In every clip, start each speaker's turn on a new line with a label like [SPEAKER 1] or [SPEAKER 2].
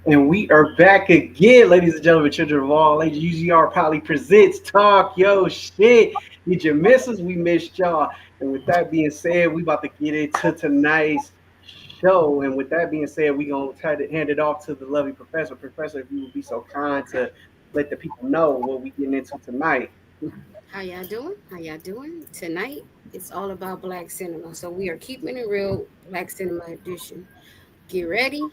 [SPEAKER 1] And we are back again, ladies and gentlemen, children of all ages. UGR Poly presents Talk Yo Shit. Did you miss us? We missed y'all. And with that being said, we about to get into tonight's show. And with that being said, we gonna try to hand it off to the lovely professor. Professor, if you would be so kind to let the people know what we getting into tonight.
[SPEAKER 2] How y'all doing? How y'all doing? Tonight, it's all about Black cinema. So we are keeping it real, Black cinema edition. Get ready.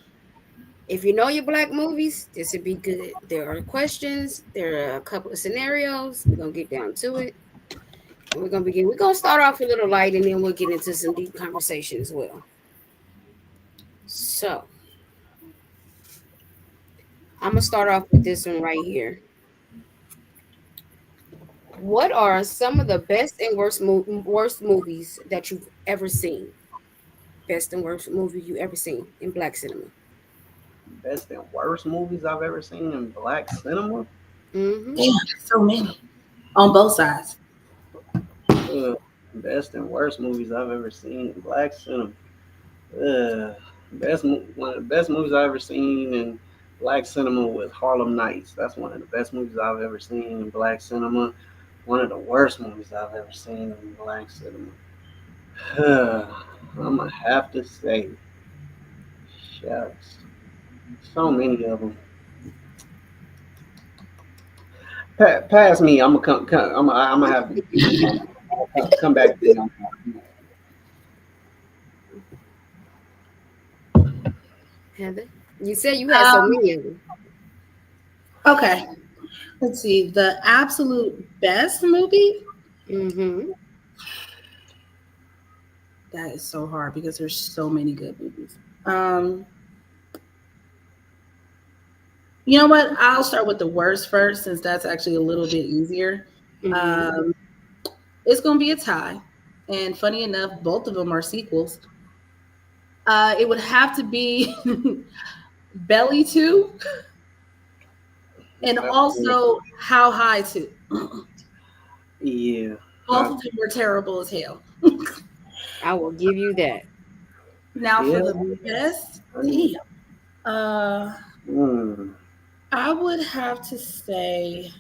[SPEAKER 2] If you know your Black movies, this would be good. There are questions. There are a couple of scenarios. We're gonna get down to it. And we're gonna begin. We're gonna start off a little light, and then we'll get into some deep conversation as well. So I'm gonna start off with this one right here. What are some of the best and worst movies that you've ever seen? Best and worst movie you ever seen in Black cinema?
[SPEAKER 1] Best and worst movies I've ever seen in black cinema.
[SPEAKER 2] Mm-hmm.
[SPEAKER 3] Damn, so many on both sides.
[SPEAKER 1] Best and worst movies I've ever seen in black cinema. One of the best movies I've ever seen in black cinema was Harlem Nights. That's one of the best movies I've ever seen in black cinema. One of the worst movies I've ever seen in black cinema. I'm gonna have to say, shucks, so many of them. Pass me. I'm gonna come. I'm gonna have to come back to you.
[SPEAKER 2] Heather, you said you had so many of them.
[SPEAKER 3] Okay, let's see. The absolute best movie.
[SPEAKER 2] Mm-hmm.
[SPEAKER 3] That is so hard because there's so many good movies. You know what? I'll start with the worst first, since that's actually a little bit easier.
[SPEAKER 2] Mm-hmm.
[SPEAKER 3] It's gonna be a tie, and funny enough, both of them are sequels. It would have to be Belly 2 and also How High 2.
[SPEAKER 1] Yeah.
[SPEAKER 3] Both of them were terrible as hell.
[SPEAKER 2] I will give you that.
[SPEAKER 3] Now for the best, I would have to say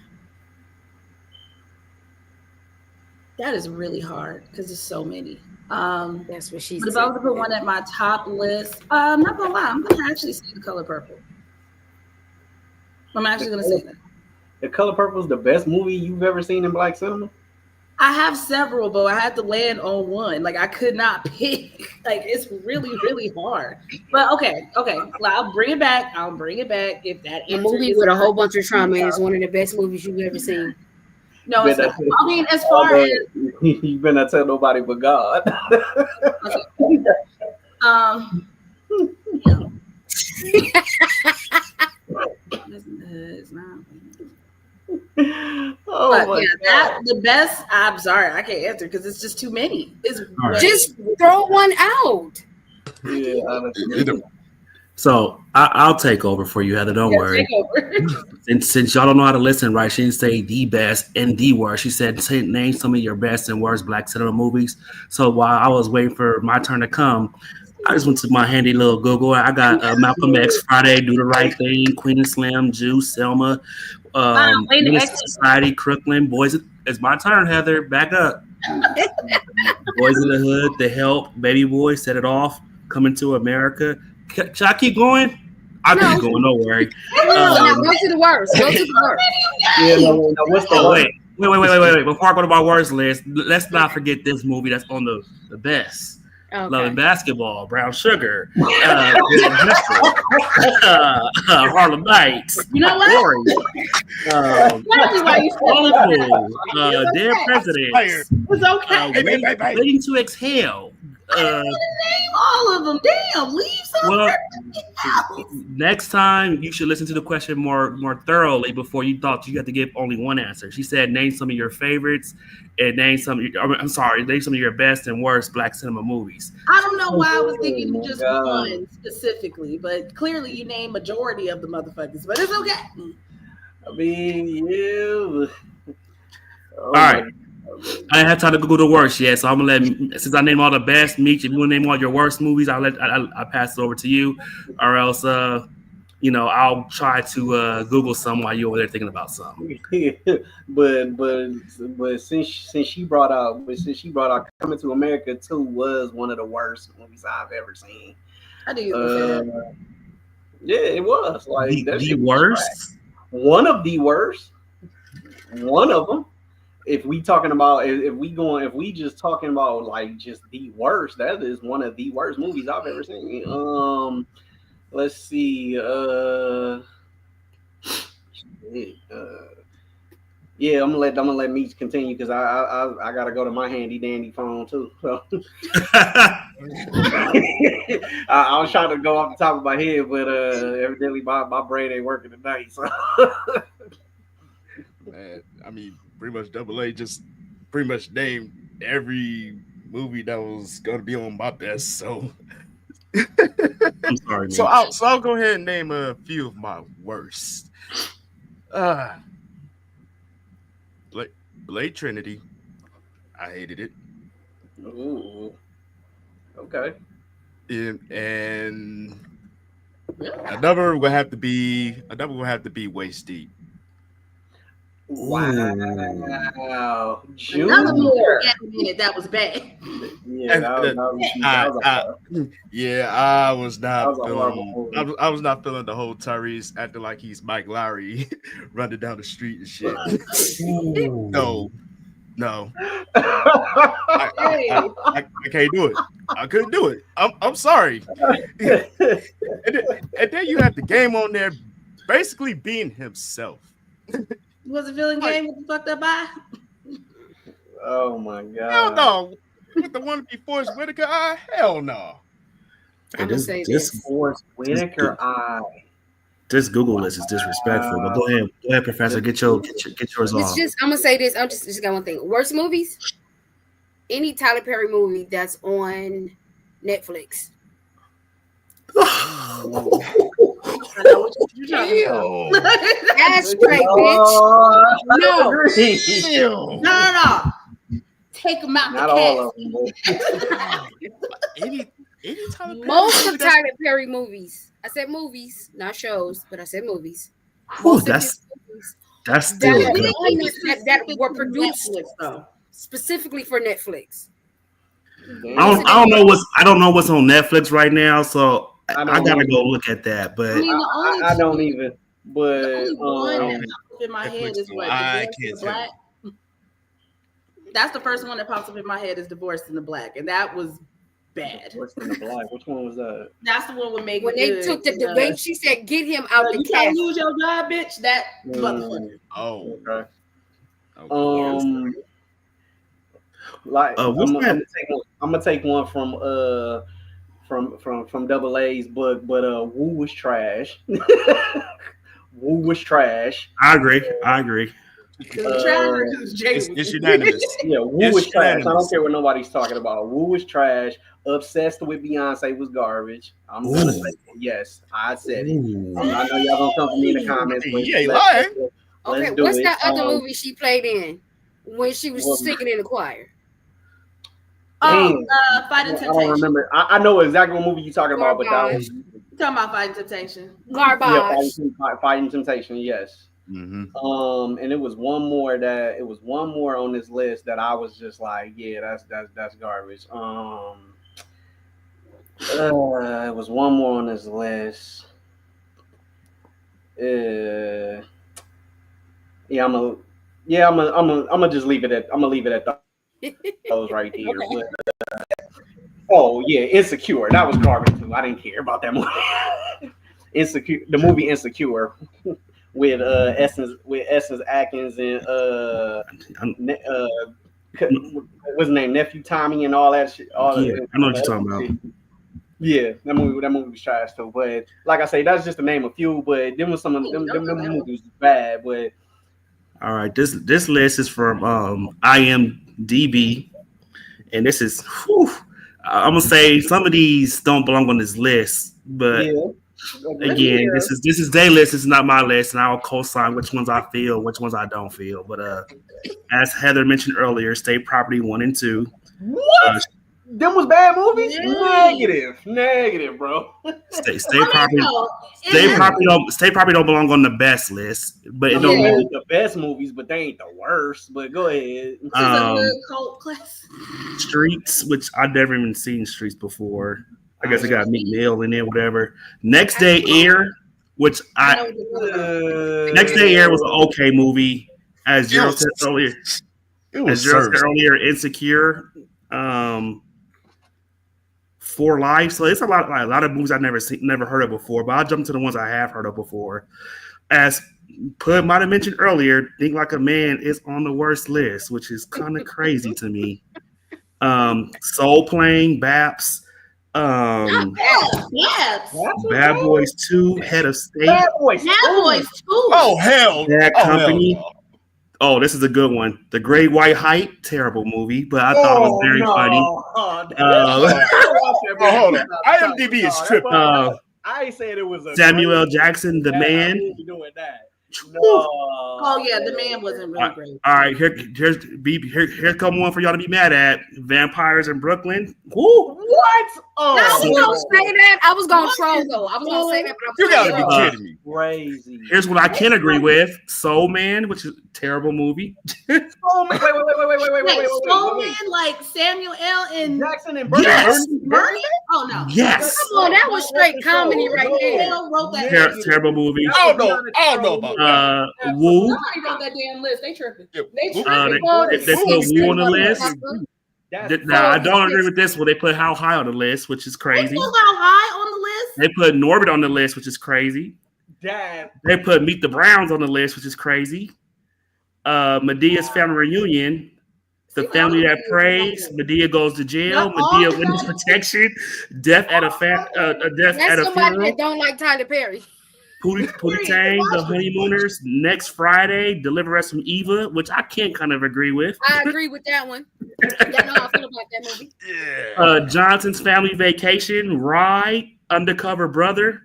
[SPEAKER 3] that is really hard because there's so many.
[SPEAKER 2] That's what she
[SPEAKER 3] But
[SPEAKER 2] said.
[SPEAKER 3] if I was to put one at my top list, I'm not gonna lie, I'm gonna actually say The Color Purple. I'm actually gonna say that.
[SPEAKER 1] The Color Purple is the best movie you've ever seen in black cinema?
[SPEAKER 3] I have several, but I had to land on one. Like I could not pick. Like it's really, really hard. But okay. Well, I'll bring it back. If that
[SPEAKER 2] A movie with a whole bunch of trauma is one of the best movies you've ever seen.
[SPEAKER 3] No, it's not. I mean, as far as
[SPEAKER 1] you better not tell nobody but God.
[SPEAKER 3] It's not.
[SPEAKER 1] Oh
[SPEAKER 3] but yeah, the best. I'm sorry, I can't answer because it's just too many. It's
[SPEAKER 2] just throw one out.
[SPEAKER 1] Yeah, honestly.
[SPEAKER 4] So I'll take over for you, Heather. Don't worry. And since y'all don't know how to listen, right? She didn't say the best and the worst. She said, name some of your best and worst black cinema movies. So while I was waiting for my turn to come, I just went to my handy little Google. I got Malcolm X, Friday, Do the Right Thing, Queen and Slim, Juice, Selma, Society, Crooklyn, Boys. It's my turn, Heather. Back up. Boys in the Hood, The Help, Baby Boy, Set It Off, Coming to America. Should I keep going? I'll keep going. Don't worry.
[SPEAKER 2] Now go to the worst. Go to the worst.
[SPEAKER 1] Yeah, no, what's the
[SPEAKER 4] wait. Before I go to my worst list, let's not forget this movie that's on the best. Okay. Love and Basketball, Brown Sugar, Harlem Nights.
[SPEAKER 3] You know what?
[SPEAKER 4] Dead Presidents.
[SPEAKER 3] It's okay.
[SPEAKER 4] Waiting to Exhale.
[SPEAKER 3] Name all of them. Damn, leave some. Well,
[SPEAKER 4] next time you should listen to the question more thoroughly before you thought you had to give only one answer. She said, name some of your favorites and name some of your best and worst black cinema movies.
[SPEAKER 3] I don't know why I was thinking just one specifically, but clearly you named majority of the motherfuckers, but it's okay.
[SPEAKER 1] I mean, you.
[SPEAKER 4] All right. I didn't have time to Google the worst yet, so I'm gonna since I named all the best, Meech, if you want to name all your worst movies, I pass it over to you, or else I'll try to Google some while you're over there thinking about some.
[SPEAKER 1] but since she brought out Coming to America 2 was one of the worst movies I've ever seen.
[SPEAKER 3] How do you say
[SPEAKER 1] Uh,
[SPEAKER 3] that?
[SPEAKER 1] yeah, it was like that
[SPEAKER 4] The
[SPEAKER 1] shit was trash.
[SPEAKER 4] worst.
[SPEAKER 1] One of the worst. One of them. If we talking about if we just talking about like just the worst, that is one of the worst movies I've ever seen. Let's see. Shit, yeah, I'm gonna let me continue because I gotta go to my handy dandy phone too. So I was trying to go off the top of my head, but evidently my brain ain't working tonight. So
[SPEAKER 5] Man, I mean, pretty much Double A just pretty much named every movie that was gonna be on my best. So,
[SPEAKER 4] I'm sorry,
[SPEAKER 5] so
[SPEAKER 4] man.
[SPEAKER 5] I'll go ahead and name a few of my worst. Uh, Blade Trinity. I hated it.
[SPEAKER 1] ooh, okay.
[SPEAKER 5] And
[SPEAKER 3] Really?
[SPEAKER 5] another would have to be Waist Deep.
[SPEAKER 1] Wow,
[SPEAKER 3] Another movie
[SPEAKER 1] Junior.
[SPEAKER 3] we got in it that was bad.
[SPEAKER 1] Yeah,
[SPEAKER 5] Yeah, I was
[SPEAKER 1] that
[SPEAKER 5] not
[SPEAKER 1] was a horrible
[SPEAKER 5] feeling.
[SPEAKER 1] movie.
[SPEAKER 5] I was not feeling the whole Tyrese acting like he's Mike Lowry, running down the street and shit. No, no,
[SPEAKER 3] Hey,
[SPEAKER 5] I can't do it. I couldn't do it. I'm sorry. And then you have the game on there, basically being himself.
[SPEAKER 3] was it feeling game with the fucked up eye?
[SPEAKER 1] Oh my
[SPEAKER 5] Hell
[SPEAKER 1] god.
[SPEAKER 5] no. With the one before Whitaker, hell no.
[SPEAKER 2] I'm gonna say
[SPEAKER 4] this
[SPEAKER 2] this.
[SPEAKER 1] Forrest Whitaker
[SPEAKER 4] this Google list is disrespectful. But go ahead, Professor. Get yours
[SPEAKER 2] It's
[SPEAKER 4] off.
[SPEAKER 2] just I'm gonna say this. I'm just got one thing. Worst movies. Any Tyler Perry movie that's on Netflix.
[SPEAKER 3] I know what you're talking about.
[SPEAKER 2] That's straight, bitch.
[SPEAKER 1] Oh,
[SPEAKER 2] No.
[SPEAKER 3] No. Take them out
[SPEAKER 1] Not
[SPEAKER 3] the
[SPEAKER 1] all
[SPEAKER 3] cast.
[SPEAKER 1] of them.
[SPEAKER 5] Any Tyler Perry
[SPEAKER 2] Most
[SPEAKER 5] movie
[SPEAKER 2] of
[SPEAKER 5] that's-
[SPEAKER 2] Tyler Perry movies. I said movies, not shows, but I said movies.
[SPEAKER 4] Ooh,
[SPEAKER 2] Most of his movies
[SPEAKER 4] that's still
[SPEAKER 2] that,
[SPEAKER 4] good.
[SPEAKER 2] that were produced
[SPEAKER 3] Netflix, though.
[SPEAKER 2] specifically for Netflix.
[SPEAKER 4] I don't know what's on Netflix right now, so I gotta go look at that. But
[SPEAKER 3] I mean, the only
[SPEAKER 1] I don't even.
[SPEAKER 3] the
[SPEAKER 1] But
[SPEAKER 3] only one that pops up in my
[SPEAKER 5] Netflix,
[SPEAKER 3] head is
[SPEAKER 5] so
[SPEAKER 3] what?
[SPEAKER 5] I
[SPEAKER 3] Divorced in
[SPEAKER 5] can't
[SPEAKER 3] the Black. That's the first one that pops up in my head is Divorced in the Black, and that was bad.
[SPEAKER 1] Forrest in the Black. Which one was that?
[SPEAKER 3] That's the one with Megan.
[SPEAKER 2] When they
[SPEAKER 3] Good
[SPEAKER 2] took the
[SPEAKER 3] and,
[SPEAKER 2] debate, she said, "Get him out the
[SPEAKER 3] you can't
[SPEAKER 2] cast."
[SPEAKER 3] lose your job, bitch. That motherfucker.
[SPEAKER 5] Oh,
[SPEAKER 1] Okay.
[SPEAKER 5] okay.
[SPEAKER 1] Like
[SPEAKER 4] what's that?
[SPEAKER 1] I'm gonna take one from Double A's book, but Woo was trash. Woo was trash.
[SPEAKER 4] I agree.
[SPEAKER 5] It's unanimous.
[SPEAKER 1] Yeah, Woo
[SPEAKER 5] It's
[SPEAKER 1] was trash. I
[SPEAKER 5] unanimous.
[SPEAKER 1] don't care what nobody's talking about. Woo was trash. Obsessed with Beyonce was garbage. I'm gonna say yes. I said it. I know y'all gonna come for me in the comments. But
[SPEAKER 5] You ain't
[SPEAKER 1] let's
[SPEAKER 2] Okay,
[SPEAKER 1] do
[SPEAKER 2] what's
[SPEAKER 1] it.
[SPEAKER 2] that other movie she played in when she was singing in the choir?
[SPEAKER 3] Fighting
[SPEAKER 1] I don't
[SPEAKER 3] Temptation.
[SPEAKER 1] remember. I know exactly what movie you're talking about, but that was
[SPEAKER 3] You talking about Fighting Temptation?
[SPEAKER 2] Garbage.
[SPEAKER 1] Fighting Temptation. Yes.
[SPEAKER 5] Mm-hmm.
[SPEAKER 1] And it was one more on this list that I was just like, yeah, that's garbage. It was one more on this list. Yeah, I'm gonna just leave it at those right there.
[SPEAKER 3] Okay.
[SPEAKER 1] But, oh yeah, Insecure. That was garbage too. I didn't care about that movie. The movie Insecure with Essence Atkins and what's his name, nephew Tommy and all that shit.
[SPEAKER 4] I know what you're talking about.
[SPEAKER 1] Yeah, that movie was trash too. But like I say, that's just to name a few. But them was some of them movies was bad. But
[SPEAKER 4] all right, this list is from IMDb, and this is. I'm gonna say some of these don't belong on this list, but again, this is their list. It's not my list, and I'll co-sign which ones I feel, which ones I don't feel. But as Heather mentioned earlier, State Property 1 and 2.
[SPEAKER 3] What?
[SPEAKER 1] Them was bad movies.
[SPEAKER 3] Yeah.
[SPEAKER 1] Negative, bro.
[SPEAKER 4] State
[SPEAKER 3] I mean,
[SPEAKER 4] property.
[SPEAKER 3] no,
[SPEAKER 4] State property don't belong on the best list, but
[SPEAKER 1] I
[SPEAKER 4] it
[SPEAKER 1] mean,
[SPEAKER 4] don't.
[SPEAKER 1] they ain't the best movies, but they ain't the worst. But go ahead.
[SPEAKER 3] this is a good cult class.
[SPEAKER 4] Streets, which I've never even seen Streets before. I guess it got Meek Mill in there, whatever. Next Day Air, which
[SPEAKER 3] I know what you're talking about.
[SPEAKER 4] Next Day Air was an okay movie, as
[SPEAKER 5] It
[SPEAKER 4] Gerald
[SPEAKER 5] was-
[SPEAKER 4] said earlier.
[SPEAKER 5] It was
[SPEAKER 4] As Gerald said
[SPEAKER 5] service.
[SPEAKER 4] earlier, Insecure, For Life. So it's a lot of movies I've never heard of before. But I'll jump to the ones I have heard of before. As Pud might have mentioned earlier, Think Like a Man is on the worst list, which is kind of crazy to me. Soul Plane, Baps,
[SPEAKER 3] Yes.
[SPEAKER 4] Bad Boys 2, Head of State,
[SPEAKER 1] Bad Boys.
[SPEAKER 3] Bad Boys too.
[SPEAKER 5] Oh hell!
[SPEAKER 4] Bad
[SPEAKER 5] Oh, hell
[SPEAKER 4] Company.
[SPEAKER 5] no.
[SPEAKER 4] Oh, this is a good one. The Great White Height, terrible movie, but I thought it was very funny.
[SPEAKER 5] Oh, hold on. IMDb is tripping.
[SPEAKER 1] I ain't saying it was a
[SPEAKER 4] Samuel L.
[SPEAKER 1] great-
[SPEAKER 4] Jackson, The
[SPEAKER 1] Yeah,
[SPEAKER 4] Man.
[SPEAKER 1] I ain't doing that. No.
[SPEAKER 3] Oh yeah, The Man wasn't really great.
[SPEAKER 4] All right, here come one for y'all to be mad at. Vampires in Brooklyn. Woo!
[SPEAKER 1] What? Oh,
[SPEAKER 2] I was gonna say that. I was gonna troll though. I was gonna say that, but I
[SPEAKER 5] You
[SPEAKER 2] was
[SPEAKER 5] gotta
[SPEAKER 2] gonna
[SPEAKER 5] be
[SPEAKER 2] troll.
[SPEAKER 5] kidding me.
[SPEAKER 1] crazy.
[SPEAKER 4] Here's what I can agree with: Soul Man, which is a terrible movie.
[SPEAKER 1] Oh, wait.
[SPEAKER 3] Wait, Soul Man, like Samuel L. and
[SPEAKER 1] Jackson and Bernie.
[SPEAKER 4] Yes.
[SPEAKER 3] Bernie? Oh no.
[SPEAKER 4] Yes,
[SPEAKER 2] Come on, that was straight comedy right
[SPEAKER 3] Who the
[SPEAKER 2] there.
[SPEAKER 3] hell wrote that?
[SPEAKER 4] terrible movie.
[SPEAKER 5] I don't know about that.
[SPEAKER 4] Woo.
[SPEAKER 3] Somebody wrote that damn list. They tripping.
[SPEAKER 5] Yeah.
[SPEAKER 3] They
[SPEAKER 5] Woo.
[SPEAKER 3] tripping.
[SPEAKER 4] They put Woo on the list.
[SPEAKER 1] That's
[SPEAKER 4] Now I don't agree with this one. They put How High on the list, which is
[SPEAKER 3] They
[SPEAKER 4] crazy.
[SPEAKER 3] put How High on the list?
[SPEAKER 4] They put Norbit on the list, which is crazy.
[SPEAKER 1] Damn.
[SPEAKER 4] They put Meet the Browns on the list, which is crazy. Medea's Family Reunion, The Family That Prays, Medea Goes to Jail, Medea Witness Protection, Death at a
[SPEAKER 2] That's somebody
[SPEAKER 4] Funeral,
[SPEAKER 2] that don't like Tyler Perry.
[SPEAKER 4] Pootie Tang, The Honeymooners, Next Friday, Deliver Us from Eva, which I can kind of agree with.
[SPEAKER 2] I agree with that one. Y'all know how I feel about that movie.
[SPEAKER 5] Yeah.
[SPEAKER 4] Johnson's Family Vacation, Ride, Undercover Brother,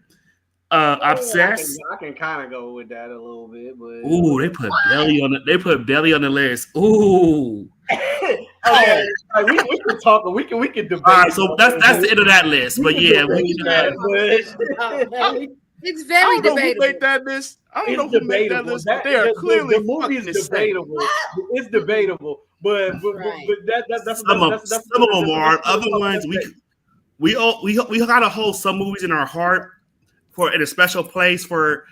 [SPEAKER 4] Obsessed.
[SPEAKER 1] I can kind of go with that a little bit, but
[SPEAKER 4] Ooh, they put Belly on the list. Ooh.
[SPEAKER 1] okay, like, we can talk. We can debate.
[SPEAKER 4] All right, so that's the end of that list. But yeah, we can.
[SPEAKER 2] It's
[SPEAKER 5] I
[SPEAKER 2] very
[SPEAKER 5] don't know who
[SPEAKER 2] debatable.
[SPEAKER 5] made that list. I don't know
[SPEAKER 1] It's
[SPEAKER 5] who made that
[SPEAKER 1] debatable.
[SPEAKER 5] list, but they are clearly
[SPEAKER 1] the movie is
[SPEAKER 5] fucking insane.
[SPEAKER 1] debatable. It's debatable, but that's
[SPEAKER 4] Some of them are. Other ones we gotta hold some movies in our heart for in a special place for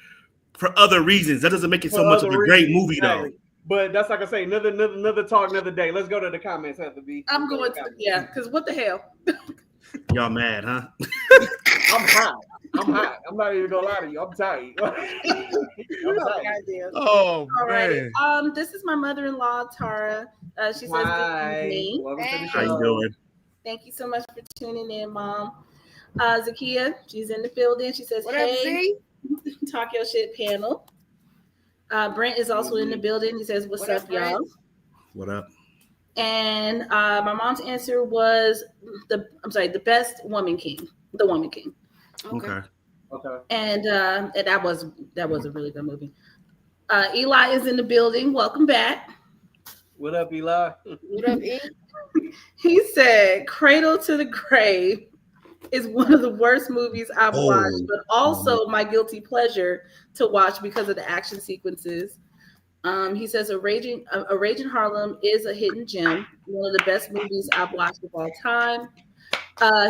[SPEAKER 4] other reasons. That doesn't make it so much of a great movie though.
[SPEAKER 1] But that's like I say, another talk, another day. Let's go to the comments. Have to be.
[SPEAKER 3] I'm going to, because what the hell?
[SPEAKER 4] Y'all mad, huh?
[SPEAKER 1] I'm hot. I'm not even gonna lie to you. I'm tight. I'm tight.
[SPEAKER 5] Oh
[SPEAKER 3] All right.
[SPEAKER 5] man.
[SPEAKER 3] This is my mother-in-law, Tara. She says,
[SPEAKER 1] Hi.
[SPEAKER 3] "Good evening.
[SPEAKER 1] Welcome to the
[SPEAKER 2] Hey.
[SPEAKER 4] How you
[SPEAKER 1] show.
[SPEAKER 4] doing?
[SPEAKER 3] Thank you so much for tuning in, Mom." Zakia, she's in the building. She says,
[SPEAKER 2] What up,
[SPEAKER 3] "Hey,
[SPEAKER 2] Z?
[SPEAKER 3] talk your shit panel." Brent is also in the building. He says, "What's
[SPEAKER 2] What
[SPEAKER 3] up,
[SPEAKER 2] up,
[SPEAKER 3] y'all?"
[SPEAKER 2] Brent?
[SPEAKER 4] What up?
[SPEAKER 3] And my mom's answer was the best Woman King, The Woman King.
[SPEAKER 2] Okay.
[SPEAKER 1] Okay.
[SPEAKER 3] And that was a really good movie. Eli is in the building. Welcome back.
[SPEAKER 1] What up, Eli?
[SPEAKER 2] What up, E?
[SPEAKER 3] He said, "Cradle to the Grave is one of the worst movies I've watched, but also my guilty pleasure to watch because of the action sequences." He says, A Rage in Harlem is a hidden gem, one of the best movies I've watched of all time.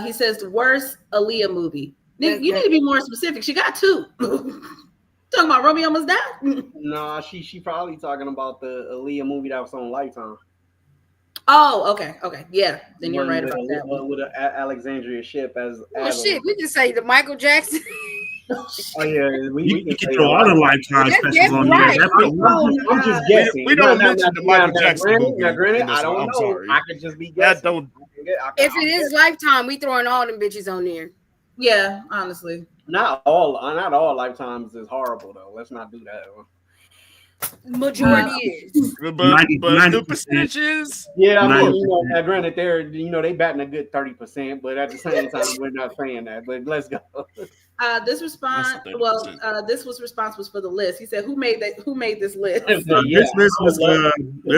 [SPEAKER 3] He says, the worst Aaliyah movie. You need to be more specific. She got two. Talking about Romeo Must Die?
[SPEAKER 1] No, she probably talking about the Aaliyah movie that was on Lifetime.
[SPEAKER 3] Oh, okay. Yeah, then you're right about that
[SPEAKER 1] one. With Alexandria Ship as.
[SPEAKER 2] Oh shit, we can say the Michael Jackson.
[SPEAKER 1] Oh yeah, we
[SPEAKER 4] can throw all the Lifetime specials on
[SPEAKER 2] right.
[SPEAKER 4] there.
[SPEAKER 1] I'm just guessing.
[SPEAKER 5] We don't mention the Michael Jackson movie.
[SPEAKER 1] Now, granted,
[SPEAKER 5] in this
[SPEAKER 1] I don't
[SPEAKER 5] one.
[SPEAKER 1] know.
[SPEAKER 5] I'm sorry.
[SPEAKER 1] I could just be
[SPEAKER 5] That
[SPEAKER 1] guessing.
[SPEAKER 5] don't.
[SPEAKER 2] If it is Lifetime, we throwing all them bitches on there.
[SPEAKER 3] Yeah, honestly.
[SPEAKER 1] Not all Lifetimes is horrible though. Let's not do that.
[SPEAKER 2] Majority is.
[SPEAKER 5] But
[SPEAKER 4] 90%.
[SPEAKER 5] the percentages.
[SPEAKER 1] Yeah, I mean,
[SPEAKER 4] 90%.
[SPEAKER 1] now, granted, they're they batting a good 30%, but at the same time, we're not saying that. But let's go.
[SPEAKER 3] This response, this response was for the list. He said, "Who made that? Who made this list?"
[SPEAKER 4] This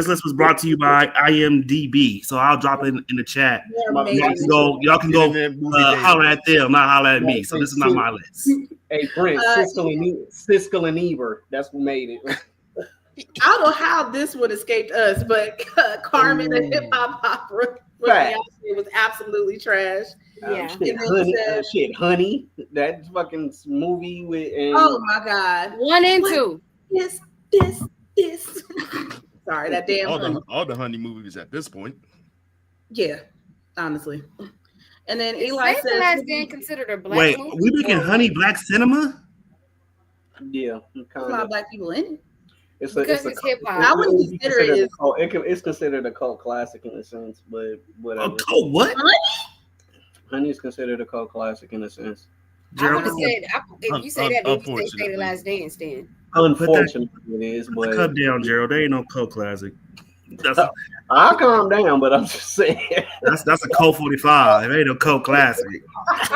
[SPEAKER 4] list was brought to you by IMDb. So I'll drop it in the chat. Y'all can go holler at them, not holler at me. So this is not my list.
[SPEAKER 1] Hey, Brent, Siskel and Ebert. That's who made it.
[SPEAKER 3] I don't know how this one escaped us, but Carmen, the hip hop opera, it was absolutely trash.
[SPEAKER 2] Yeah.
[SPEAKER 1] Honey. That fucking movie with.
[SPEAKER 3] Oh my God.
[SPEAKER 2] 1 and 2.
[SPEAKER 3] This. Sorry, that damn.
[SPEAKER 5] All the Honey movies at this point.
[SPEAKER 3] Yeah, honestly. And then Eli says,
[SPEAKER 2] "The Last Stand considered a black
[SPEAKER 4] wait,
[SPEAKER 2] movie?"
[SPEAKER 4] we making Honey black cinema?
[SPEAKER 1] Yeah,
[SPEAKER 3] there's a lot of black people in it.
[SPEAKER 2] It's hip hop.
[SPEAKER 3] I wouldn't consider it.
[SPEAKER 1] It's considered a cult classic in a sense, but whatever.
[SPEAKER 4] A cult what?
[SPEAKER 1] Honey is considered a cult classic in a sense.
[SPEAKER 2] I would have said, if you say that, then you say The Last Dance. Then
[SPEAKER 1] unfortunately, it is. But
[SPEAKER 4] cut down, Gerald. There ain't no cult classic.
[SPEAKER 1] I'll calm down, but I'm just saying
[SPEAKER 4] that's a cult 45. It ain't no cult classic.
[SPEAKER 3] Let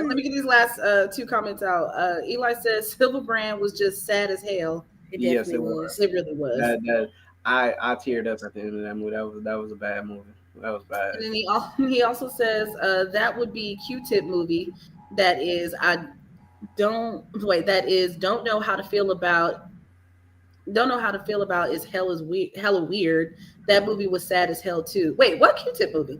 [SPEAKER 3] me get these last 2 comments out. Eli says Silver Brand was just sad as hell.
[SPEAKER 2] It definitely was.
[SPEAKER 3] It really was.
[SPEAKER 1] I teared up at the end of that movie. That was a bad movie. That was bad.
[SPEAKER 3] And then he also says that would be Q-Tip movie. That is don't know how to feel about is hella weird. That movie was sad as hell too. Wait, what Q-Tip movie?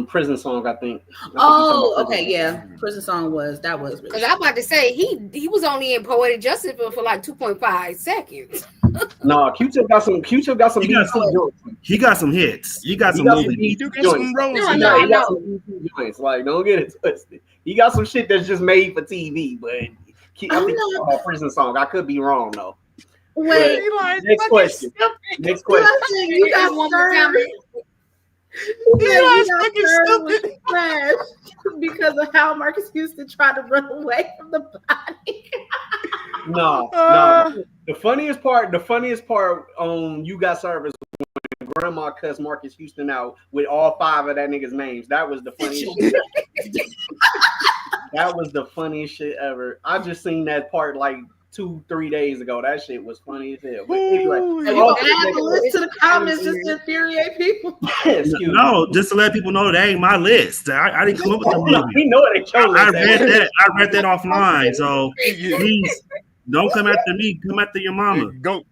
[SPEAKER 1] Prison Song, I think.
[SPEAKER 3] Okay, yeah. Prison Song was really.
[SPEAKER 2] Because I'm about to say he was only in Poetic Justice for like 2.5 seconds.
[SPEAKER 1] No, Q-Tip got some. He got some
[SPEAKER 4] hits. He got some movies.
[SPEAKER 5] He got some roles.
[SPEAKER 1] He got some joints. Like, don't get it twisted. He got some shit that's just made for TV. But I think it's Prison Song. I could be wrong though.
[SPEAKER 3] Wait.
[SPEAKER 1] Next question.
[SPEAKER 3] You got one more time. Because of how Marcus Houston tried to run away from the body.
[SPEAKER 1] No. The funniest part on You Got Service when Grandma cussed Marcus Houston out with all 5 of that nigga's names. That was the funniest shit. That was the funniest shit ever. I just seen that part like 2-3 days ago. That shit was funny as hell. But anyway,
[SPEAKER 3] add the list to the comments just to infuriate people.
[SPEAKER 4] No, just to let people know that ain't my list. I didn't come up with the movie.
[SPEAKER 1] We know it ain't your list.
[SPEAKER 4] I read that offline. So please don't come after me. Come after your mama.
[SPEAKER 5] Go.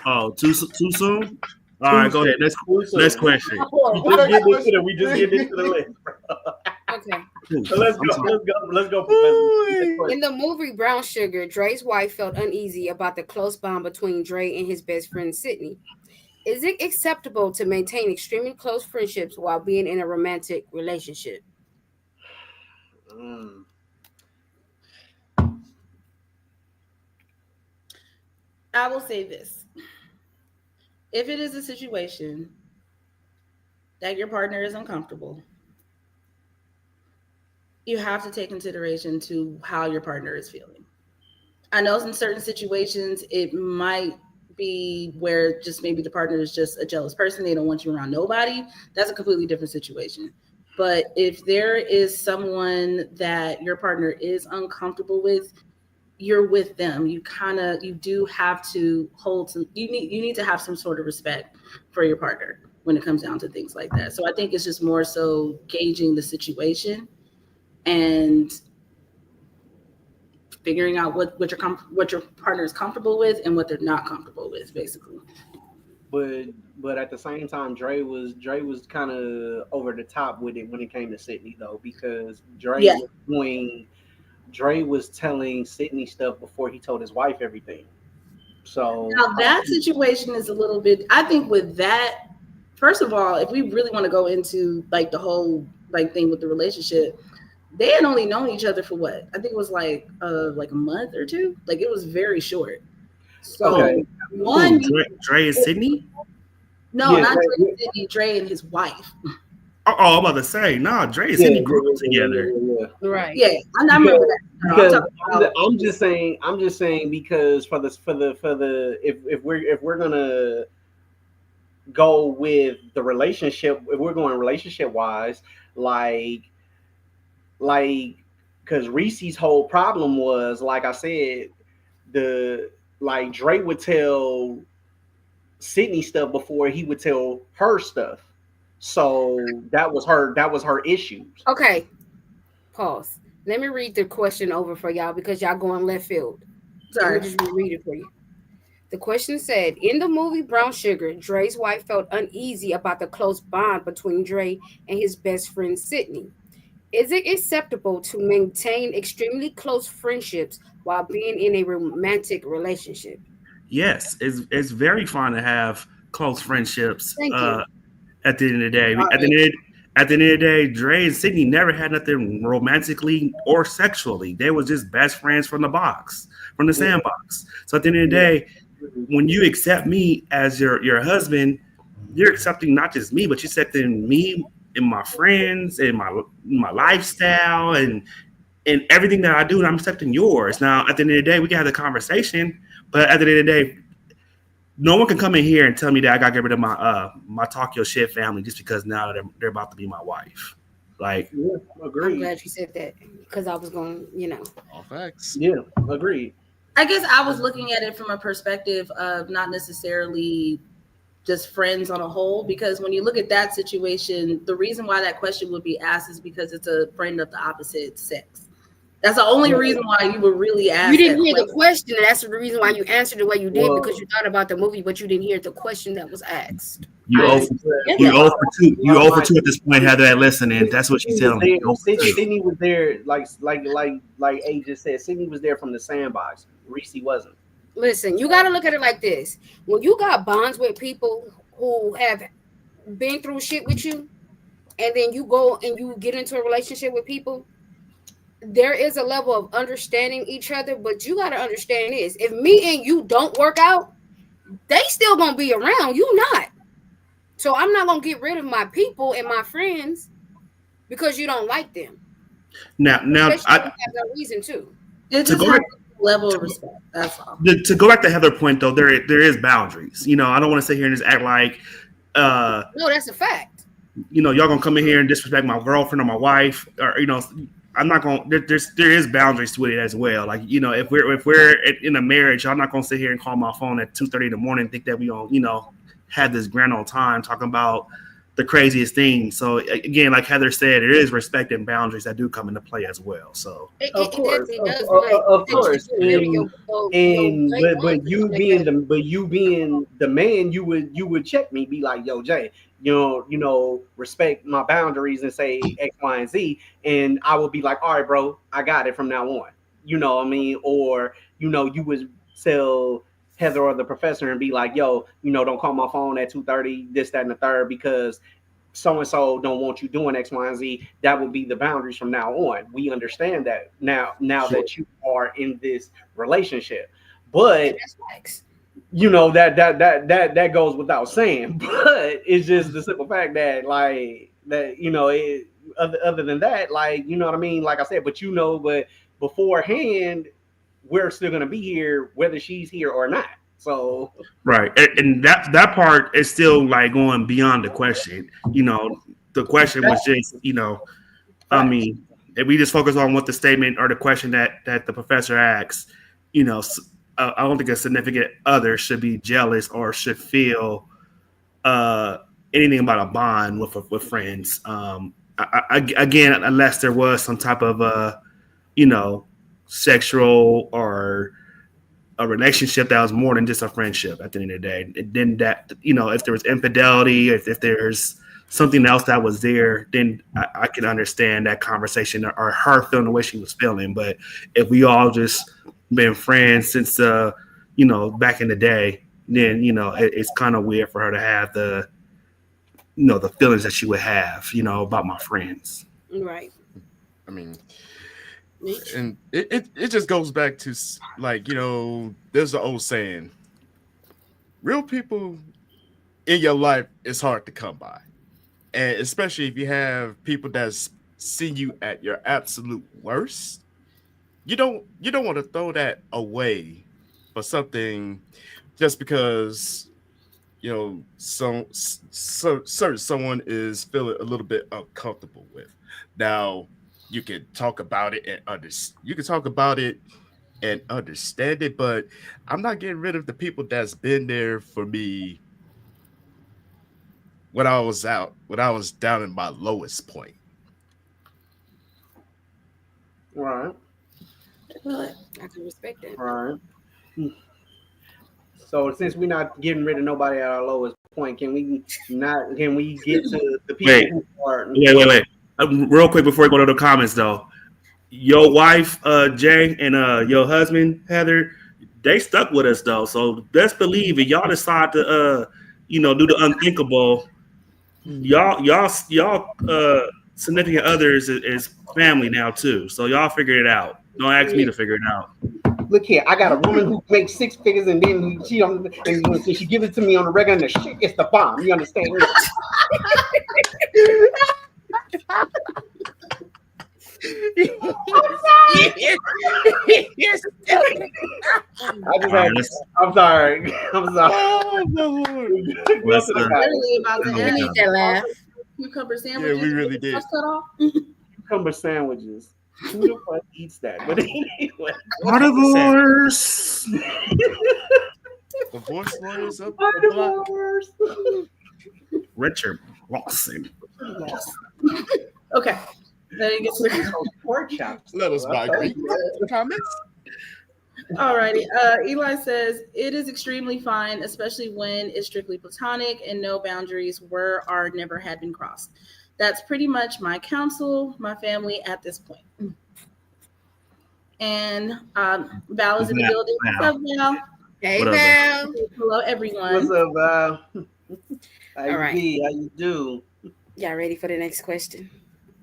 [SPEAKER 4] Oh, too soon? All right, go ahead. Next question.
[SPEAKER 1] We just get into the list.
[SPEAKER 2] Okay.
[SPEAKER 1] So let's go.
[SPEAKER 2] In the movie Brown Sugar, Dre's wife felt uneasy about the close bond between Dre and his best friend Sydney. Is it acceptable to maintain extremely close friendships while being in a romantic relationship?
[SPEAKER 3] I will say this. If it is a situation that your partner is uncomfortable, you have to take consideration to how your partner is feeling. I know in certain situations, it might be where just maybe the partner is just a jealous person. They don't want you around nobody. That's a completely different situation. But if there is someone that your partner is uncomfortable with, you're with them. You do have to you need to have some sort of respect for your partner when it comes down to things like that. So I think it's just more so gauging the situation and figuring out what your partner is comfortable with and what they're not comfortable with, basically.
[SPEAKER 1] But at the same time, Dre was kind of over the top with it when it came to Sydney though, because Dre was telling Sydney stuff before he told his wife everything. So
[SPEAKER 3] now that situation is a little bit. I think with that, first of all, if we really want to go into like the whole like thing with the relationship, they had only known each other for what? I think it was like a month or 2. Like it was very short. So
[SPEAKER 4] Dre and Sydney?
[SPEAKER 3] No, not Dre and Sydney. Dre and his wife.
[SPEAKER 4] Oh, I'm about to say, no, Dre and Sydney grew up together.
[SPEAKER 2] Right.
[SPEAKER 3] Yeah, I remember that.
[SPEAKER 1] I'm just saying because for the if we're gonna go with the relationship. If we're going relationship wise, like like because Reese's whole problem was, like I said, the like Dre would tell Sydney stuff before he would tell her stuff. So that was her issues.
[SPEAKER 2] Okay, pause. Let me read the question over for y'all because y'all going left field. Let me
[SPEAKER 3] Sorry.
[SPEAKER 2] just reread it for you. The question said, in the movie Brown Sugar, Dre's wife felt uneasy about the close bond between Dre and his best friend Sydney. Is it acceptable to maintain extremely close friendships while being in a romantic relationship?
[SPEAKER 4] Yes, it's very fun to have close friendships.
[SPEAKER 2] Thank you.
[SPEAKER 4] At the end of the day,
[SPEAKER 1] I,
[SPEAKER 4] at the end of the day, Dre and Sydney never had nothing romantically or sexually. They was just best friends from the box, from the
[SPEAKER 1] yeah,
[SPEAKER 4] sandbox. So at the end of the
[SPEAKER 1] yeah,
[SPEAKER 4] day, when you accept me as your husband, you're accepting not just me, but you're accepting me and my friends and my lifestyle and everything that I do, and I'm accepting yours. Now, at the end of the day, we can have the conversation, but at the end of the day, no one can come in here and tell me that I got to get rid of my talk your shit family just because now they're about to be my wife. Like,
[SPEAKER 1] yeah,
[SPEAKER 2] I'm
[SPEAKER 1] agreed.
[SPEAKER 2] glad you said that because I was going,
[SPEAKER 5] All facts.
[SPEAKER 1] Yeah, agreed.
[SPEAKER 3] I guess I was looking at it from a perspective of not necessarily just friends on a whole, because when you look at that situation, the reason why that question would be asked is because it's a friend of the opposite sex. That's the only
[SPEAKER 1] Well,
[SPEAKER 3] reason why you would really
[SPEAKER 2] you
[SPEAKER 3] ask that
[SPEAKER 2] didn't hear the
[SPEAKER 3] question.
[SPEAKER 2] question. And that's the reason why you answered the way you did because
[SPEAKER 1] well,
[SPEAKER 2] you thought about the movie, but you didn't hear the question that was asked.
[SPEAKER 4] you
[SPEAKER 1] well,
[SPEAKER 4] owe
[SPEAKER 3] I
[SPEAKER 4] for,
[SPEAKER 3] get
[SPEAKER 4] you
[SPEAKER 3] that.
[SPEAKER 4] owe for two. You
[SPEAKER 1] my,
[SPEAKER 4] owe for
[SPEAKER 1] my
[SPEAKER 4] two at this point, Heather. At listening, that's what she's
[SPEAKER 1] Sydney was
[SPEAKER 4] telling me.
[SPEAKER 1] there.
[SPEAKER 4] You owe for two.
[SPEAKER 1] Sydney was there, like A just said. Sydney was there from the sandbox. Reese wasn't.
[SPEAKER 2] Listen, you got to look at it like this. When you got bonds with people who have been through shit with you, and then you go and you get into a relationship with people, there is a level of understanding each other. But you got to understand this: if me and you don't work out, they still gonna be around. You not. So I'm not gonna get rid of my people and my friends because you don't like them.
[SPEAKER 4] Now,
[SPEAKER 2] Especially if you have no reason to.
[SPEAKER 3] It
[SPEAKER 4] to
[SPEAKER 3] just
[SPEAKER 4] go
[SPEAKER 3] has
[SPEAKER 4] back
[SPEAKER 3] a level of respect. That's all.
[SPEAKER 4] to go back to Heather's point though, there is boundaries. You know, I don't want to sit here and just act like uh
[SPEAKER 2] No, that's a fact.
[SPEAKER 4] y'all gonna come in here and disrespect my girlfriend or my wife, or I'm not gonna. There is boundaries to it as well. Like if we're in a marriage, I'm not gonna sit here and call my phone at 2:30 in the morning and think that we gonna have this grand old time talking about the craziest things. So again, like Heather said, there is respect and boundaries that do come into play as well. So
[SPEAKER 1] Of
[SPEAKER 2] It
[SPEAKER 1] course,
[SPEAKER 2] definitely
[SPEAKER 1] of,
[SPEAKER 2] does,
[SPEAKER 1] of,
[SPEAKER 2] but
[SPEAKER 1] of
[SPEAKER 2] since you
[SPEAKER 1] course,
[SPEAKER 2] get rid of your
[SPEAKER 1] and
[SPEAKER 2] great ones
[SPEAKER 1] but
[SPEAKER 2] and stuff like that,
[SPEAKER 1] you being the man, you would check me, be like, yo, Jay, respect my boundaries and say X, Y, and Z, and I would be like, all right, bro, I got it from now on. You know what I mean? Or you would tell Heather or the professor and be like, yo, don't call my phone at 2:30, this, that, and the third, because so and so don't want you doing X, Y, and Z. That would be the boundaries from now on. We understand that now
[SPEAKER 4] sure.
[SPEAKER 1] that you are in this relationship.
[SPEAKER 2] and
[SPEAKER 1] But
[SPEAKER 2] that's facts.
[SPEAKER 1] that goes without saying. But it's just the simple fact that other than that, you know what I mean? Like I said, but beforehand, we're still gonna be here whether she's here or not. So
[SPEAKER 4] right, and that part is still like going beyond the question. The question was
[SPEAKER 1] facts,
[SPEAKER 4] just I
[SPEAKER 1] facts.
[SPEAKER 4] mean, if we just focus on what the statement or the question that the professor asks, I don't think a significant other should be jealous or should feel uh, anything about a bond with friends. Again, unless there was some type of you know, sexual or a relationship that was more than just a friendship at the end of the day. And then that, if there was infidelity, if there's something else that was there, then I can understand that conversation or her feeling the way she was feeling. But if we all just been friends since, back in the day, then, it's kind of weird for her to have the feelings that she would have, about my friends.
[SPEAKER 2] Right.
[SPEAKER 5] I mean,
[SPEAKER 2] Mitch?
[SPEAKER 5] and it just goes back to there's an old saying: real people in your life is hard to come by, and especially if you have people that's seen you at your absolute worst. You don't want to throw that away for something just because certain someone is feeling a little bit uncomfortable with. Now, you can talk about it and you can talk about it and understand it, but I'm not getting rid of the people that's been there for me when I was down in my lowest point.
[SPEAKER 1] Right.
[SPEAKER 2] I can respect that.
[SPEAKER 1] Right. So since we're not getting rid of nobody at our lowest point, can we get to the people
[SPEAKER 4] Wait,
[SPEAKER 1] who are
[SPEAKER 4] wait. Real quick before we go to the comments, though, your wife Jay and your husband Heather, they stuck with us though. So best believe if y'all decide to do the unthinkable, y'all significant others is family now too. So y'all figure it out. Don't ask me to figure it out.
[SPEAKER 1] look here, I got a woman who makes six figures and then she gives it to me on the regular and the shit is the bomb. You understand me? I'm sorry. I'm sorry.
[SPEAKER 5] Oh no, Lord.
[SPEAKER 3] Literally about to
[SPEAKER 2] We
[SPEAKER 3] end.
[SPEAKER 2] need that laugh.
[SPEAKER 3] Cucumber sandwiches.
[SPEAKER 5] Yeah, we really did.
[SPEAKER 3] Cut off.
[SPEAKER 1] Cucumber sandwiches. Who the fuck eats that? But anyway,
[SPEAKER 4] Carnivores.
[SPEAKER 5] The voice lawyers up the block.
[SPEAKER 4] Richard Lawson.
[SPEAKER 3] Okay. Then you get to the
[SPEAKER 1] pork chops.
[SPEAKER 5] Let us migrate. Comments?
[SPEAKER 3] Alrighty. Eli says it is extremely fine, especially when it's strictly platonic and no boundaries were or never had been crossed. That's pretty much my counsel, my family at this point. And Val is in the building. What's up, Val?
[SPEAKER 2] Hey,
[SPEAKER 4] What up,
[SPEAKER 2] Val.
[SPEAKER 3] Hello, everyone.
[SPEAKER 1] What's up, Val? How
[SPEAKER 2] All right.
[SPEAKER 1] you be? How you do?
[SPEAKER 2] Y'all ready for the next question?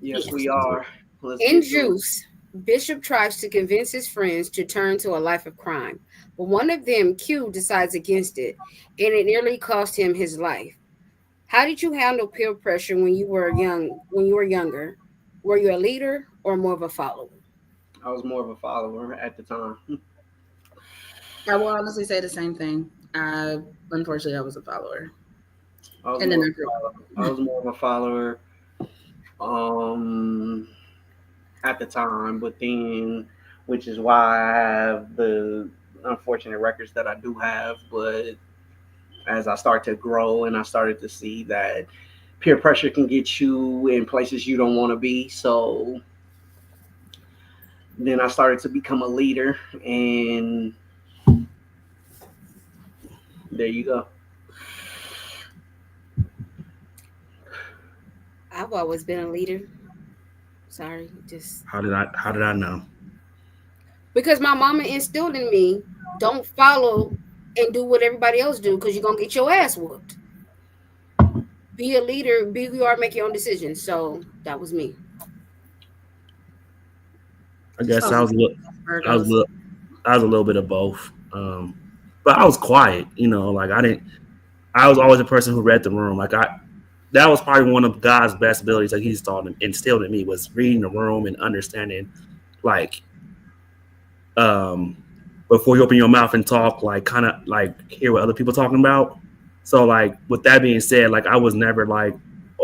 [SPEAKER 1] Yes, we are. Let's
[SPEAKER 2] In
[SPEAKER 1] get to it.
[SPEAKER 2] Juice, Bishop tries to convince his friends to turn to a life of crime, but one of them, Q, decides against it, and it nearly cost him his life. How did you handle peer pressure when you were younger? Were you a leader or more of a follower?
[SPEAKER 1] I was more of a follower at the time.
[SPEAKER 3] I will honestly say the same thing. Unfortunately, I was a follower.
[SPEAKER 1] I was,
[SPEAKER 3] And then
[SPEAKER 1] more,
[SPEAKER 3] I grew up.
[SPEAKER 1] I was more of a follower at the time, but then, which is why I have the unfortunate records that I do have. But as I start to grow and I started to see that peer pressure can get you in places you don't want to be, so then I started to become a leader, and there you go.
[SPEAKER 2] I've always been a leader. Sorry, just
[SPEAKER 4] How did I know?
[SPEAKER 2] because my mama instilled in me, don't follow and do what everybody else do because you're gonna get your ass whooped. Be a leader, be who you are, make your own decisions. So that was me.
[SPEAKER 4] I guess I was a
[SPEAKER 3] Virgos.
[SPEAKER 4] little bit of both. But I was quiet, like I was always a person who read the room. That was probably one of God's best abilities that He instilled in me was reading the room and understanding, like, before you open your mouth and talk, like, kind of like hear what other people talking about. So, like, with that being said, like, I was never like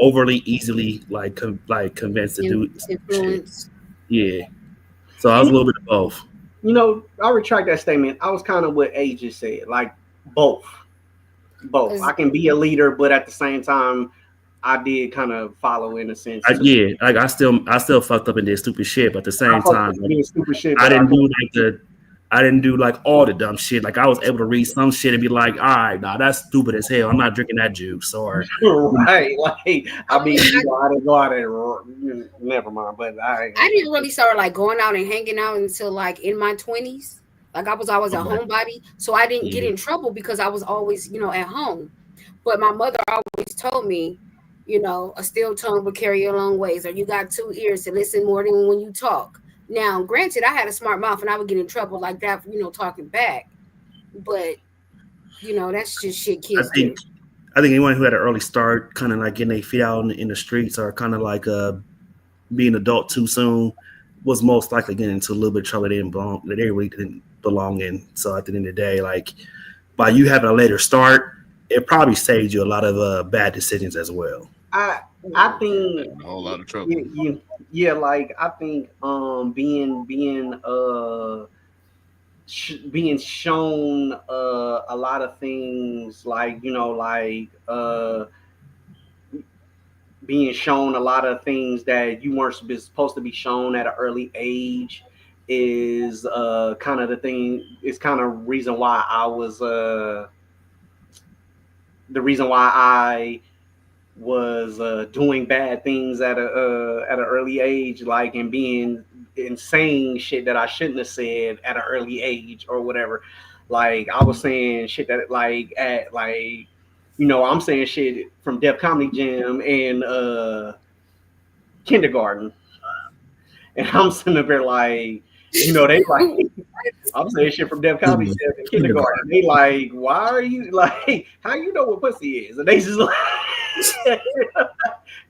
[SPEAKER 4] overly easily convinced to do
[SPEAKER 2] Influence.
[SPEAKER 4] shit. Yeah. So I was a little bit of both.
[SPEAKER 1] I retract that statement. I was kind of what A just said, like both. I can be a leader, but at the same time, I did kind of follow in a sense.
[SPEAKER 4] I still fucked up and did stupid shit, but at the same time,
[SPEAKER 1] stupid shit.
[SPEAKER 4] I didn't do like all the dumb shit. Like I was able to read some shit and be like, all right, nah, that's stupid as hell. I'm not drinking that juice. Or
[SPEAKER 1] right, like I didn't go out and never mind. But I
[SPEAKER 2] didn't really start like going out and hanging out until like in my 20s. Like I was always a homebody, so I didn't get in trouble because I was always, at home. But my mother always told me, a still tongue will carry you a long ways, or you got 2 ears to listen more than when you talk. Now, granted, I had a smart mouth and I would get in trouble like that, talking back. But, that's just shit kids do.
[SPEAKER 4] I think anyone who had an early start, kind of like getting their feet out in the streets, or kind of like being adult too soon, was most likely getting into a little bit of trouble they really didn't belong in. So at the end of the day, like by you having a later start, it probably saved you a lot of bad decisions as well.
[SPEAKER 1] I I
[SPEAKER 5] Got
[SPEAKER 1] think
[SPEAKER 5] in a whole lot of trouble.
[SPEAKER 1] yeah, like I think being shown a lot of things, like like being shown a lot of things that you weren't supposed to be shown at an early age is kind of the thing. Is kind of reason why I was the reason why I was doing bad things at an early age, like, and being insane shit that I shouldn't have said at an early age or whatever. Like I was saying shit that, like, at like, I'm saying shit from Def Comedy Jam and kindergarten, and I'm sitting up there like, they like, I'm saying shit from Def Comedy
[SPEAKER 4] Mhm.
[SPEAKER 1] Jam in kindergarten.
[SPEAKER 4] Kindergarten.
[SPEAKER 1] They like, why are you like, how you know what pussy is? And they just like,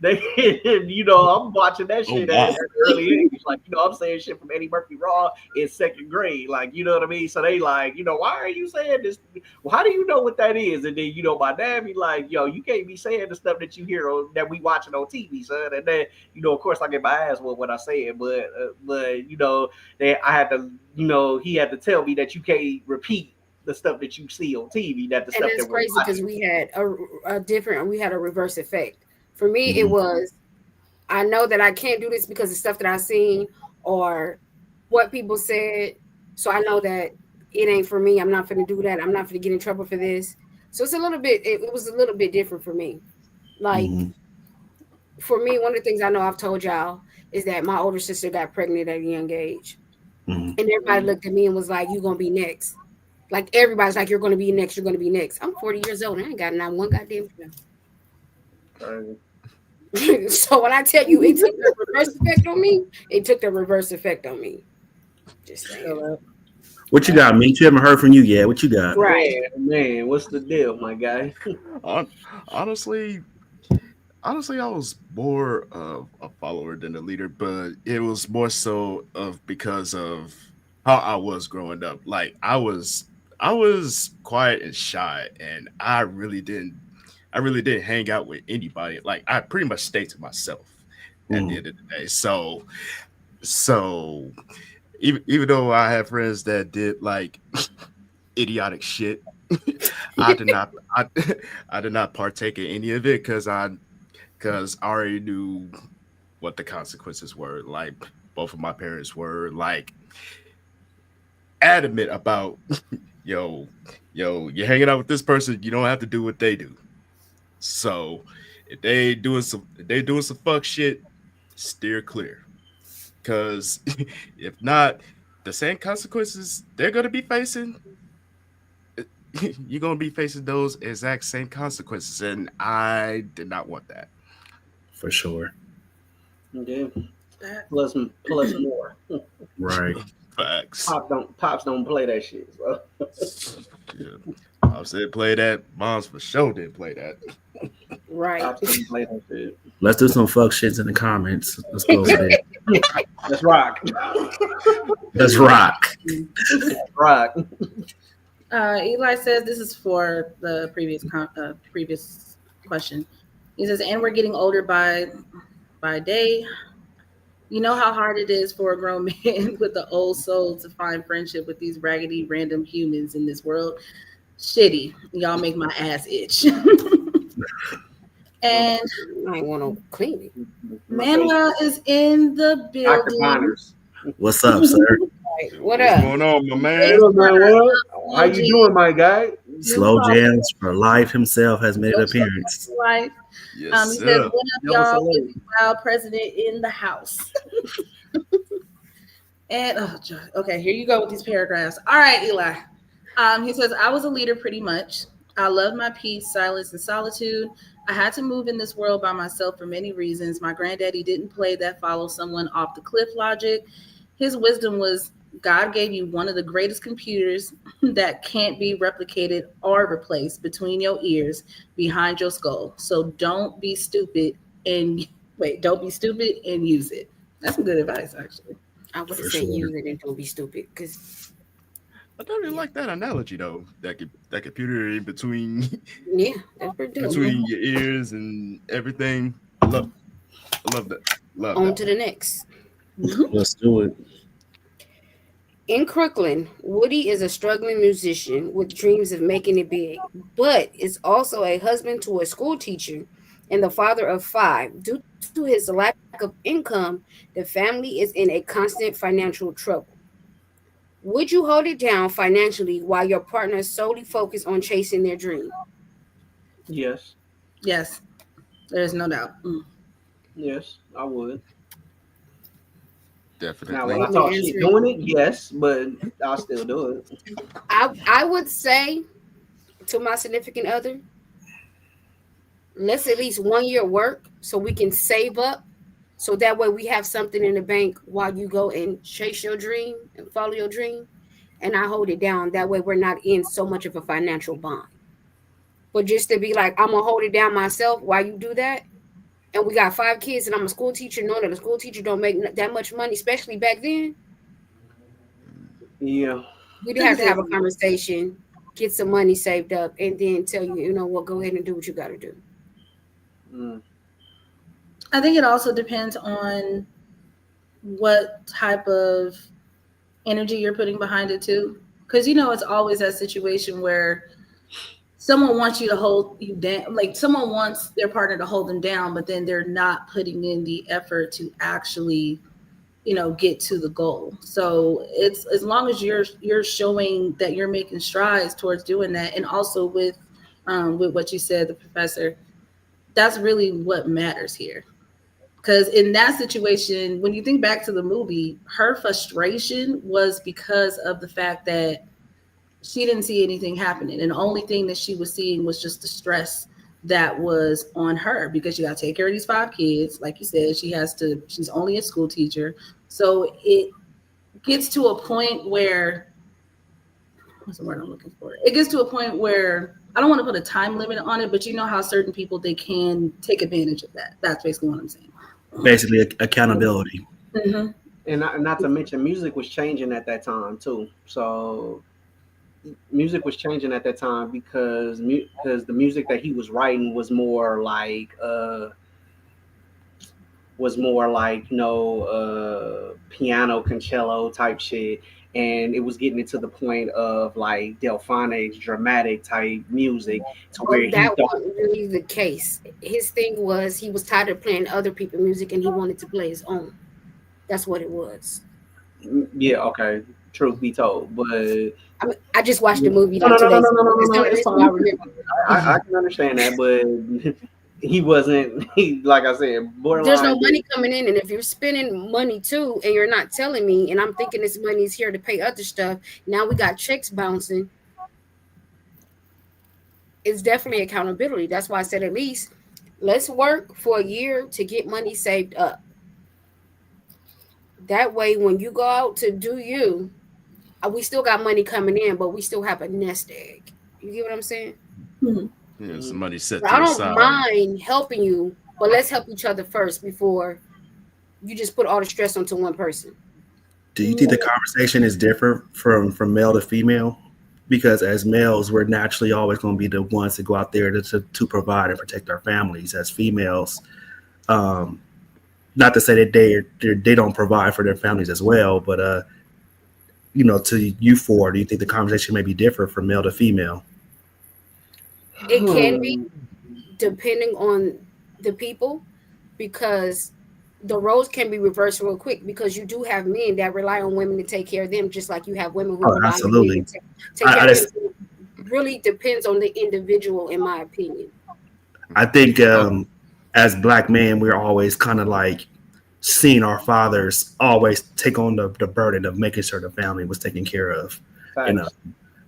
[SPEAKER 1] they, I'm watching that
[SPEAKER 5] Oh
[SPEAKER 1] shit at
[SPEAKER 5] wow.
[SPEAKER 1] an early age. Like, I'm saying shit from Eddie Murphy Raw in second grade. Like, you know what I mean? So they like, why are you saying this? Well, how do you know what that is? And then, my dad be like, yo, you can't be saying the stuff that you hear that we watching on TV, son. And then, of course, I get my ass whooped when I say it, but that I had to, he had to tell me that you can't repeat the stuff that you see on TV, that the
[SPEAKER 2] And
[SPEAKER 1] stuff
[SPEAKER 2] it's
[SPEAKER 1] that we're
[SPEAKER 2] crazy because
[SPEAKER 1] watching.
[SPEAKER 2] we had a reverse effect. For me, it
[SPEAKER 4] Mhm.
[SPEAKER 2] was, I know that I can't do this because of stuff that I seen or what people said. So I know that it ain't for me. I'm not gonna do that. I'm not gonna get in trouble for this. So it's a little bit. It was a little bit different for me. Like,
[SPEAKER 4] Mhm.
[SPEAKER 2] for me, one of the things I know I've told y'all is that my older sister got pregnant at a young age,
[SPEAKER 4] Mhm.
[SPEAKER 2] and everybody looked at me and was like, "You gonna be next." Like, everybody's like, "You're gonna be next. You're gonna be next." I'm 40 years old. And I ain't got not one goddamn
[SPEAKER 1] Crazy.
[SPEAKER 2] child. So when I tell you it took the reverse effect on me, it took the reverse effect on me. Just saying.
[SPEAKER 4] What you got, Meat? You haven't heard from you yet. What you got?
[SPEAKER 2] Right.
[SPEAKER 1] Man, what's the deal, my guy?
[SPEAKER 5] Hon- honestly, honestly, I was more of a follower than a leader, but it was more so of because of how I was growing up. Like I was quiet and shy, and I really didn't hang out with anybody. Like I pretty much stayed to myself at the
[SPEAKER 4] Mhm.
[SPEAKER 5] end of the day. So even though I had friends that did like idiotic shit, I did not I, I did not partake in any of it because I already knew what the consequences were. Like both of my parents were like adamant about yo, you're hanging out with this person, you don't have to do what they do. So if they doing some fuck shit, steer clear. Cause if not, the same consequences they're gonna be facing, you're gonna be facing those exact same consequences. And I did not want that.
[SPEAKER 4] For sure.
[SPEAKER 1] Yeah,
[SPEAKER 3] That-
[SPEAKER 1] plus more.
[SPEAKER 4] Right.
[SPEAKER 5] Facts.
[SPEAKER 1] Pops don't play that shit. So.
[SPEAKER 5] Yeah. Mom said play that. Mom's for sure didn't play that.
[SPEAKER 2] Right.
[SPEAKER 1] Pops don't play that shit.
[SPEAKER 4] Let's do some fuck shits in the comments. Let's go over there.
[SPEAKER 1] Let's rock.
[SPEAKER 4] Let's rock.
[SPEAKER 1] Let's rock.
[SPEAKER 3] Eli says this is for the previous question. He says, and we're getting older by day. You know how hard it is for a grown man with an old soul to find friendship with these raggedy random humans in this world. Shitty. Y'all make my ass itch. And
[SPEAKER 2] I ain't want to clean it.
[SPEAKER 1] My face.
[SPEAKER 3] Manuel is in the
[SPEAKER 1] Dr.
[SPEAKER 3] building.
[SPEAKER 1] Connors.
[SPEAKER 4] What's up, sir?
[SPEAKER 2] Right. What
[SPEAKER 5] What's
[SPEAKER 2] up?
[SPEAKER 5] going on, my man?
[SPEAKER 1] What up, man? What? How you doing, my guy?
[SPEAKER 4] Slow Jams for Life himself has made an appearance.
[SPEAKER 3] Life.
[SPEAKER 5] Yes,
[SPEAKER 3] He says,
[SPEAKER 5] sir.
[SPEAKER 3] "What up,
[SPEAKER 1] Yo, what's
[SPEAKER 3] y'all?
[SPEAKER 1] up, lady?
[SPEAKER 3] Wild president in the house." And okay, here you go with these paragraphs. All right, Eli. He says, "I was a leader pretty much. I loved my peace, silence, and solitude. I had to move in this world by myself for many reasons. My granddaddy didn't play that follow someone off the cliff logic. His wisdom was God gave you one of the greatest computers that can't be replicated or replaced between your ears, behind your skull. So don't be stupid and don't be stupid and use it." That's some good advice, actually.
[SPEAKER 2] I would have
[SPEAKER 4] For
[SPEAKER 2] said
[SPEAKER 4] sure.
[SPEAKER 2] use it and don't be stupid because
[SPEAKER 5] I don't really
[SPEAKER 2] Yeah,
[SPEAKER 5] like that analogy though. That computer in between
[SPEAKER 2] yeah, that's pretty dope.
[SPEAKER 5] between your ears and everything. I love that. Love
[SPEAKER 2] On
[SPEAKER 5] that.
[SPEAKER 2] to the next.
[SPEAKER 3] Mhm.
[SPEAKER 4] Let's do it.
[SPEAKER 2] In Crooklyn, Woody is a struggling musician with dreams of making it big, but is also a husband to a school teacher and the father of five. Due to his lack of income, the family is in a constant financial trouble. Would you hold it down financially while your partner is solely focused on chasing their dream?
[SPEAKER 1] Yes,
[SPEAKER 3] Yes, there's no doubt.
[SPEAKER 1] yes, I would. Now, will
[SPEAKER 5] Definitely.
[SPEAKER 1] I
[SPEAKER 2] Want me to
[SPEAKER 1] talk
[SPEAKER 2] answer
[SPEAKER 1] shit
[SPEAKER 2] it?
[SPEAKER 1] doing it? Yes, but I'll still do it.
[SPEAKER 2] I would say to my significant other, let's at least 1 year work so we can save up, so that way we have something in the bank while you go and chase your dream and follow your dream, and I hold it down. That way we're not in so much of a financial bond. But just to be like, I'm gonna hold it down myself while you do that, and we got 5 kids and I'm a school teacher, knowing that a school teacher don't make that much money, especially back then,
[SPEAKER 1] Yeah.
[SPEAKER 2] we'd
[SPEAKER 3] Like you
[SPEAKER 2] have to
[SPEAKER 3] said,
[SPEAKER 2] have a conversation, get some money saved up, and then tell you, you know what, go ahead and do what you got to do.
[SPEAKER 1] Mm.
[SPEAKER 3] I think it also depends on what type of energy you're putting behind it too. Because it's always that situation where someone wants you to hold you down, like someone wants their partner to hold them down, but then they're not putting in the effort to actually get to the goal. So it's as long as you're showing that you're making strides towards doing that, and also with what you said, the professor, that's really what matters here. Because in that situation, when you think back to the movie, her frustration was because of the fact that she didn't see anything happening. And the only thing that she was seeing was just the stress that was on her, because she got to take care of these 5 kids. Like you said, she's only a school teacher. So it gets to a point where, what's the word I'm looking for? It gets to a point where I don't want to put a time limit on it, but you know how certain people, they can take advantage of that. That's basically what I'm saying.
[SPEAKER 4] Basically, accountability.
[SPEAKER 3] Mm-hmm.
[SPEAKER 1] And not to mention, music was changing at that time too. So music was changing at that time because the music that he was writing was more like piano concello type shit, and it was getting it to the point of like Delphonics dramatic type music to
[SPEAKER 2] Well,
[SPEAKER 1] where he
[SPEAKER 2] that
[SPEAKER 1] thought.
[SPEAKER 2] wasn't really the case. His thing was he was tired of playing other people's music and he wanted to play his own. That's what it was.
[SPEAKER 1] Yeah, okay, truth be told, but
[SPEAKER 2] I mean, I just watched the
[SPEAKER 1] no,
[SPEAKER 2] movie
[SPEAKER 1] no,
[SPEAKER 2] like
[SPEAKER 1] no,
[SPEAKER 2] two
[SPEAKER 1] no, no,
[SPEAKER 2] days
[SPEAKER 1] no,
[SPEAKER 2] ago.
[SPEAKER 1] no, no,
[SPEAKER 2] It's the
[SPEAKER 1] no.
[SPEAKER 2] only
[SPEAKER 1] It's
[SPEAKER 2] reason why I
[SPEAKER 1] fine.
[SPEAKER 2] remember.
[SPEAKER 1] I can understand that, but he wasn't. He, like I said,
[SPEAKER 2] There's no
[SPEAKER 1] borderline.
[SPEAKER 2] money coming in, and if you're spending money too, and you're not telling me, and I'm thinking this money is here to pay other stuff, now we got checks bouncing. It's definitely accountability. That's why I said at least let's work for a year to get money saved up. That way, when you go out to do you, we still got money coming in, but we still have a nest egg. You get what I'm saying?
[SPEAKER 3] Mm-hmm.
[SPEAKER 5] Yeah, some
[SPEAKER 1] Mm,
[SPEAKER 5] money set
[SPEAKER 2] So
[SPEAKER 5] to
[SPEAKER 2] I
[SPEAKER 5] the
[SPEAKER 2] don't
[SPEAKER 5] side.
[SPEAKER 2] mind helping you, but let's help each other first before you just put all the stress onto one person.
[SPEAKER 4] Do you think the conversation is different from male to female? Because as males, we're naturally always going to be the ones to go out there to provide and protect our families. As females, um, not to say that they don't provide for their families as well, but to you four, do you think the conversation may be different from male to female?
[SPEAKER 2] It can be
[SPEAKER 1] hmm.
[SPEAKER 2] depending on the people, because the roles can be reversed real quick, because you do have men that rely on women to take care of them, just like you have women who
[SPEAKER 4] Oh,
[SPEAKER 2] rely on men to
[SPEAKER 4] absolutely.
[SPEAKER 2] take
[SPEAKER 4] I,
[SPEAKER 2] care
[SPEAKER 4] I
[SPEAKER 2] of them.
[SPEAKER 4] just
[SPEAKER 2] So it really depends on the individual, in my opinion.
[SPEAKER 4] I think
[SPEAKER 5] Oh,
[SPEAKER 4] as black men, we're always kind of like seeing our fathers always take on the burden of making sure the family was taken care of. You know,
[SPEAKER 1] Facts.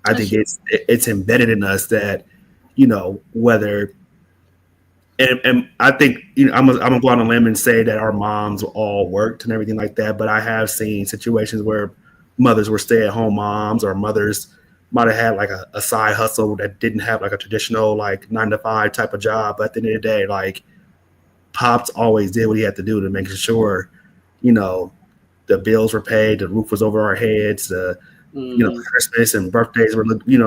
[SPEAKER 4] I
[SPEAKER 3] That's
[SPEAKER 4] think
[SPEAKER 3] true.
[SPEAKER 4] it's embedded in us that whether and I think I'm gonna go on a limb and say that our moms all worked and everything like that. But I have seen situations where mothers were stay at home moms, or mothers might have had like a side hustle that didn't have like a traditional like 9 to 5 type of job. But at the end of the day, like pops always did what he had to do to make sure you know the bills were paid, the roof was over our heads,
[SPEAKER 1] Mhm.
[SPEAKER 4] Christmas and birthdays were,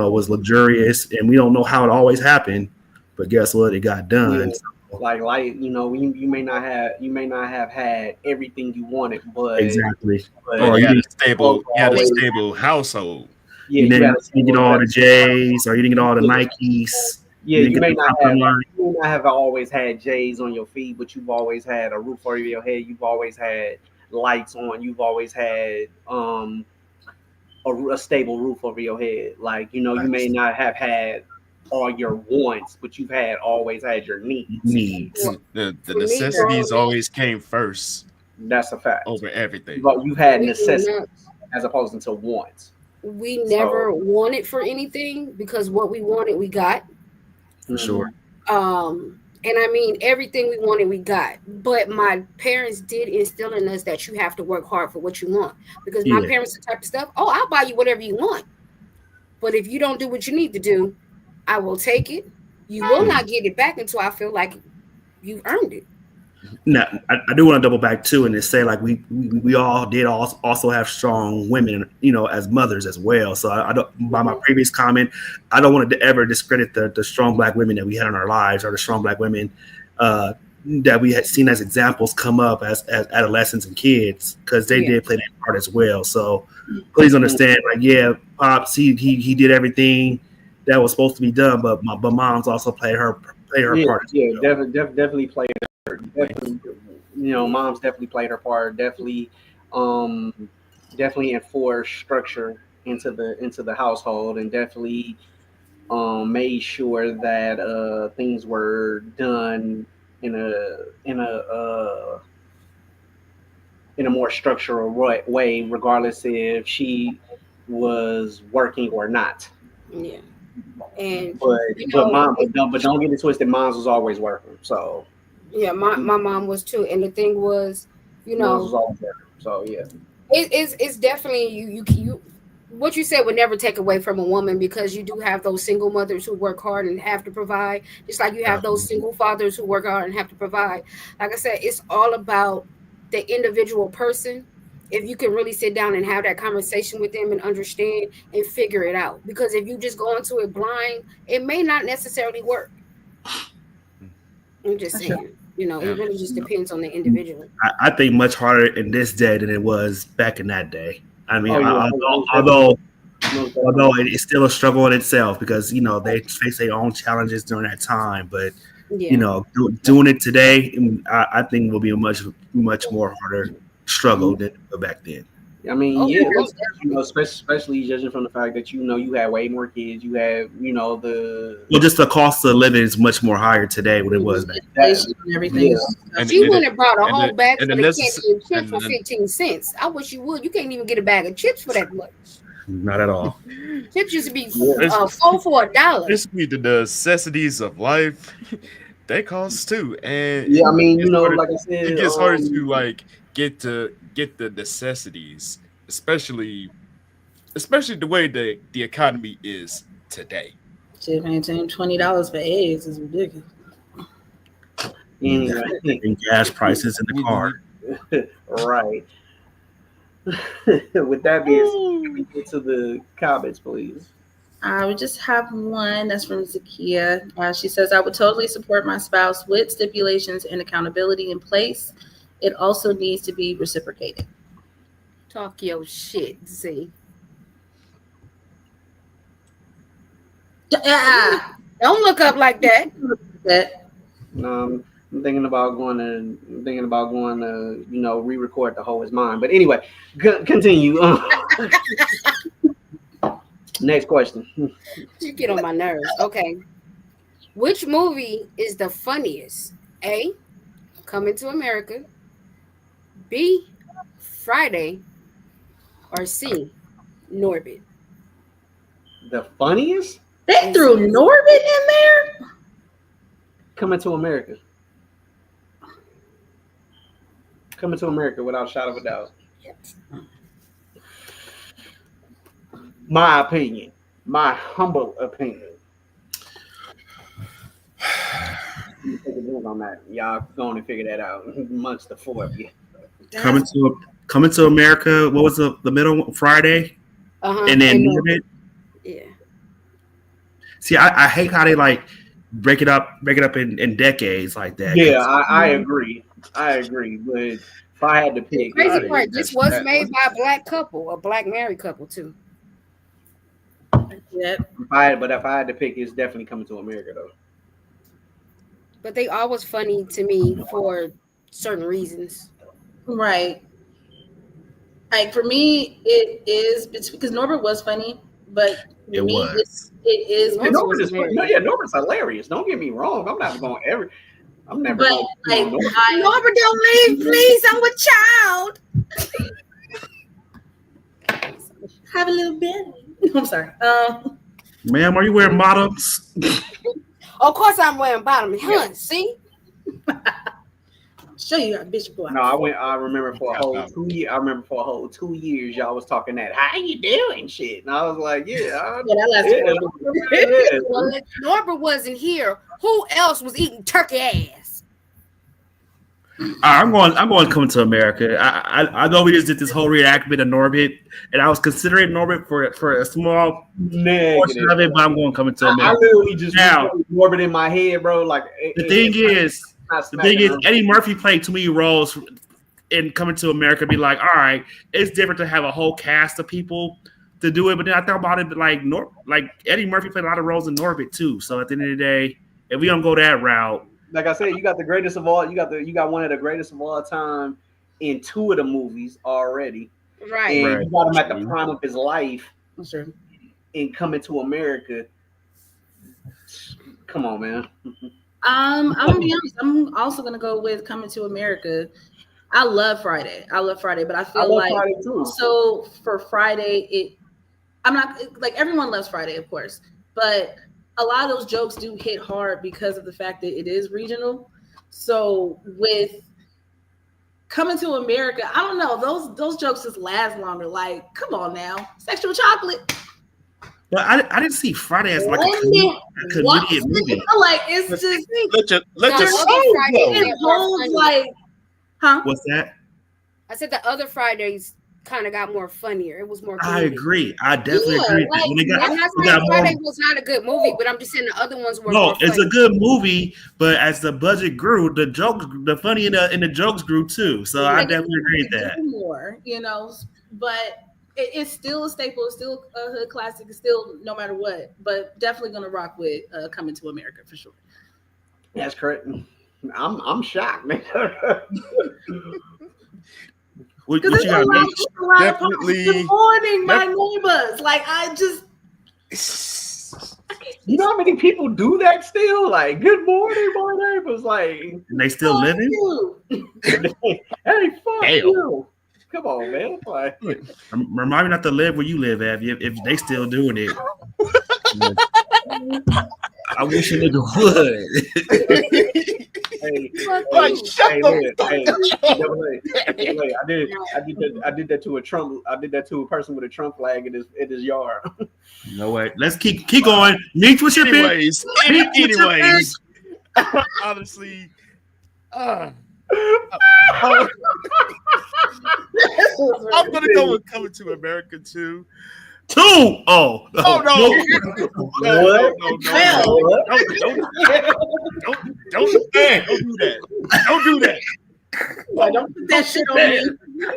[SPEAKER 4] was luxurious, and we don't know how it always happened, but guess what? It got
[SPEAKER 1] Yeah.
[SPEAKER 4] done. So,
[SPEAKER 1] Like you may not have had everything you wanted,
[SPEAKER 4] exactly.
[SPEAKER 5] But
[SPEAKER 4] Or
[SPEAKER 1] but
[SPEAKER 5] you
[SPEAKER 4] you
[SPEAKER 5] had
[SPEAKER 4] didn't,
[SPEAKER 5] a
[SPEAKER 1] folks always
[SPEAKER 5] stable household.
[SPEAKER 1] yeah,
[SPEAKER 4] you
[SPEAKER 1] you had a
[SPEAKER 4] didn't get
[SPEAKER 1] stable
[SPEAKER 4] all the
[SPEAKER 1] investment.
[SPEAKER 4] J's, or you didn't get all the
[SPEAKER 1] Yeah,
[SPEAKER 4] Nikes.
[SPEAKER 1] yeah,
[SPEAKER 4] You didn't get the Compton line.
[SPEAKER 1] you may not have always had J's on your feet, but you've always had a roof over your head. You've always had lights on. You've always had a stable roof over your head. Like you may not have had all your wants, but you've had always had your needs.
[SPEAKER 4] Needs.
[SPEAKER 2] Well,
[SPEAKER 5] The
[SPEAKER 2] for me, growing
[SPEAKER 5] necessities
[SPEAKER 2] up,
[SPEAKER 5] always came first
[SPEAKER 1] That's a fact.
[SPEAKER 5] over everything.
[SPEAKER 1] You've
[SPEAKER 2] for
[SPEAKER 1] had
[SPEAKER 2] me growing
[SPEAKER 1] necessities
[SPEAKER 2] up,
[SPEAKER 1] as opposed to wants.
[SPEAKER 2] we
[SPEAKER 1] So,
[SPEAKER 2] never wanted for anything because what we wanted, we got.
[SPEAKER 4] For sure.
[SPEAKER 1] mhm.
[SPEAKER 2] And I mean, everything we wanted, we got. But my parents did instill in us that you have to work hard for what you want. Because my
[SPEAKER 4] Yeah.
[SPEAKER 2] parents, the type of stuff, oh, I'll buy you whatever you want. But if you don't do what you need to do, I will take it. You will
[SPEAKER 4] Mhm.
[SPEAKER 2] not get it back until I feel like you've earned it.
[SPEAKER 4] Now, I do want to double back too and just say like we all did also have strong women, as mothers as well. So I don't, by my
[SPEAKER 2] Mhm.
[SPEAKER 4] previous comment, I don't want to ever discredit the strong black women that we had in our lives, or the strong black women uh, that we had seen as examples come up as adolescents and kids, because they
[SPEAKER 2] Yeah.
[SPEAKER 4] did play that part as well. So please understand, like, yeah, pops, he did everything that was supposed to be done, but mom's also played her
[SPEAKER 1] Yeah,
[SPEAKER 4] part as
[SPEAKER 1] yeah,
[SPEAKER 4] well.
[SPEAKER 1] definitely played her. Definitely,
[SPEAKER 2] Yeah.
[SPEAKER 1] mom's definitely played her part. Um, definitely enforced structure into the household, and definitely made sure that things were done in a more structural way, regardless if she was working or not.
[SPEAKER 2] Yeah. And
[SPEAKER 1] But
[SPEAKER 2] you know,
[SPEAKER 1] don't get it twisted. Mom's was always working, so
[SPEAKER 2] yeah, my mom was too. And the thing was, you
[SPEAKER 1] mom's
[SPEAKER 2] know,
[SPEAKER 1] was always working. So yeah.
[SPEAKER 2] it's definitely you what you said would never take away from a woman, because you do have those single mothers who work hard and have to provide, just like you have those
[SPEAKER 4] Definitely.
[SPEAKER 2] single fathers who work hard and have to provide. Like I said, it's all about the individual person. If you can really sit down and have that conversation with them and understand and figure it out, because if you just go into it blind, it may not necessarily work. I'm just
[SPEAKER 3] That's true.
[SPEAKER 2] saying,
[SPEAKER 5] Yeah.
[SPEAKER 2] it really just depends on the individual.
[SPEAKER 4] I think much harder in this day than it was back in that day. I mean,
[SPEAKER 1] Oh yeah,
[SPEAKER 4] although
[SPEAKER 1] most
[SPEAKER 4] although
[SPEAKER 1] definitely.
[SPEAKER 4] it's still a struggle in itself, because they face their own challenges during that time. But
[SPEAKER 2] Yeah.
[SPEAKER 4] doing it today, I think will be a much more harder struggle than back then.
[SPEAKER 1] I mean,
[SPEAKER 2] Oh,
[SPEAKER 1] yeah,
[SPEAKER 2] most
[SPEAKER 1] especially judging from the fact that you had way more kids. You had the
[SPEAKER 4] Well, just the cost of living is much more higher today than it was back.
[SPEAKER 1] that
[SPEAKER 3] Inflation and everything.
[SPEAKER 1] yeah.
[SPEAKER 3] Stuff.
[SPEAKER 2] She went and brought a
[SPEAKER 5] and the
[SPEAKER 2] whole bag
[SPEAKER 5] and the
[SPEAKER 2] full of
[SPEAKER 5] necess-
[SPEAKER 2] candy and chips
[SPEAKER 5] and
[SPEAKER 2] for
[SPEAKER 5] the,
[SPEAKER 2] 15 cents. I wish you would. You can't even get a bag of chips for that much.
[SPEAKER 4] Not at all.
[SPEAKER 2] Chips used to be
[SPEAKER 1] Yeah.
[SPEAKER 2] four for $1.
[SPEAKER 5] basically the necessities of life, they cost too, and
[SPEAKER 1] Yeah, I mean,
[SPEAKER 5] gets harder,
[SPEAKER 1] like I
[SPEAKER 5] it
[SPEAKER 1] said,
[SPEAKER 5] gets harder to like get the necessities, especially the way the economy is today.
[SPEAKER 3] Shit, maintain $20 for eggs is ridiculous.
[SPEAKER 1] anyway,
[SPEAKER 4] And gas prices in the car.
[SPEAKER 1] right. With that being said, can we get to the comments, please?
[SPEAKER 3] We just have one that's from Zakia. She says, I would totally support my spouse with stipulations and accountability in place. It also needs to be reciprocated.
[SPEAKER 2] Talk your shit, see.
[SPEAKER 3] Ah,
[SPEAKER 2] Don't look up like that.
[SPEAKER 3] that
[SPEAKER 1] I'm thinking about going to, re-record the whole is mine. But anyway, continue. Next question.
[SPEAKER 2] You get on my nerves. Okay. Which movie is the funniest? A. Coming to America. B. Friday. Or C. Norbit.
[SPEAKER 1] The funniest
[SPEAKER 3] they threw Norbit in there.
[SPEAKER 1] coming to America. Coming to America without a shadow of a doubt. My opinion. My humble opinion. You take a drink on that. Y'all going to figure that out amongst the four of you.
[SPEAKER 4] Coming to America. What was the middle one? Friday?
[SPEAKER 2] Uh-huh.
[SPEAKER 4] and then
[SPEAKER 2] And
[SPEAKER 4] Norbit.
[SPEAKER 2] yeah.
[SPEAKER 4] See, I hate how they like break it up in decades like that.
[SPEAKER 1] Yeah,
[SPEAKER 4] Cause
[SPEAKER 1] I agree. I agree. But if I had to
[SPEAKER 2] The
[SPEAKER 1] pick,
[SPEAKER 5] I
[SPEAKER 2] crazy
[SPEAKER 5] didn't
[SPEAKER 2] part,
[SPEAKER 5] even
[SPEAKER 2] this
[SPEAKER 5] catch
[SPEAKER 2] was
[SPEAKER 5] that.
[SPEAKER 2] made by a black couple, a black married couple too.
[SPEAKER 3] Yeah,
[SPEAKER 1] if I had to pick, it's definitely Coming to America though.
[SPEAKER 2] But they always funny to me for certain reasons.
[SPEAKER 3] right. Like for me, it is because Norbert was funny, but for
[SPEAKER 4] it
[SPEAKER 3] me,
[SPEAKER 4] was.
[SPEAKER 3] it is
[SPEAKER 2] Norbert was
[SPEAKER 1] Norbert is fun. No,
[SPEAKER 2] hilarious.
[SPEAKER 1] yeah, Norbert's hilarious. Don't get me wrong. I'm never
[SPEAKER 3] but
[SPEAKER 1] going to
[SPEAKER 3] like
[SPEAKER 1] Norbert.
[SPEAKER 2] Norbert, don't leave, please. I'm a child.
[SPEAKER 3] have a little belly. I'm sorry.
[SPEAKER 4] Ma'am, are you wearing bottoms?
[SPEAKER 2] Of course, I'm wearing bottom. Huh? See,
[SPEAKER 3] Show you how bitch boy.
[SPEAKER 1] No, I remember for a whole 2 years. I remember for a whole 2 years, y'all was talking that "How you doing?" shit, and I was like, "Yeah,
[SPEAKER 3] Yeah, that lasted
[SPEAKER 1] yeah,
[SPEAKER 3] for a
[SPEAKER 1] yeah."
[SPEAKER 2] well, if Norbert wasn't here, who else was eating turkey ass?
[SPEAKER 4] I'm going to come to America. I know we just did this whole reenactment of Norbit, and I was considering Norbit for a small portion
[SPEAKER 1] Negative.
[SPEAKER 4] of it, but I'm going to come into
[SPEAKER 1] I
[SPEAKER 4] America.
[SPEAKER 1] literally just
[SPEAKER 4] Now,
[SPEAKER 1] replayed Norbert in my head, bro. Like
[SPEAKER 4] the thing is,
[SPEAKER 1] not smacking her.
[SPEAKER 4] Eddie Murphy played too many roles in Coming to America. Be like, all right, it's different to have a whole cast of people to do it. But then I thought about it, like Eddie Murphy played a lot of roles in Norbit too. So at the end of the day, if we don't go that route,
[SPEAKER 1] Like I said, you got the greatest of all. You got one of the greatest of all time in two of the movies already,
[SPEAKER 2] Right.
[SPEAKER 1] and
[SPEAKER 4] Right.
[SPEAKER 1] you got him at the prime of his life
[SPEAKER 3] Sure.
[SPEAKER 1] in Coming to America. Come on, man.
[SPEAKER 3] I'm gonna be honest. I'm also gonna go with Coming to America. I love Friday. But I
[SPEAKER 1] I
[SPEAKER 3] feel
[SPEAKER 1] love
[SPEAKER 3] like
[SPEAKER 1] Friday too.
[SPEAKER 3] also for Friday, I'm not like everyone loves Friday, of course, but a lot of those jokes do hit hard because of the fact that it is regional. So with Coming to America, I don't know, those jokes just last longer. Like, come on now, sexual chocolate.
[SPEAKER 4] but I didn't see Friday as like a
[SPEAKER 3] What?
[SPEAKER 4] comedian movie.
[SPEAKER 3] Like it's just
[SPEAKER 5] Let
[SPEAKER 2] The
[SPEAKER 5] your
[SPEAKER 2] other
[SPEAKER 5] soul
[SPEAKER 2] Friday
[SPEAKER 5] go.
[SPEAKER 3] it holds like, huh?
[SPEAKER 4] What's that?
[SPEAKER 2] I said the other Fridays kind of got more funnier. It was more.
[SPEAKER 4] I
[SPEAKER 2] comedic.
[SPEAKER 4] agree. I definitely
[SPEAKER 3] Yeah,
[SPEAKER 4] agree.
[SPEAKER 3] like,
[SPEAKER 4] When they
[SPEAKER 2] I'm not
[SPEAKER 4] we
[SPEAKER 2] saying
[SPEAKER 4] got
[SPEAKER 2] Friday
[SPEAKER 4] more.
[SPEAKER 2] was not a good movie, but I'm just saying the other ones were
[SPEAKER 4] No,
[SPEAKER 2] more
[SPEAKER 4] it's
[SPEAKER 2] funny.
[SPEAKER 4] a good movie, but as the budget grew, the funny and the jokes grew too. So I
[SPEAKER 3] Like,
[SPEAKER 4] definitely agree with
[SPEAKER 3] do
[SPEAKER 4] that.
[SPEAKER 3] more, but it's still a staple. It's still a hood classic. It's still no matter what. But definitely gonna rock with Coming to America for sure.
[SPEAKER 1] That's correct. I'm shocked, man.
[SPEAKER 4] What
[SPEAKER 3] Because
[SPEAKER 4] you
[SPEAKER 3] there's
[SPEAKER 4] got,
[SPEAKER 3] a lot,
[SPEAKER 4] Nate?
[SPEAKER 3] a lot of
[SPEAKER 5] Definitely-
[SPEAKER 3] Good morning, my neighbors. Like I just
[SPEAKER 1] You know how many people do that still? Like, good morning, my neighbors. Like,
[SPEAKER 4] And they still living?
[SPEAKER 1] hey, fuck
[SPEAKER 5] Damn.
[SPEAKER 1] you. Come on, man. Like,
[SPEAKER 4] Remind me not to live where you live, Abby, if they still doing it. I wish a nigga would.
[SPEAKER 1] hey,
[SPEAKER 5] Like, shut
[SPEAKER 1] hey,
[SPEAKER 5] the
[SPEAKER 1] look, hey, wait, I did that to a Trump. I did that to a person with a Trump flag in his yard.
[SPEAKER 4] No way. Let's keep going. Meet with your pick.
[SPEAKER 5] Anyways, honestly, I'm gonna go with Coming to America too.
[SPEAKER 4] Two. Oh.
[SPEAKER 5] Oh no!
[SPEAKER 1] What?
[SPEAKER 5] Don't do that! Don't do that!
[SPEAKER 3] don't put that shit on me.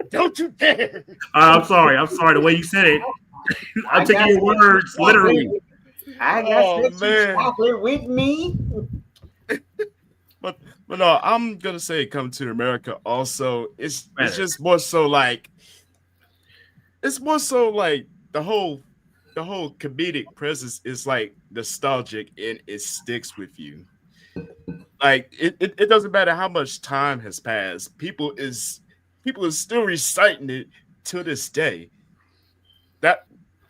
[SPEAKER 5] Don't you dare!
[SPEAKER 4] I'm sorry. The way you said it. I'm taking your words literally.
[SPEAKER 1] I got
[SPEAKER 5] Oh,
[SPEAKER 1] sexy
[SPEAKER 5] man.
[SPEAKER 1] chocolate with me.
[SPEAKER 5] But no, I'm gonna say Come to America. Also, it's
[SPEAKER 4] Better.
[SPEAKER 5] just more so like the whole comedic presence is like nostalgic and it sticks with you. Like it doesn't matter how much time has passed. People is still reciting it to this day.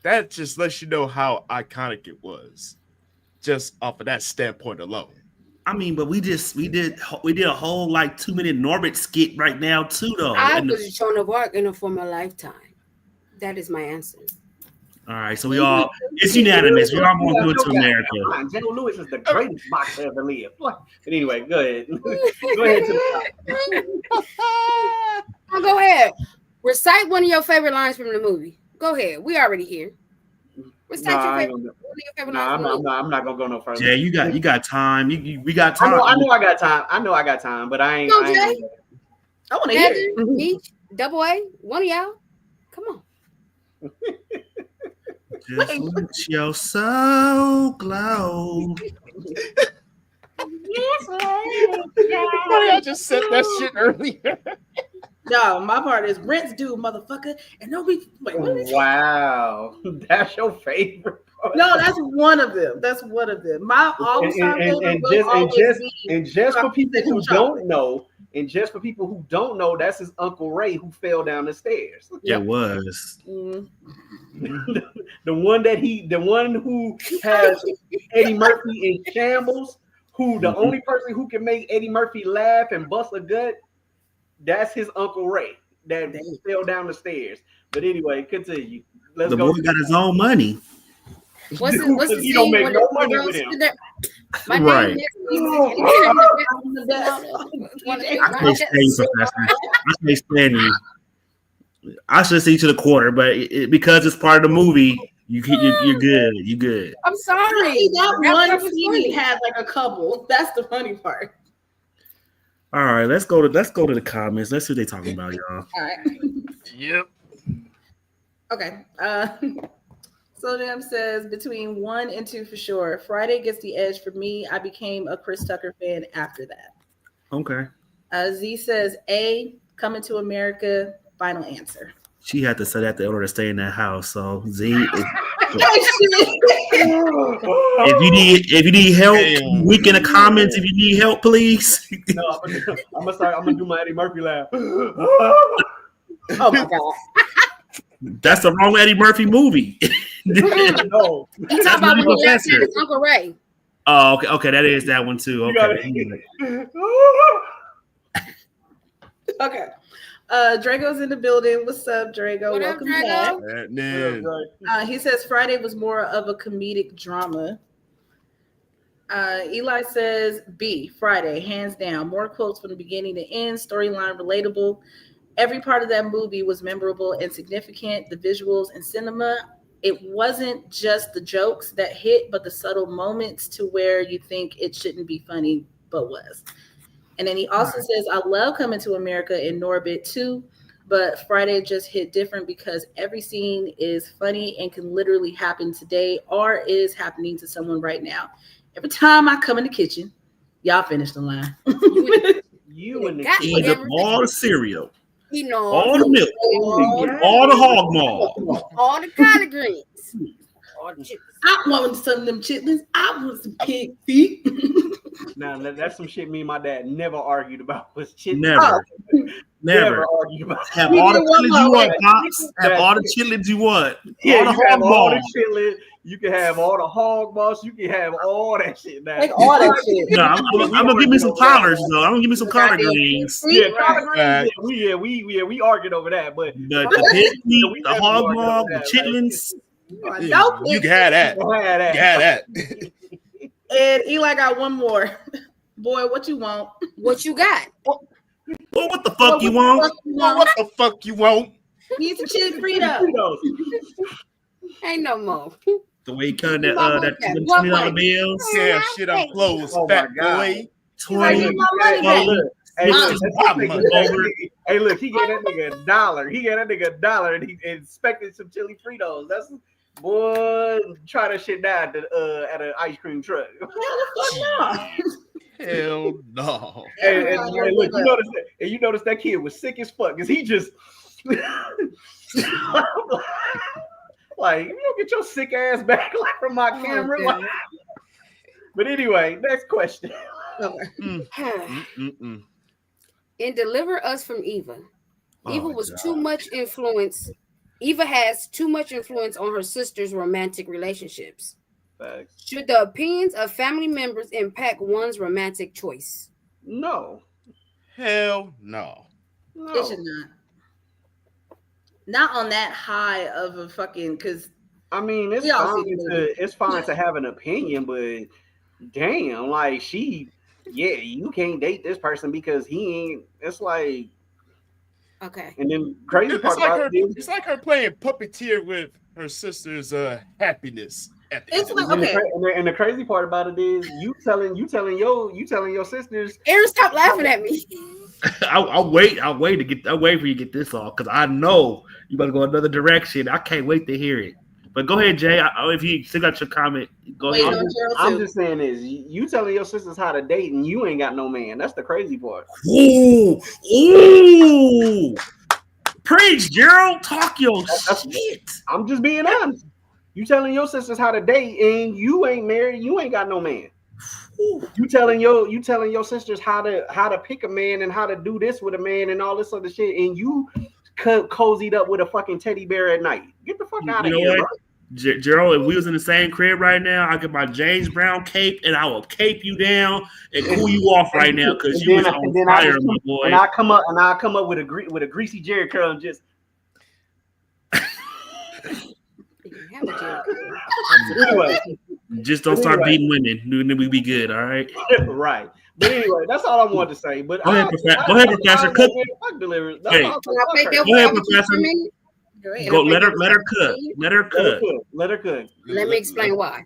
[SPEAKER 5] That just lets you know how iconic it was, just off of that standpoint alone.
[SPEAKER 4] I mean, but we did a whole like 2-minute Norbit skit right now too, though.
[SPEAKER 2] I was Joan of Arc in a former lifetime. That is my answer.
[SPEAKER 4] All right, so it's unanimous. We all going to do it to America.
[SPEAKER 1] Joe Louis is the greatest boxer ever lived. But anyway, go ahead. Go ahead.
[SPEAKER 2] Go ahead. Recite one of your favorite lines from the movie. Go ahead. We already here. What's
[SPEAKER 1] No,
[SPEAKER 2] that your
[SPEAKER 1] I ain't
[SPEAKER 2] favorite?
[SPEAKER 1] gonna go.
[SPEAKER 2] What are your favorite
[SPEAKER 1] No,
[SPEAKER 2] lines from the movie?
[SPEAKER 1] I'm not gonna go no further.
[SPEAKER 4] Jay, you got time. We got
[SPEAKER 1] I
[SPEAKER 4] time.
[SPEAKER 1] know I got time. I know I got time, but
[SPEAKER 2] Come on,
[SPEAKER 1] I ain't gonna
[SPEAKER 2] Jay.
[SPEAKER 1] go.
[SPEAKER 3] I want to hear
[SPEAKER 2] Heather,
[SPEAKER 3] it.
[SPEAKER 2] Meech, Double A, one of y'all. Come on.
[SPEAKER 4] Just
[SPEAKER 3] Wait.
[SPEAKER 4] let your soul glow.
[SPEAKER 5] Funny, I just said that shit earlier.
[SPEAKER 3] No, my part is rent's due, motherfucker. And no be wait, what is it?
[SPEAKER 1] Wow, that's your favorite part.
[SPEAKER 3] No, that's one of them. That's one of them. My all-time favorite will always be
[SPEAKER 1] and just for people who
[SPEAKER 3] chocolate.
[SPEAKER 1] don't know, that's his Uncle Ray who fell down the stairs.
[SPEAKER 4] It was.
[SPEAKER 3] Mm.
[SPEAKER 1] the one who has Eddie Murphy in shambles, who the only person who can make Eddie Murphy laugh and bust a gut, that's his Uncle Ray that fell down the stairs. But anyway, continue. Let's
[SPEAKER 4] The
[SPEAKER 1] go.
[SPEAKER 4] boy got his own money.
[SPEAKER 2] What's the
[SPEAKER 1] He don't
[SPEAKER 2] scene
[SPEAKER 1] make
[SPEAKER 2] when
[SPEAKER 1] no
[SPEAKER 2] the
[SPEAKER 1] money
[SPEAKER 2] girl
[SPEAKER 1] with him.
[SPEAKER 2] stood there? My
[SPEAKER 4] Right.
[SPEAKER 2] name is.
[SPEAKER 3] I'm the best.
[SPEAKER 4] I can't stand you, Professor. I can't stand you. I should see you to the quarter, but because it's part of the movie, you're good. You good.
[SPEAKER 2] I'm sorry.
[SPEAKER 3] See, that
[SPEAKER 2] That
[SPEAKER 3] one
[SPEAKER 2] was
[SPEAKER 3] scene
[SPEAKER 2] funny.
[SPEAKER 3] had like a couple. That's the funny part.
[SPEAKER 4] All right, let's go to the comments. Let's see what they talking about, y'all.
[SPEAKER 3] All right.
[SPEAKER 5] Yep.
[SPEAKER 3] Okay. So Jam says between 1 and 2 for sure. Friday gets the edge for me. I became a Chris Tucker fan after that.
[SPEAKER 4] Okay.
[SPEAKER 3] Z says A, Coming to America, final answer.
[SPEAKER 4] She had to say that in order to stay in that house. So Z, if you need help,
[SPEAKER 5] Damn.
[SPEAKER 4] weak in the comments. If you need help, please.
[SPEAKER 1] No, I'm gonna do my Eddie Murphy laugh.
[SPEAKER 3] Oh my God.
[SPEAKER 4] That's the wrong Eddie Murphy movie.
[SPEAKER 1] No,
[SPEAKER 2] He talking about when he laughed at his Uncle Ray.
[SPEAKER 4] Oh, okay, that is that one too. Okay.
[SPEAKER 3] Okay. Drago's in the building. What's up, Drago?
[SPEAKER 2] What up,
[SPEAKER 3] Welcome
[SPEAKER 2] Drago?
[SPEAKER 3] back. He says Friday was more of a comedic drama. Eli says B, Friday, hands down. More quotes from the beginning to end, storyline relatable. Every part of that movie was memorable and significant. The visuals and cinema, it wasn't just the jokes that hit, but the subtle moments to where you think it shouldn't be funny, but was. And then he also says, I love Coming to America in Norbit too, but Friday just hit different because every scene is funny and can literally happen today or is happening to someone right now. Every time I come in the kitchen, y'all finish the line.
[SPEAKER 1] You and the
[SPEAKER 4] Eat up all the cereal,
[SPEAKER 2] You know,
[SPEAKER 4] all the milk, all the hog maw.
[SPEAKER 2] all the collard greens. All the chips.
[SPEAKER 3] I want some of them chitlins. I want some pig feet.
[SPEAKER 1] Now that's some shit me and my dad never argued about. Was chitlins.
[SPEAKER 4] Never. Never.
[SPEAKER 1] argued about.
[SPEAKER 4] Have all the chitlins you want, Pops. Have all the chitlins you want.
[SPEAKER 1] Yeah,
[SPEAKER 4] All the
[SPEAKER 1] you can have
[SPEAKER 4] hog
[SPEAKER 1] all
[SPEAKER 4] maw.
[SPEAKER 1] the chitlins. You can have all the hog balls. You can have all that shit now.
[SPEAKER 3] Like all that shit.
[SPEAKER 4] No, I'm gonna give me some collards though. I'm gonna give me some collard greens.
[SPEAKER 1] Yeah, collard greens. We argued over that, but
[SPEAKER 4] The pig feet, the hog maw, the chitlins.
[SPEAKER 5] You can have that. You can have that.
[SPEAKER 3] And Eli got one more. Boy, what you want?
[SPEAKER 2] What you got?
[SPEAKER 4] Well, what the fuck you want?
[SPEAKER 5] What the fuck you want?
[SPEAKER 3] Need some chili Fritos.
[SPEAKER 2] Ain't no more.
[SPEAKER 4] The way you cut that $20 bills.
[SPEAKER 5] Damn shit, I'm closed.
[SPEAKER 1] Oh my God.
[SPEAKER 5] Boy.
[SPEAKER 4] 20.
[SPEAKER 1] Hey, look, he gave that nigga $1. He gave that nigga $1 and he inspected some chili Fritos. That's boy, try that shit down at an ice cream truck.
[SPEAKER 5] Hell no.
[SPEAKER 1] And look, you notice that kid was sick as fuck because he just like, you don't get your sick ass back like from my camera.
[SPEAKER 2] Okay.
[SPEAKER 1] Like, but anyway, next question.
[SPEAKER 2] In Deliver Us from Eva, Eva was
[SPEAKER 4] God.
[SPEAKER 2] too much influence. Eva has too much influence on her sister's romantic relationships.
[SPEAKER 1] Facts.
[SPEAKER 2] Should the opinions of family members impact one's romantic choice?
[SPEAKER 1] No.
[SPEAKER 5] Hell no.
[SPEAKER 3] It should not. Not on that high of a fucking, because
[SPEAKER 1] I mean, it's fine to have an opinion, but damn, like you can't date this person because he ain't. It's like
[SPEAKER 2] Okay.
[SPEAKER 1] And then crazy
[SPEAKER 5] It's
[SPEAKER 1] part
[SPEAKER 5] like
[SPEAKER 1] about
[SPEAKER 5] her.
[SPEAKER 1] it is,
[SPEAKER 5] It's like her playing puppeteer with her sister's happiness. At the
[SPEAKER 3] It's
[SPEAKER 5] end of
[SPEAKER 3] like,
[SPEAKER 5] the
[SPEAKER 3] okay,
[SPEAKER 1] and the crazy part about it is you telling your sisters.
[SPEAKER 2] Aaron, stop laughing at me.
[SPEAKER 4] I'll wait for you to get this off because I know you about to go another direction. I can't wait to hear it. But go ahead, Jay. If you still got your comment, go
[SPEAKER 3] wait
[SPEAKER 4] ahead.
[SPEAKER 3] on Gerald
[SPEAKER 1] I'm
[SPEAKER 3] too.
[SPEAKER 1] just saying is you telling your sisters how to date and you ain't got no man. That's the crazy part.
[SPEAKER 4] Ooh, ooh. Preach, Gerald. Talk your
[SPEAKER 1] That's,
[SPEAKER 4] shit.
[SPEAKER 1] I'm just being honest. You telling your sisters how to date and you ain't married, you ain't got no man.
[SPEAKER 4] Ooh.
[SPEAKER 1] You telling your sisters how to pick a man and how to do this with a man and all this other shit, and you cozied up with a fucking teddy bear at night. Get the fuck out
[SPEAKER 4] You
[SPEAKER 1] of
[SPEAKER 4] know
[SPEAKER 1] here,
[SPEAKER 4] what?
[SPEAKER 1] bro.
[SPEAKER 4] Gerald, if we was in the same crib right now, I get my James Brown cape and I will cape you down and cool you off right now because you is on fire, my boy.
[SPEAKER 1] And I come up with a greasy Jerry curl and just anyway.
[SPEAKER 4] Just don't start beating women, then we be good. All right.
[SPEAKER 1] Right. But anyway, that's all I wanted to say. But
[SPEAKER 4] Go ahead, Professor. Cook.
[SPEAKER 1] Fuck delivery.
[SPEAKER 4] Hey.
[SPEAKER 2] Can I play
[SPEAKER 4] Go
[SPEAKER 2] devil's
[SPEAKER 4] ahead,
[SPEAKER 2] advocate
[SPEAKER 4] Professor.
[SPEAKER 2] for a minute?
[SPEAKER 4] Go. Let her cook. Let her cook.
[SPEAKER 1] Let her cook.
[SPEAKER 2] Let me explain why.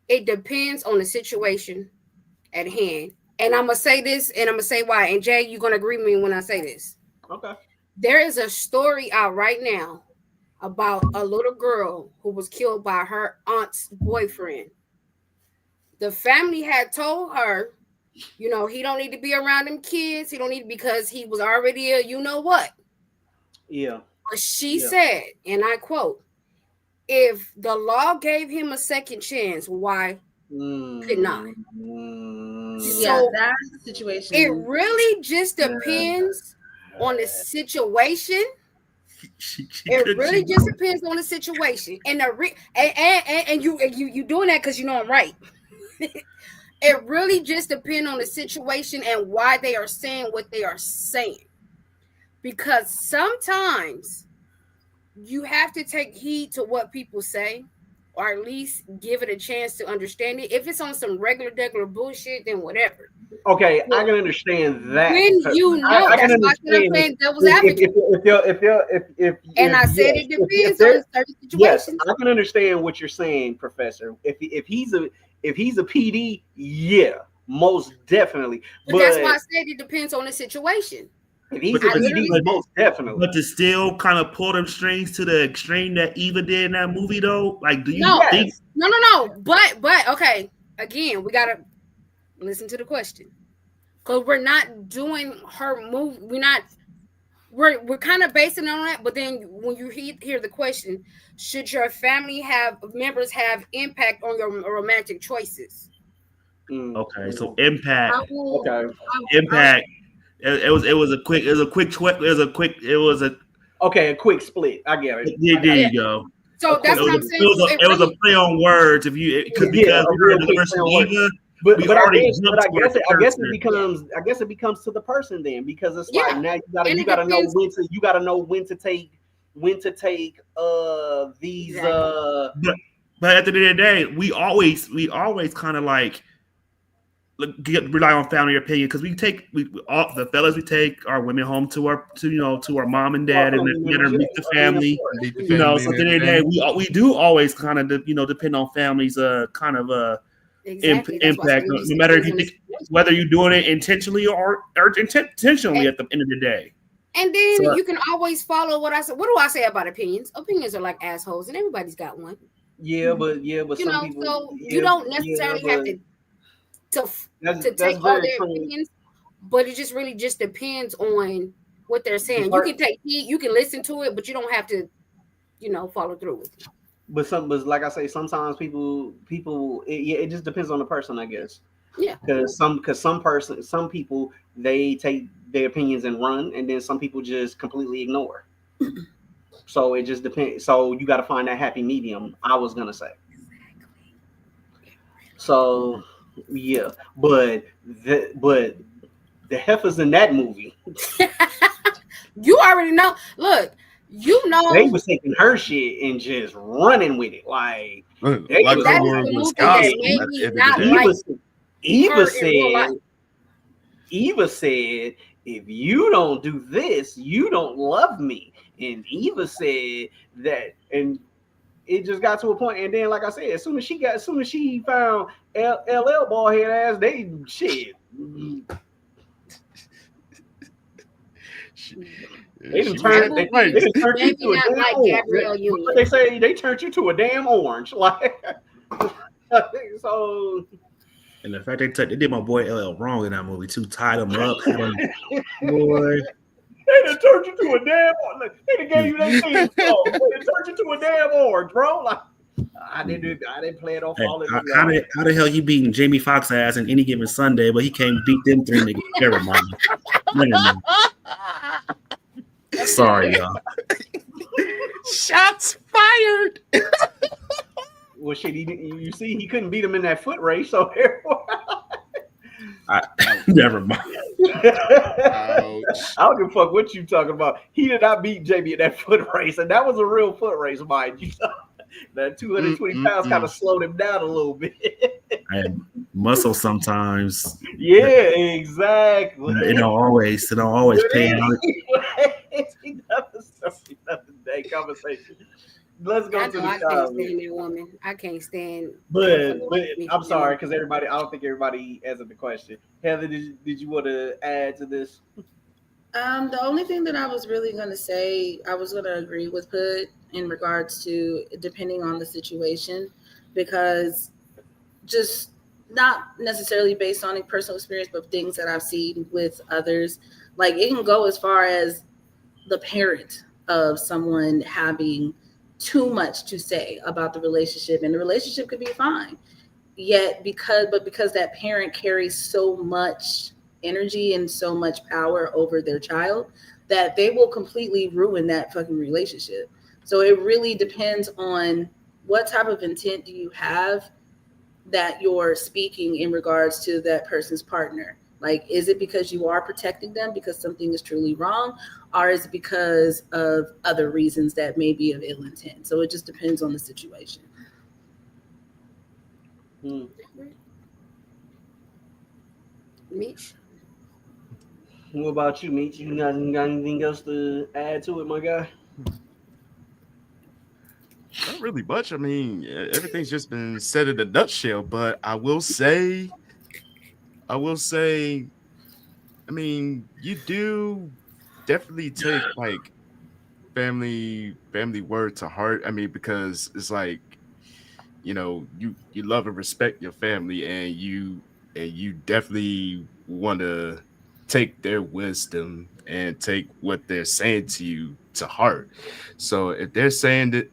[SPEAKER 2] It depends on the situation at hand. And I'm going to say this and I'm going to say why. And Jay, you're going to agree with me when I say this.
[SPEAKER 1] Okay.
[SPEAKER 2] There is a story out right now about a little girl who was killed by her aunt's boyfriend. The family had told her, you know, he don't need to be around them kids. He don't need because he was already a you know what.
[SPEAKER 1] Yeah.
[SPEAKER 2] But she said, and I quote, if the law gave him a second chance, why could not?
[SPEAKER 3] So that's the situation.
[SPEAKER 2] It really just depends on the situation. It really just depends on the situation, and and you doing that because you know I'm right. It really just depends on the situation and why they are saying what they are saying, because sometimes you have to take heed to what people say, or at least give it a chance to understand it. If it's on some regular bullshit, then whatever.
[SPEAKER 1] Okay, I can understand that.
[SPEAKER 2] When you know, that's why I'm saying devil's advocate.
[SPEAKER 1] And
[SPEAKER 2] I said it depends on certain situations.
[SPEAKER 1] Yes, I can understand what you're saying, Professor. If he's a PD, yeah, most definitely.
[SPEAKER 2] But that's why I said it depends on the situation.
[SPEAKER 1] If he's a PD, most definitely.
[SPEAKER 4] But to still kind of pull them strings to the extreme that Eva did in that movie, though, like, do you think?
[SPEAKER 2] No. But okay. Again, we gotta listen to the question, because we're not doing her move. We're kind of basing on that. But then when you hear the question, should your family members have impact on your romantic choices?
[SPEAKER 4] Okay, so impact.
[SPEAKER 1] Impact.
[SPEAKER 4] It was a
[SPEAKER 1] quick split. I get it.
[SPEAKER 4] There you go.
[SPEAKER 2] So that's what I'm saying.
[SPEAKER 4] It was a play on words. Because we heard the version of Eva.
[SPEAKER 1] But I guess it becomes to the person then, because it's like now you gotta know when to take these
[SPEAKER 4] But at the end of the day, we always kind of like rely on family opinion, because all the fellas, we take our women home to our mom and dad and let her meet the family. So at the end of the day, we do always kind of depend on families kind of impact, no matter if you think whether you're doing it intentionally or intentionally at the end of the day.
[SPEAKER 2] And then you can always follow what I said. What do I say about opinions? Opinions are like assholes, and everybody's got one.
[SPEAKER 1] Yeah, but some people,
[SPEAKER 2] so you don't necessarily have to take all their opinions, but it just really just depends on what they're saying. You can take heed, you can listen to it, but you don't have to, follow through with it.
[SPEAKER 1] But like I say, sometimes people, it just depends on the person, I guess.
[SPEAKER 2] Yeah.
[SPEAKER 1] Because some people, they take their opinions and run, and then some people just completely ignore. So it just depends. So you got to find that happy medium, I was gonna say. So yeah, but the heifers in that movie.
[SPEAKER 2] You already know. Look.
[SPEAKER 1] They was taking her shit and just running with it, like Eva said if you don't do this, you don't love me. And Eva said that, and it just got to a point. And then, like I said, as soon as she found LL bald head ass, they shit. They done
[SPEAKER 5] She was
[SPEAKER 1] turned,
[SPEAKER 5] acting right.
[SPEAKER 1] they done turned you
[SPEAKER 2] Maybe
[SPEAKER 1] to a
[SPEAKER 2] not
[SPEAKER 1] damn
[SPEAKER 2] like
[SPEAKER 1] orange.
[SPEAKER 2] Gabrielle
[SPEAKER 1] What
[SPEAKER 2] Union.
[SPEAKER 1] they say, they turned you to a damn orange. Like, so.
[SPEAKER 4] And the fact they did my boy LL wrong in that movie too, tied him up, had him, boy.
[SPEAKER 1] They done turned you to a damn orange. They done gave you that theme song. They done turned you to a damn orange, bro. Like, I didn't play it off
[SPEAKER 4] Hey,
[SPEAKER 1] all of
[SPEAKER 4] how the hell you beating Jamie Foxx ass in Any Given Sunday, but he can't beat them three niggas? Never mind. Sorry, y'all.
[SPEAKER 5] Shots fired.
[SPEAKER 1] Well, shit, you see, he couldn't beat him in that foot race, so
[SPEAKER 4] Never mind.
[SPEAKER 1] I don't give a fuck what you talking about. He did not beat Jamie in that foot race, and that was a real foot race, mind you. That 220 pounds kind of slowed him down a little bit.
[SPEAKER 4] And muscle sometimes.
[SPEAKER 1] Yeah, exactly.
[SPEAKER 4] It don't always pay out.
[SPEAKER 1] Another day conversation. Let's go
[SPEAKER 2] I
[SPEAKER 1] to
[SPEAKER 2] know
[SPEAKER 1] the
[SPEAKER 2] I can't
[SPEAKER 1] comments.
[SPEAKER 2] stand that woman. I can't stand.
[SPEAKER 1] But I'm sorry because everybody. I don't think everybody answered the question. Heather, did you want to add to this?
[SPEAKER 3] The only thing that I was really going to say, I was going to agree with Put in regards to depending on the situation, because just not necessarily based on a personal experience, but things that I've seen with others, like it can go as far as the parent of someone having too much to say about the relationship, and the relationship could be fine. Yet because that parent carries so much energy and so much power over their child that they will completely ruin that fucking relationship. So it really depends on what type of intent do you have that you're speaking in regards to that person's partner. Like, is it because you are protecting them because something is truly wrong, or is it because of other reasons that may be of ill intent? So it just depends on the situation.
[SPEAKER 2] Mitch?
[SPEAKER 1] What about you, Meech? You got anything else to add to it, my guy?
[SPEAKER 5] Not really much. I mean, everything's just been said in a nutshell. But I will say, I mean, you do definitely take like family word to heart. I mean, because it's like, you love and respect your family, and you definitely want to take their wisdom and take what they're saying to you to heart. So if they're saying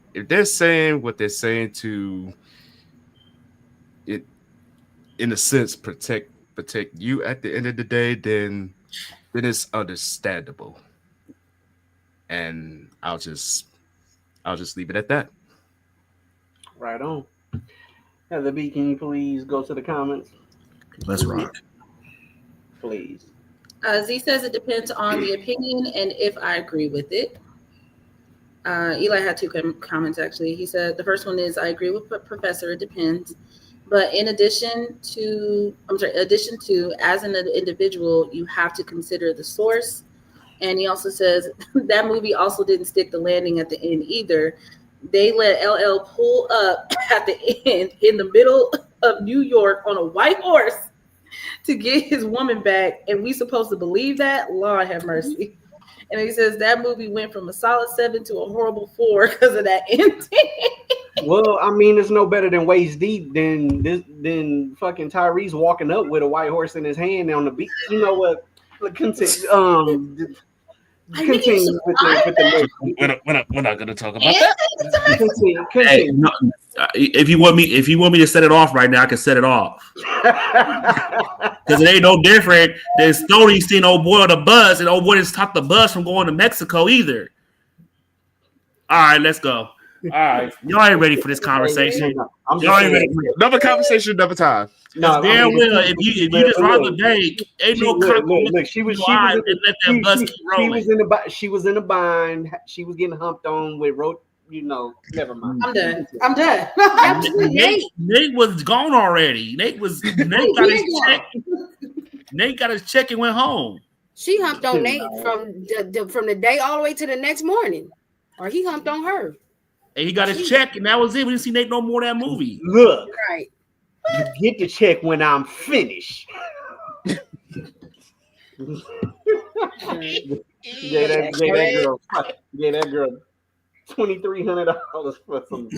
[SPEAKER 5] what they're saying to it, in a sense, protect you at the end of the day, then it's understandable. And I'll just leave it at that.
[SPEAKER 1] Right on. Heather B, can you please go to the comments?
[SPEAKER 4] Let's rock.
[SPEAKER 1] Please.
[SPEAKER 3] Z says it depends on the opinion and if I agree with it. Eli had two comments actually. He said the first one is I agree with Professor. It depends, but in addition to, as an individual, you have to consider the source. And he also says that movie also didn't stick the landing at the end either. They let LL pull up at the end in the middle of New York on a white horse to get his woman back, and we supposed to believe that? Lord have mercy. And he says that movie went from a solid 7 to a horrible 4 because of that ending.
[SPEAKER 1] Well, I mean, it's no better than waist deep than fucking Tyrese walking up with a white horse in his hand on the beach. You know what? Continue with the
[SPEAKER 4] We're not gonna talk about that.
[SPEAKER 1] continue.
[SPEAKER 4] Hey, no, if you want me to set it off right now, I can set it off. Because it ain't no different than Stoney seeing old boy on the bus, and old boy didn't stop the bus from going to Mexico either. All right, let's go. All right, y'all ain't ready for this conversation. Y'all ain't ready.
[SPEAKER 5] Another conversation, another time.
[SPEAKER 4] No, damn well. If you just rock the day, ain't no
[SPEAKER 1] look. She was in the bind. She was getting humped on with road. Never mind.
[SPEAKER 3] I'm done.
[SPEAKER 4] Nate was gone already. Nate got his check. Nate got his check and went home.
[SPEAKER 2] She humped on Nate from the day all the way to the next morning, or he humped on her.
[SPEAKER 4] And he got his check, and that was it. We didn't see Nate no more of that movie.
[SPEAKER 1] Look,
[SPEAKER 2] Right.
[SPEAKER 1] you get the check when I'm finished. Gave that girl $2,300 for some.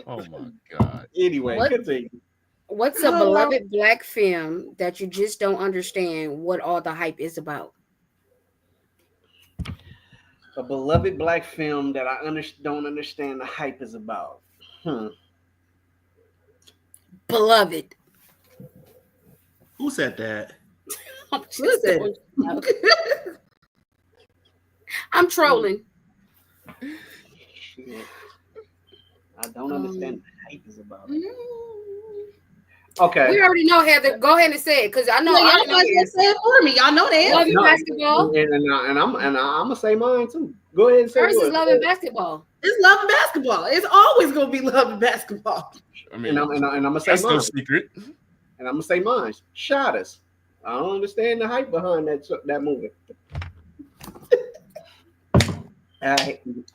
[SPEAKER 5] Oh my god.
[SPEAKER 1] Anyway, continue.
[SPEAKER 2] What's a beloved black film that you just don't understand what all the hype is about?
[SPEAKER 1] A beloved black film that I don't understand the hype is about.
[SPEAKER 2] Beloved.
[SPEAKER 4] Who said that?
[SPEAKER 2] I'm trolling.
[SPEAKER 1] Shit. I don't understand the hype is about. Okay.
[SPEAKER 2] We already know, Heather. Go ahead and say it, because I know.
[SPEAKER 3] Y'all guys can say it for me. Y'all know that.
[SPEAKER 2] Love and basketball.
[SPEAKER 1] And I'm gonna say mine too. Go ahead and say
[SPEAKER 2] First is Love and Basketball.
[SPEAKER 3] It's Love and Basketball. It's always gonna be Love and Basketball.
[SPEAKER 5] I mean,
[SPEAKER 1] and I'm gonna say
[SPEAKER 5] that's
[SPEAKER 1] mine.
[SPEAKER 5] no secret.
[SPEAKER 1] And I'm gonna say mine. Shot us. I don't understand the hype behind that movie.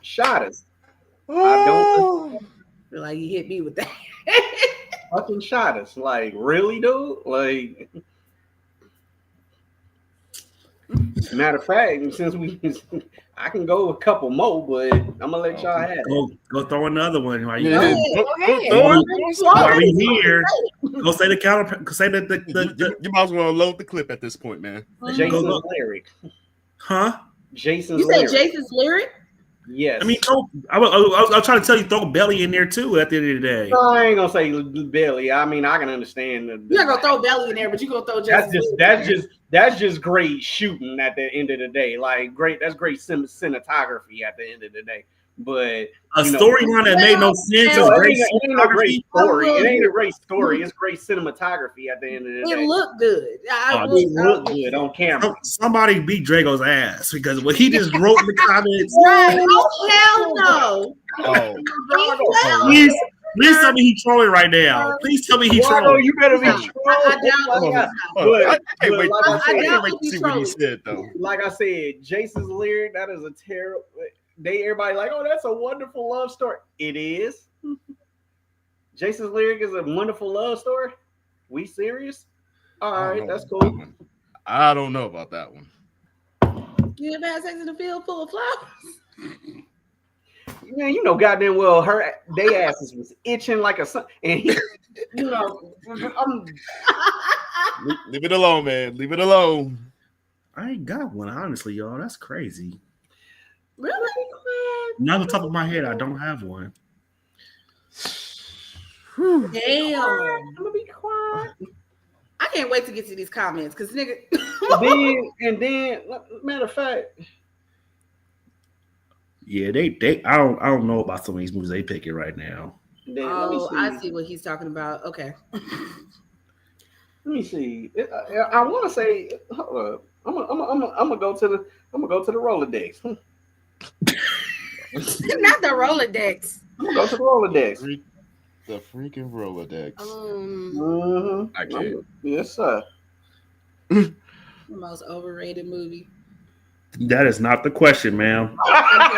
[SPEAKER 1] Shot us. I don't
[SPEAKER 3] feel like you hit me with that.
[SPEAKER 1] Fucking shot us. Like, really, dude? Like, matter of fact, since I can go a couple more, but I'm gonna let y'all have it.
[SPEAKER 4] Go throw another one. While you
[SPEAKER 2] Go
[SPEAKER 4] here, go say the counter. Say
[SPEAKER 5] you might as well load the clip at this point, man.
[SPEAKER 1] Jason's lyric.
[SPEAKER 4] Huh?
[SPEAKER 1] Jason's
[SPEAKER 3] You said Jason's lyric?
[SPEAKER 1] Yes.
[SPEAKER 4] I mean, I was trying to tell you, throw Belly in there too. At the end of the day,
[SPEAKER 1] no, I ain't gonna say Belly. I mean, I can understand.
[SPEAKER 3] You're not gonna throw Belly in there, but you gonna throw
[SPEAKER 1] that's just great shooting at the end of the day. Like, that's great cinematography at the end of the day. But
[SPEAKER 4] a storyline that made no sense is great.
[SPEAKER 1] It ain't a great story. It ain't a great story. It's great cinematography at the end of the day.
[SPEAKER 3] It looked good.
[SPEAKER 1] It looked good on camera.
[SPEAKER 4] Somebody beat Drago's ass because what he just wrote in the comments.
[SPEAKER 3] Hell no.
[SPEAKER 4] Please tell me he's trolling right now. Please tell me he's trolling.
[SPEAKER 1] You better be trolling.
[SPEAKER 5] I can't wait to see what he said though.
[SPEAKER 1] Like I said, Jason's lyric, that is a terrible. Everybody like, oh, that's a wonderful love story. It is. Jason's lyric is a wonderful love story. We serious? All right, that's cool.
[SPEAKER 5] I don't know about that one.
[SPEAKER 3] You ever had sex in a field full of flowers?
[SPEAKER 1] Man, you know goddamn well they asses was itching like a son, and he,
[SPEAKER 5] Leave it alone, man. Leave it alone.
[SPEAKER 4] I ain't got one, honestly, y'all. That's crazy.
[SPEAKER 3] Really?
[SPEAKER 4] Not on the top of my head, I don't have one.
[SPEAKER 3] Damn.
[SPEAKER 1] I'm gonna be quiet.
[SPEAKER 3] I can't wait to get to these comments because nigga.
[SPEAKER 1] and then, matter of fact.
[SPEAKER 4] Yeah, they I don't know about some of these movies they picking right now.
[SPEAKER 3] I see what he's talking about. Okay.
[SPEAKER 1] Let me see. I want to say, hold up. I'm gonna go to the Rolodex.
[SPEAKER 2] Not the Rolodex.
[SPEAKER 1] I'm gonna go to the Rolodex.
[SPEAKER 5] The freaking Rolodex.
[SPEAKER 1] I can't. Yes, sir.
[SPEAKER 3] The most overrated movie.
[SPEAKER 4] That is not the question, ma'am.
[SPEAKER 3] I'm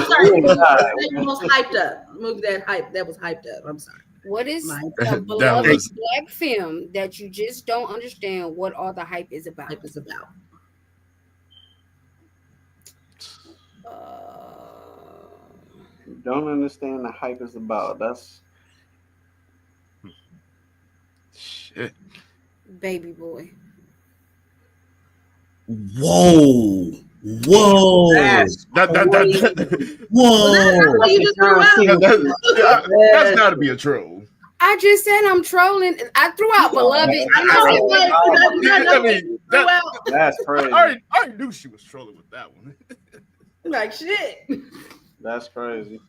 [SPEAKER 3] sorry. The most hyped up movie that was hyped up. I'm sorry.
[SPEAKER 2] What is a beloved black film that you just don't understand what all the hype is about?
[SPEAKER 1] Don't understand the hype is about. That's
[SPEAKER 5] shit.
[SPEAKER 2] Baby Boy.
[SPEAKER 4] Whoa.
[SPEAKER 5] That's got to be a troll.
[SPEAKER 2] I just said I'm trolling. I threw out Beloved.
[SPEAKER 1] That's crazy.
[SPEAKER 5] I knew she was trolling with that one.
[SPEAKER 3] Like shit.
[SPEAKER 1] That's crazy.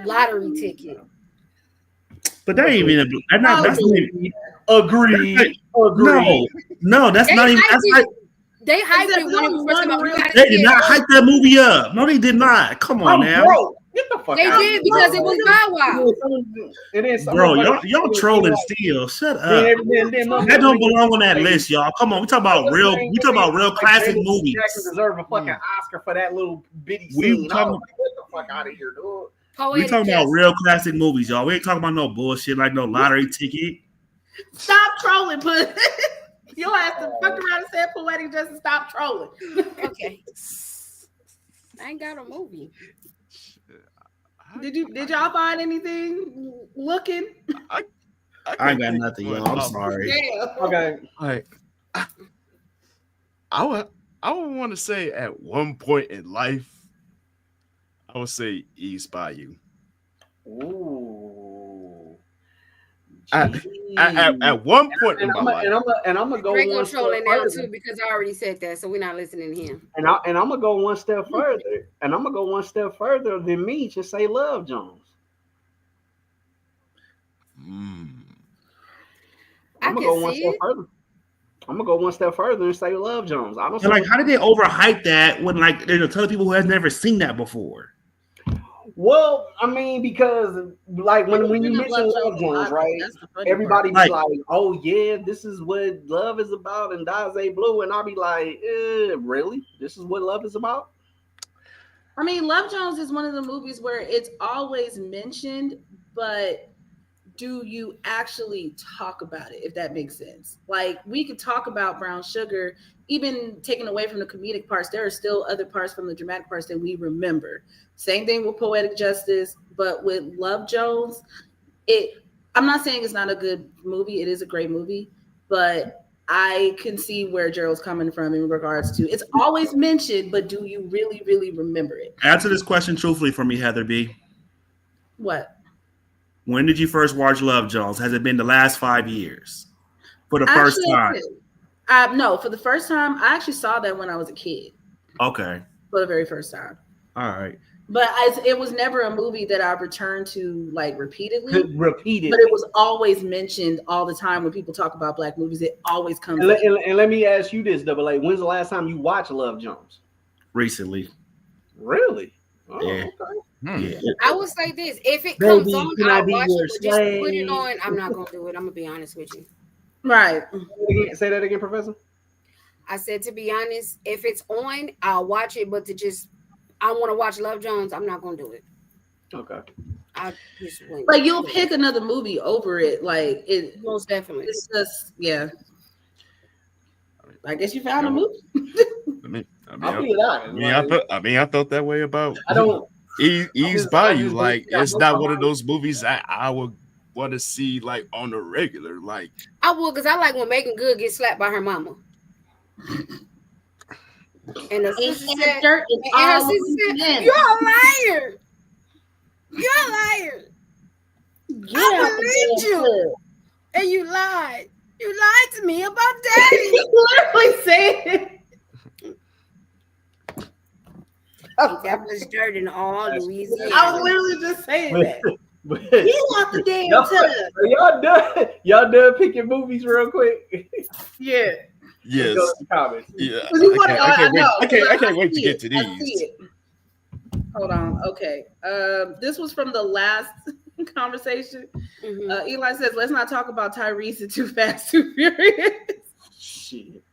[SPEAKER 2] Lottery ticket.
[SPEAKER 4] But that ain't even that's not even
[SPEAKER 1] agreed.
[SPEAKER 4] No, that's not even
[SPEAKER 2] they hyped it when it was first come out.
[SPEAKER 4] They did not hype that movie up. No, they did not. Come on now.
[SPEAKER 1] Get the fuck
[SPEAKER 2] They
[SPEAKER 1] out.
[SPEAKER 2] did because it was Bow Wow.
[SPEAKER 1] And then some
[SPEAKER 4] Bro,
[SPEAKER 1] motherfucker-
[SPEAKER 4] y'all trolling still. Shut up.
[SPEAKER 1] then
[SPEAKER 4] That
[SPEAKER 1] motherfucker-
[SPEAKER 4] don't belong on that list, y'all. Come on, we talk about
[SPEAKER 1] What's
[SPEAKER 4] real.
[SPEAKER 1] his name?
[SPEAKER 4] We talk about real
[SPEAKER 1] Like,
[SPEAKER 4] classic
[SPEAKER 1] James
[SPEAKER 4] movies.
[SPEAKER 1] Jackson deserve a fucking Oscar for that little bitty
[SPEAKER 4] We
[SPEAKER 1] scene. I
[SPEAKER 4] talking-
[SPEAKER 1] was like, get the fuck out of here, dude.
[SPEAKER 4] We
[SPEAKER 2] Poetic
[SPEAKER 4] talking about
[SPEAKER 2] justice.
[SPEAKER 4] real classic movies, y'all. We ain't talking about no bullshit like no lottery ticket.
[SPEAKER 3] Stop trolling, but you'll have to fuck around and say poetic justice. Stop trolling.
[SPEAKER 2] Okay. I ain't got a movie.
[SPEAKER 3] Did y'all find anything looking?
[SPEAKER 4] I ain't got nothing, y'all. I'm sorry.
[SPEAKER 3] Yeah.
[SPEAKER 1] Okay.
[SPEAKER 5] Like, I would want to say at one point in life, I would say East Bayou.
[SPEAKER 1] Ooh.
[SPEAKER 5] At one point in my life,
[SPEAKER 1] And I'm gonna go
[SPEAKER 2] Draco
[SPEAKER 1] one step
[SPEAKER 2] trolling now
[SPEAKER 1] further.
[SPEAKER 2] too because I already said that, so we're not listening to him.
[SPEAKER 1] And I'm gonna go one step further. And I'm gonna go one step further than me to say Love Jones.
[SPEAKER 2] I
[SPEAKER 1] I'm gonna
[SPEAKER 2] can
[SPEAKER 1] go one
[SPEAKER 2] see
[SPEAKER 1] step
[SPEAKER 2] it.
[SPEAKER 1] further. I'm gonna go one step further and say Love Jones. I don't
[SPEAKER 4] And like, how did they overhype that when like there's a ton of people who have never seen that before?
[SPEAKER 1] Well, I mean, because like when you mention Love Jones, right? Everybody be like, "Oh yeah, this is what love is about," and Daze Blue, and I'll be like, "Really? This is what love is about?"
[SPEAKER 3] I mean, Love Jones is one of the movies where it's always mentioned, but do you actually talk about it, if that makes sense? Like, we could talk about Brown Sugar, even taken away from the comedic parts, there are still other parts from the dramatic parts that we remember. Same thing with Poetic Justice, but with Love Jones, I'm not saying it's not a good movie, it is a great movie, but I can see where Gerald's coming from in regards to, it's always mentioned, but do you really, really remember it?
[SPEAKER 4] Answer this question truthfully for me, Heather B.
[SPEAKER 3] What?
[SPEAKER 4] When did you first watch Love Jones? Has it been the last 5 years? For the first time?
[SPEAKER 3] No, for the first time, I actually saw that when I was a kid.
[SPEAKER 4] Okay.
[SPEAKER 3] For the very first time.
[SPEAKER 4] All right.
[SPEAKER 3] But it was never a movie that I returned to like repeatedly. But it was always mentioned all the time when people talk about Black movies. It always comes up.
[SPEAKER 1] And let me ask you this, Double A. When's the last time you watched Love Jones?
[SPEAKER 4] Recently.
[SPEAKER 1] Really? Oh,
[SPEAKER 4] yeah.
[SPEAKER 1] Okay.
[SPEAKER 4] Yeah.
[SPEAKER 2] I will say this: if it comes on, I'll watch it. But just
[SPEAKER 1] slave?
[SPEAKER 2] put it on, I'm not gonna do it. I'm gonna be honest with you.
[SPEAKER 3] Right.
[SPEAKER 1] Say that again, Professor.
[SPEAKER 2] I said to be honest, if it's on, I'll watch it. But I want to watch Love Jones. I'm not gonna do it.
[SPEAKER 1] Okay.
[SPEAKER 2] I just wait.
[SPEAKER 3] Like you'll pick another movie over it. Like it
[SPEAKER 2] most definitely.
[SPEAKER 3] It's just I guess you found a movie.
[SPEAKER 5] I felt that way about.
[SPEAKER 1] I don't.
[SPEAKER 5] Ease Bayou, like it's not one of those movies that I would want to see like on the regular. Like
[SPEAKER 2] I would, because I like when Megan Good gets slapped by her mama. And the sister said, "You're a liar. You're a liar. I believed you, and you lied. You lied to me about Daddy."
[SPEAKER 3] Literally saying.
[SPEAKER 2] That was dirt in all Louisiana.
[SPEAKER 3] I was literally just saying that. You want the damn
[SPEAKER 1] time. Y'all done picking movies real quick?
[SPEAKER 5] Yeah. Yes.
[SPEAKER 1] Go to the comments.
[SPEAKER 5] Yeah. I can't wait to get to these.
[SPEAKER 3] Hold on. Okay. This was from the last conversation. Mm-hmm. Eli says, "Let's not talk about Tyrese and Too Fast, Too Furious."
[SPEAKER 1] Shit.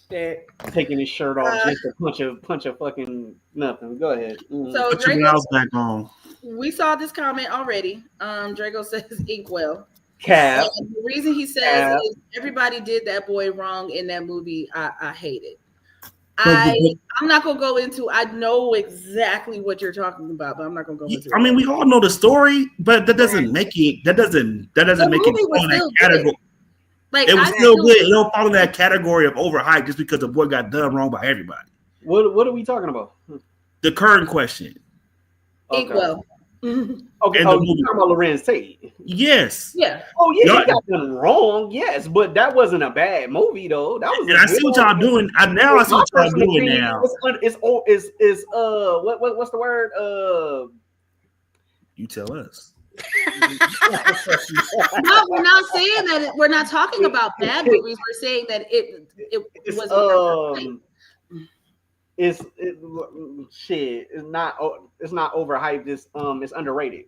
[SPEAKER 1] That taking his shirt off just to punch a fucking nothing. Go ahead.
[SPEAKER 3] So
[SPEAKER 4] put your blouse back on.
[SPEAKER 3] We saw this comment already. Draco says Inkwell.
[SPEAKER 1] Cap.
[SPEAKER 3] And the reason he says is everybody did that boy wrong in that movie. I hate it. I'm not gonna go into. I know exactly what you're talking about, but I'm not gonna go into.
[SPEAKER 4] I mean, we all know the story, but that doesn't make it. That doesn't make it fall in that category. Like, it was still good. It don't fall in that category of overhyped just because the boy got done wrong by everybody.
[SPEAKER 1] What are we talking about?
[SPEAKER 4] The current question.
[SPEAKER 3] Inkwell.
[SPEAKER 1] Okay, you're talking about Lorenz Tate.
[SPEAKER 4] Yes.
[SPEAKER 3] Yeah.
[SPEAKER 1] Oh yeah, he got done wrong. Yes, but that wasn't a bad movie though. That was.
[SPEAKER 4] And I see what y'all doing. I see what y'all doing now.
[SPEAKER 1] It's what's the word?
[SPEAKER 3] You tell us. No, we're not saying that. We're not talking about bad movies. We're saying that it was.
[SPEAKER 1] shit. It's not overhyped. It's underrated.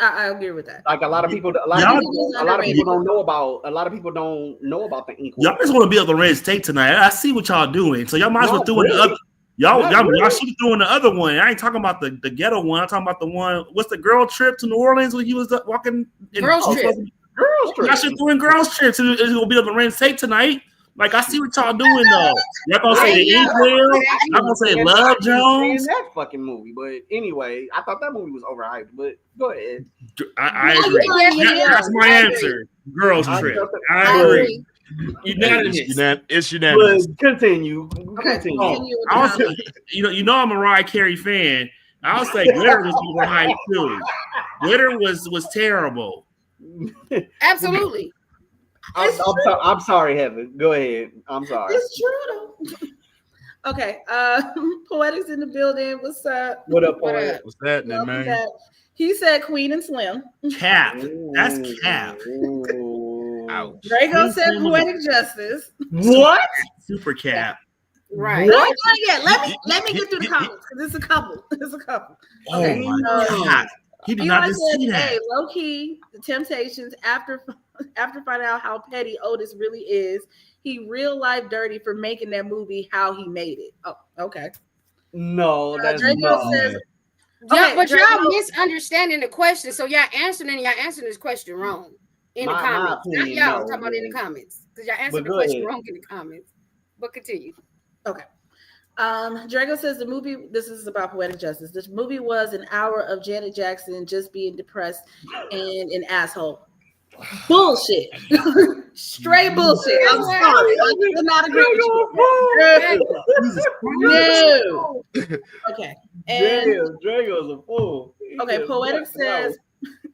[SPEAKER 3] I agree with that.
[SPEAKER 1] Like a lot of people
[SPEAKER 3] It is underrated.
[SPEAKER 1] don't know about. A lot of people don't know about the Ink.
[SPEAKER 4] Y'all just want to be able to red state tonight. I see what y'all doing. So y'all might as well
[SPEAKER 1] Not
[SPEAKER 4] do in the
[SPEAKER 1] really.
[SPEAKER 4] other. Y'all
[SPEAKER 1] really.
[SPEAKER 4] should have thrown the other one. I ain't talking about the ghetto one. I'm talking about the one. What's the girl trip to New Orleans when you was walking?
[SPEAKER 2] Girls trip.
[SPEAKER 1] Girls
[SPEAKER 4] Y'all should do in girls trips. It's gonna be able to red state tonight. Like I see what y'all doing though. Y'all gonna say the Inkwell. Y'all gonna say Love Jones.
[SPEAKER 1] That fucking movie. But anyway, I thought that movie was overhyped. But go ahead.
[SPEAKER 4] I agree. That's my answer. Girls trip. I agree.
[SPEAKER 5] It's unanimous.
[SPEAKER 1] Continue.
[SPEAKER 4] Also, you know I'm a Mariah Carey fan. I'll say Glitter was overhyped too. Glitter was terrible.
[SPEAKER 2] Absolutely.
[SPEAKER 1] I'm sorry, Heaven. Go ahead. I'm sorry.
[SPEAKER 3] It's true though. Okay. Poetics in the building. What's up?
[SPEAKER 1] What up, Poet?
[SPEAKER 5] What's happening, man?
[SPEAKER 3] Back. He said Queen and Slim.
[SPEAKER 4] Cap. That's cap.
[SPEAKER 5] Ouch.
[SPEAKER 3] Draco said Poetic Justice.
[SPEAKER 1] What?
[SPEAKER 4] Super cap.
[SPEAKER 2] Right.
[SPEAKER 3] What? Let me get through the comments because it's a couple. Okay.
[SPEAKER 4] Oh my god. He did not just see that.
[SPEAKER 3] Hey, low key, the Temptations after finding out how petty Otis really is, he real life dirty for making that movie how he made it. Oh, okay.
[SPEAKER 1] No, that's
[SPEAKER 3] Draco
[SPEAKER 1] no.
[SPEAKER 3] says,
[SPEAKER 2] Yeah, but
[SPEAKER 3] Draco,
[SPEAKER 2] y'all misunderstanding the question. So y'all answering this question wrong in the comments. Not y'all talking about in the comments. Because y'all answered the question wrong in the comments. But continue.
[SPEAKER 3] Okay. Drago says the movie, this is about Poetic Justice. This movie was an hour of Janet Jackson just being depressed and an asshole. Bullshit. Straight bullshit. I'm sorry. I do not agree with you. No. Okay. And
[SPEAKER 1] Drago's a fool.
[SPEAKER 3] Okay, Poetic says,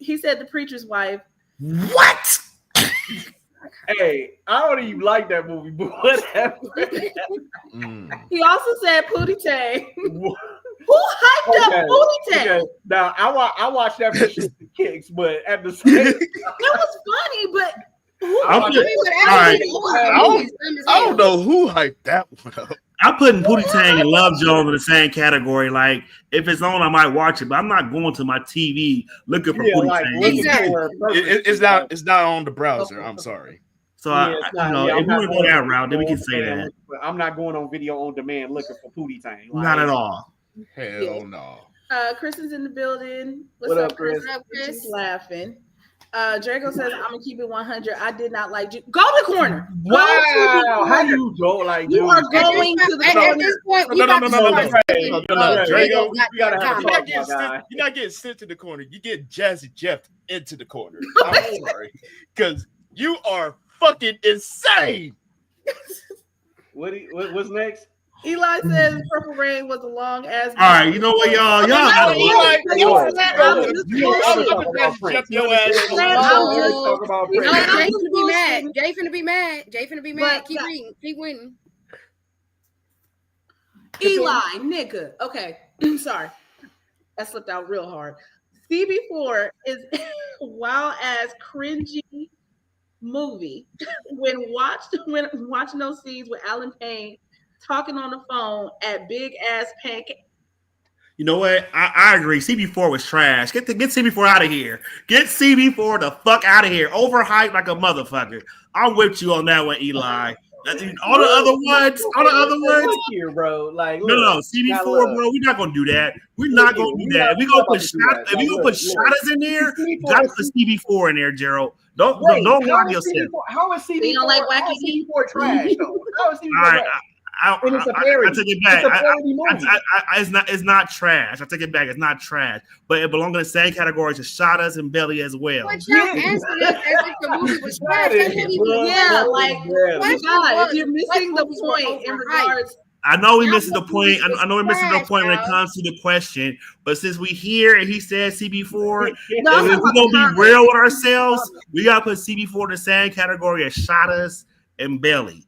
[SPEAKER 3] he said the preacher's wife.
[SPEAKER 4] What?
[SPEAKER 1] Hey, I don't even like that movie, but whatever.
[SPEAKER 3] He also said Pootie Tang. Who hyped up Pootie Tang?
[SPEAKER 1] Okay. Now I watched that for shit and kicks, but at the same time,
[SPEAKER 3] it was funny, but
[SPEAKER 5] I don't know who hyped that one up.
[SPEAKER 4] I'm putting Pootie Tang and Love Jones in the same category. Like, if it's on, I might watch it, but I'm not going to my TV looking for Pootie Tang.
[SPEAKER 5] It's not on the browser. I'm sorry.
[SPEAKER 4] So if we want to go that route, then we can say that.
[SPEAKER 1] I'm not going on video on demand looking for Pootie Tang.
[SPEAKER 4] Like, not at all.
[SPEAKER 5] Hell no.
[SPEAKER 3] Chris is in the building.
[SPEAKER 1] What up, Chris?
[SPEAKER 3] He's laughing. Draco says, I'm gonna keep it 100. I did not like you. Go to the corner.
[SPEAKER 1] Wow. How you go like
[SPEAKER 3] you are going to the corner.
[SPEAKER 2] At this point,
[SPEAKER 5] no. Draco,
[SPEAKER 1] you gotta have
[SPEAKER 5] you're not getting sent to the corner. You get Jazzy Jeff into the corner. I'm sorry. Because you are fucking insane.
[SPEAKER 1] What's next?
[SPEAKER 3] Eli says Purple Rain was a long ass.
[SPEAKER 4] All right, you know what, y'all gotta
[SPEAKER 2] Jay finna be mad. Keep reading. Keep winning.
[SPEAKER 3] Eli, nigga. Okay, sorry, that slipped out real hard. CB4 is wild ass cringy movie. when watching those scenes with Alan Payne talking on the phone at big ass pancake.
[SPEAKER 4] You know what? I agree. CB4 was trash. Get CB4 out of here. Get CB4 the fuck out of here. Overhyped like a motherfucker. I'm with you on that one, Eli. All the other ones
[SPEAKER 1] here, bro. Like,
[SPEAKER 4] no, CB4, bro. We're not gonna do that. We're not gonna do that. If we gonna put Shadas in there, you gotta put CB4 in there, Gerald. Don't lie to yourself.
[SPEAKER 1] How is CB4?
[SPEAKER 3] You don't like wacky
[SPEAKER 1] CB4 trash? How is CB4 trash? I take it back.
[SPEAKER 4] It's not trash. I take it back. It's not trash, but it belongs in the same category to Shadas and Belly as well.
[SPEAKER 2] But y'all answered it as if the movie was trash.
[SPEAKER 3] If you're missing the point in regards.
[SPEAKER 4] I know we missing the point. I know we're missing the point when it comes to the question. But since we here and he said CB4, if we're gonna be real with ourselves, we gotta put CB4 in the same category as Shadas and Belly.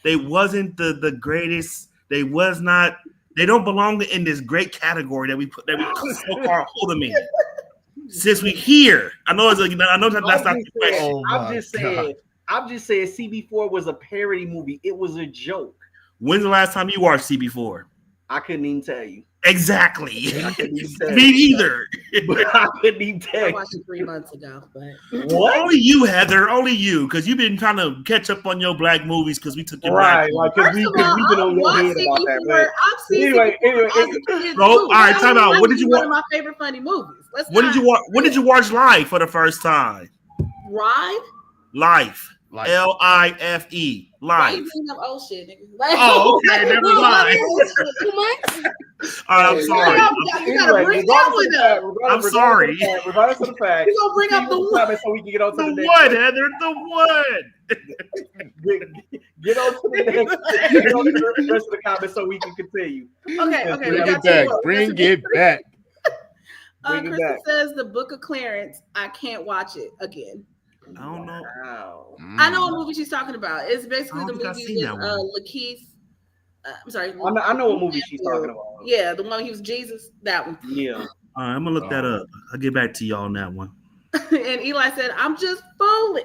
[SPEAKER 4] They wasn't the greatest. They don't belong in this great category that we so far hold them in. Since we here, I know that's not the question.
[SPEAKER 1] I'm just saying CB4 was a parody movie. It was a joke.
[SPEAKER 4] When's the last time you watched CB4?
[SPEAKER 1] I couldn't even tell you.
[SPEAKER 4] Exactly.
[SPEAKER 1] I couldn't even tell
[SPEAKER 4] Me
[SPEAKER 1] you.
[SPEAKER 4] either.
[SPEAKER 1] But I couldn't even tell
[SPEAKER 3] I
[SPEAKER 1] you.
[SPEAKER 3] watched it 3 months ago, but
[SPEAKER 1] What?
[SPEAKER 4] Only you, Heather. Only you, because you've been trying to catch up on your black movies because we took your
[SPEAKER 1] Right,
[SPEAKER 4] black.
[SPEAKER 1] like because
[SPEAKER 3] first of all,
[SPEAKER 1] we've been on your head about that. But
[SPEAKER 3] I've seen
[SPEAKER 1] anyway,
[SPEAKER 3] CB4 as a kid.
[SPEAKER 4] So, all right, time out. What
[SPEAKER 3] What
[SPEAKER 4] did you
[SPEAKER 3] One
[SPEAKER 4] watch?
[SPEAKER 3] of my favorite funny movies.
[SPEAKER 4] When did you watch? When did you watch Life for the first time?
[SPEAKER 3] Ride?
[SPEAKER 4] Life.
[SPEAKER 5] Like,
[SPEAKER 4] Life.
[SPEAKER 3] Why you
[SPEAKER 4] Life.
[SPEAKER 3] bringing up old shit, nigga? Like,
[SPEAKER 4] Oh, okay, never mind.
[SPEAKER 2] 2 months?
[SPEAKER 4] I'm sorry.
[SPEAKER 3] You gotta bring that one up.
[SPEAKER 4] I'm sorry.
[SPEAKER 1] Regardless of the fact,
[SPEAKER 3] You gonna bring up the one?
[SPEAKER 1] so we can get on to the
[SPEAKER 4] The
[SPEAKER 1] next
[SPEAKER 4] one,
[SPEAKER 1] one.
[SPEAKER 4] Heather. The one.
[SPEAKER 1] Get on to the next. Get on to the rest of the comments so we can continue.
[SPEAKER 3] Okay. We
[SPEAKER 5] bring
[SPEAKER 3] got
[SPEAKER 5] it back.
[SPEAKER 3] two more.
[SPEAKER 5] Bring it back.
[SPEAKER 1] Bring it
[SPEAKER 3] Kristen
[SPEAKER 1] back.
[SPEAKER 3] says the Book of Clarence. I can't watch it again.
[SPEAKER 4] I don't know.
[SPEAKER 1] Wow.
[SPEAKER 3] I know what movie she's talking about. It's basically
[SPEAKER 4] I
[SPEAKER 3] the
[SPEAKER 4] don't think I've
[SPEAKER 3] movie
[SPEAKER 4] seen
[SPEAKER 3] with
[SPEAKER 4] that one.
[SPEAKER 3] Lakeith. I'm sorry.
[SPEAKER 1] I know what movie she's talking about.
[SPEAKER 3] Yeah, the one he was Jesus. That one.
[SPEAKER 1] Yeah.
[SPEAKER 4] All right, I'm gonna look that up. I'll get back to y'all on that one.
[SPEAKER 3] And Eli said, "I'm just fooling."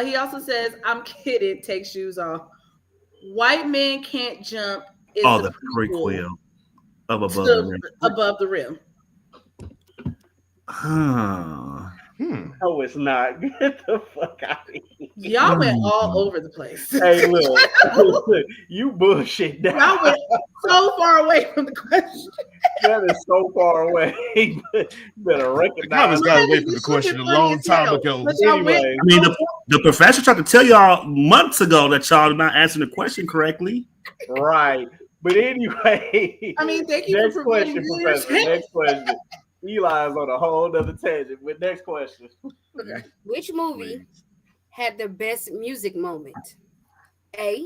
[SPEAKER 3] He also says, "I'm kidding. Take shoes off. White Man Can't Jump is
[SPEAKER 4] The prequel of Above the Rim.
[SPEAKER 3] Above the Rim.
[SPEAKER 4] Huh.
[SPEAKER 1] No, it's not. Get the fuck out of here.
[SPEAKER 3] Y'all went all over the place.
[SPEAKER 1] Hey, look, you bullshit.
[SPEAKER 3] Y'all went so far away from the question.
[SPEAKER 1] That is so far away. You better
[SPEAKER 5] The
[SPEAKER 1] recognize.
[SPEAKER 5] comments got away from the question a long time ago.
[SPEAKER 3] But y'all
[SPEAKER 1] Anyway.
[SPEAKER 3] went
[SPEAKER 4] I mean, the professor tried to tell y'all months ago that y'all are not answering the question correctly.
[SPEAKER 1] Right. But anyway.
[SPEAKER 3] I mean, thank you
[SPEAKER 1] Next
[SPEAKER 3] for
[SPEAKER 1] question,
[SPEAKER 3] providing
[SPEAKER 1] Professor.
[SPEAKER 3] leadership.
[SPEAKER 1] Next question. Eli's on a whole nother tangent. But next question.
[SPEAKER 2] Which movie had the best music moment? A,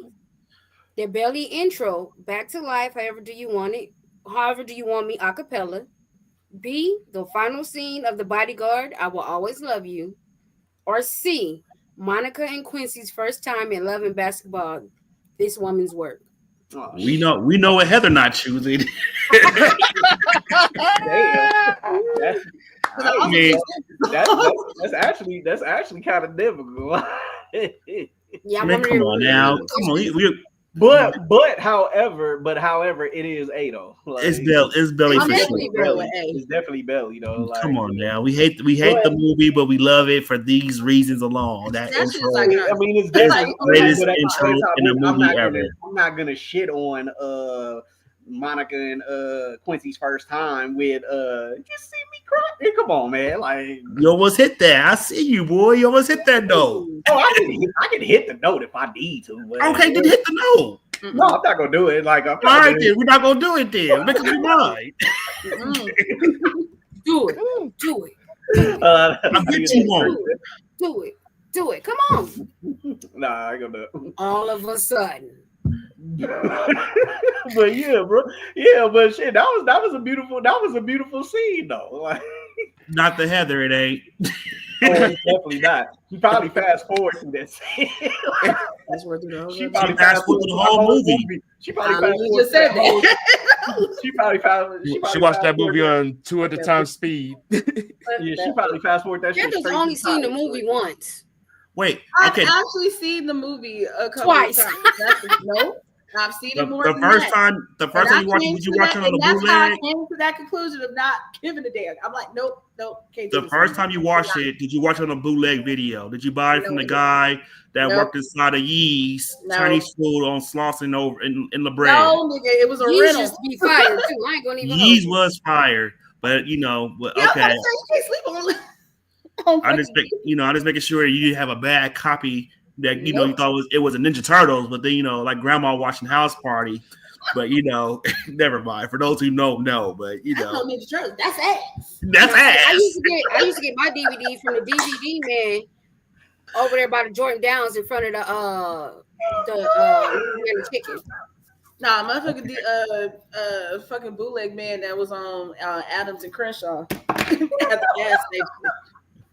[SPEAKER 2] the Belly intro, Back to Life, however do you want it, however do you want me, a cappella. B, the final scene of The Bodyguard, I Will Always Love You. Or C, Monica and Quincy's first time in Love and Basketball, This Woman's Work.
[SPEAKER 1] Oh,
[SPEAKER 4] We know what Heather not choosing.
[SPEAKER 1] damn. That's actually kind of difficult.
[SPEAKER 2] Yeah,
[SPEAKER 4] Man, come on now. Come on.
[SPEAKER 1] But however, it is A though. Like,
[SPEAKER 4] It's Belly
[SPEAKER 3] I'm
[SPEAKER 4] for
[SPEAKER 3] definitely
[SPEAKER 4] sure.
[SPEAKER 3] real with A.
[SPEAKER 1] It's definitely Belly though. Like,
[SPEAKER 4] Come on now. We hate the movie, but we love it for these reasons alone. That
[SPEAKER 3] That's
[SPEAKER 4] intro.
[SPEAKER 3] just like
[SPEAKER 1] I mean, it's
[SPEAKER 3] That's
[SPEAKER 1] definitely
[SPEAKER 3] like-
[SPEAKER 4] Greatest
[SPEAKER 1] but at the
[SPEAKER 4] intro
[SPEAKER 1] same time,
[SPEAKER 4] in a movie ever.
[SPEAKER 1] I'm not gonna shit on Monica and Quincy's first time with you see me cry. Hey, come on, man. Like,
[SPEAKER 4] You almost hit that. I see you, boy. You almost hit that note.
[SPEAKER 1] I can hit the note if I need to. But,
[SPEAKER 4] Okay, then hit the note.
[SPEAKER 1] no, I'm not gonna do it. Like,
[SPEAKER 4] All right, then. We're not gonna do it then. Make up your mind.
[SPEAKER 2] Do it. Do it.
[SPEAKER 4] I bet you won't.
[SPEAKER 2] Do it. Do it. Come on.
[SPEAKER 1] Nah, I ain't gonna do it.
[SPEAKER 2] All of a sudden.
[SPEAKER 1] But yeah, bro. Yeah, but shit, that was a beautiful scene though. Like,
[SPEAKER 4] Not the Heather, it ain't.
[SPEAKER 1] oh, it's definitely not. She probably fast forward through that scene.
[SPEAKER 3] That's worth it.
[SPEAKER 1] She
[SPEAKER 4] She
[SPEAKER 1] probably
[SPEAKER 4] fast forward through the whole movie.
[SPEAKER 1] She probably
[SPEAKER 3] I
[SPEAKER 1] fast
[SPEAKER 3] literally
[SPEAKER 1] forward
[SPEAKER 3] just said that.
[SPEAKER 1] She probably
[SPEAKER 5] She watched that movie on 2 at a time speed.
[SPEAKER 1] Yeah, she probably fast forward that shit.
[SPEAKER 2] Heather's
[SPEAKER 1] straight
[SPEAKER 2] only
[SPEAKER 1] to
[SPEAKER 2] seen the
[SPEAKER 1] top.
[SPEAKER 2] movie once.
[SPEAKER 4] Wait,
[SPEAKER 3] I've
[SPEAKER 4] okay.
[SPEAKER 3] actually seen the movie a couple
[SPEAKER 2] Twice.
[SPEAKER 3] of times. No, I've seen it more
[SPEAKER 4] The
[SPEAKER 3] than
[SPEAKER 4] first
[SPEAKER 3] that.
[SPEAKER 4] time you watched it, did you watch it on the
[SPEAKER 3] That's how I
[SPEAKER 4] bootleg?
[SPEAKER 3] came to that conclusion of not giving a damn. I'm like, nope, can't do
[SPEAKER 4] The
[SPEAKER 3] this
[SPEAKER 4] first
[SPEAKER 3] anymore.
[SPEAKER 4] time you watched it, did you watch it on a bootleg video? Did you buy it from the guy that worked inside of Yee's Chinese food on Slauson over in La Brea?
[SPEAKER 3] No, nigga, it was a
[SPEAKER 2] You
[SPEAKER 3] rental.
[SPEAKER 2] just be fired too. I ain't gonna even.
[SPEAKER 4] Yee's was fire, but okay.
[SPEAKER 3] You can't sleep on.
[SPEAKER 4] I'm just making sure you didn't have a bad copy that you thought it was a Ninja Turtles, but then like grandma watching House Party. But never mind. For those who know, but
[SPEAKER 3] That's no Ninja Turtles. That's ass.
[SPEAKER 4] That's ass.
[SPEAKER 2] I used to get my DVD from the DVD man over there by the Jordan Downs in front of the chicken.
[SPEAKER 3] Nah, motherfucking fucking bootleg man that was on Adams and Crenshaw at the gas station.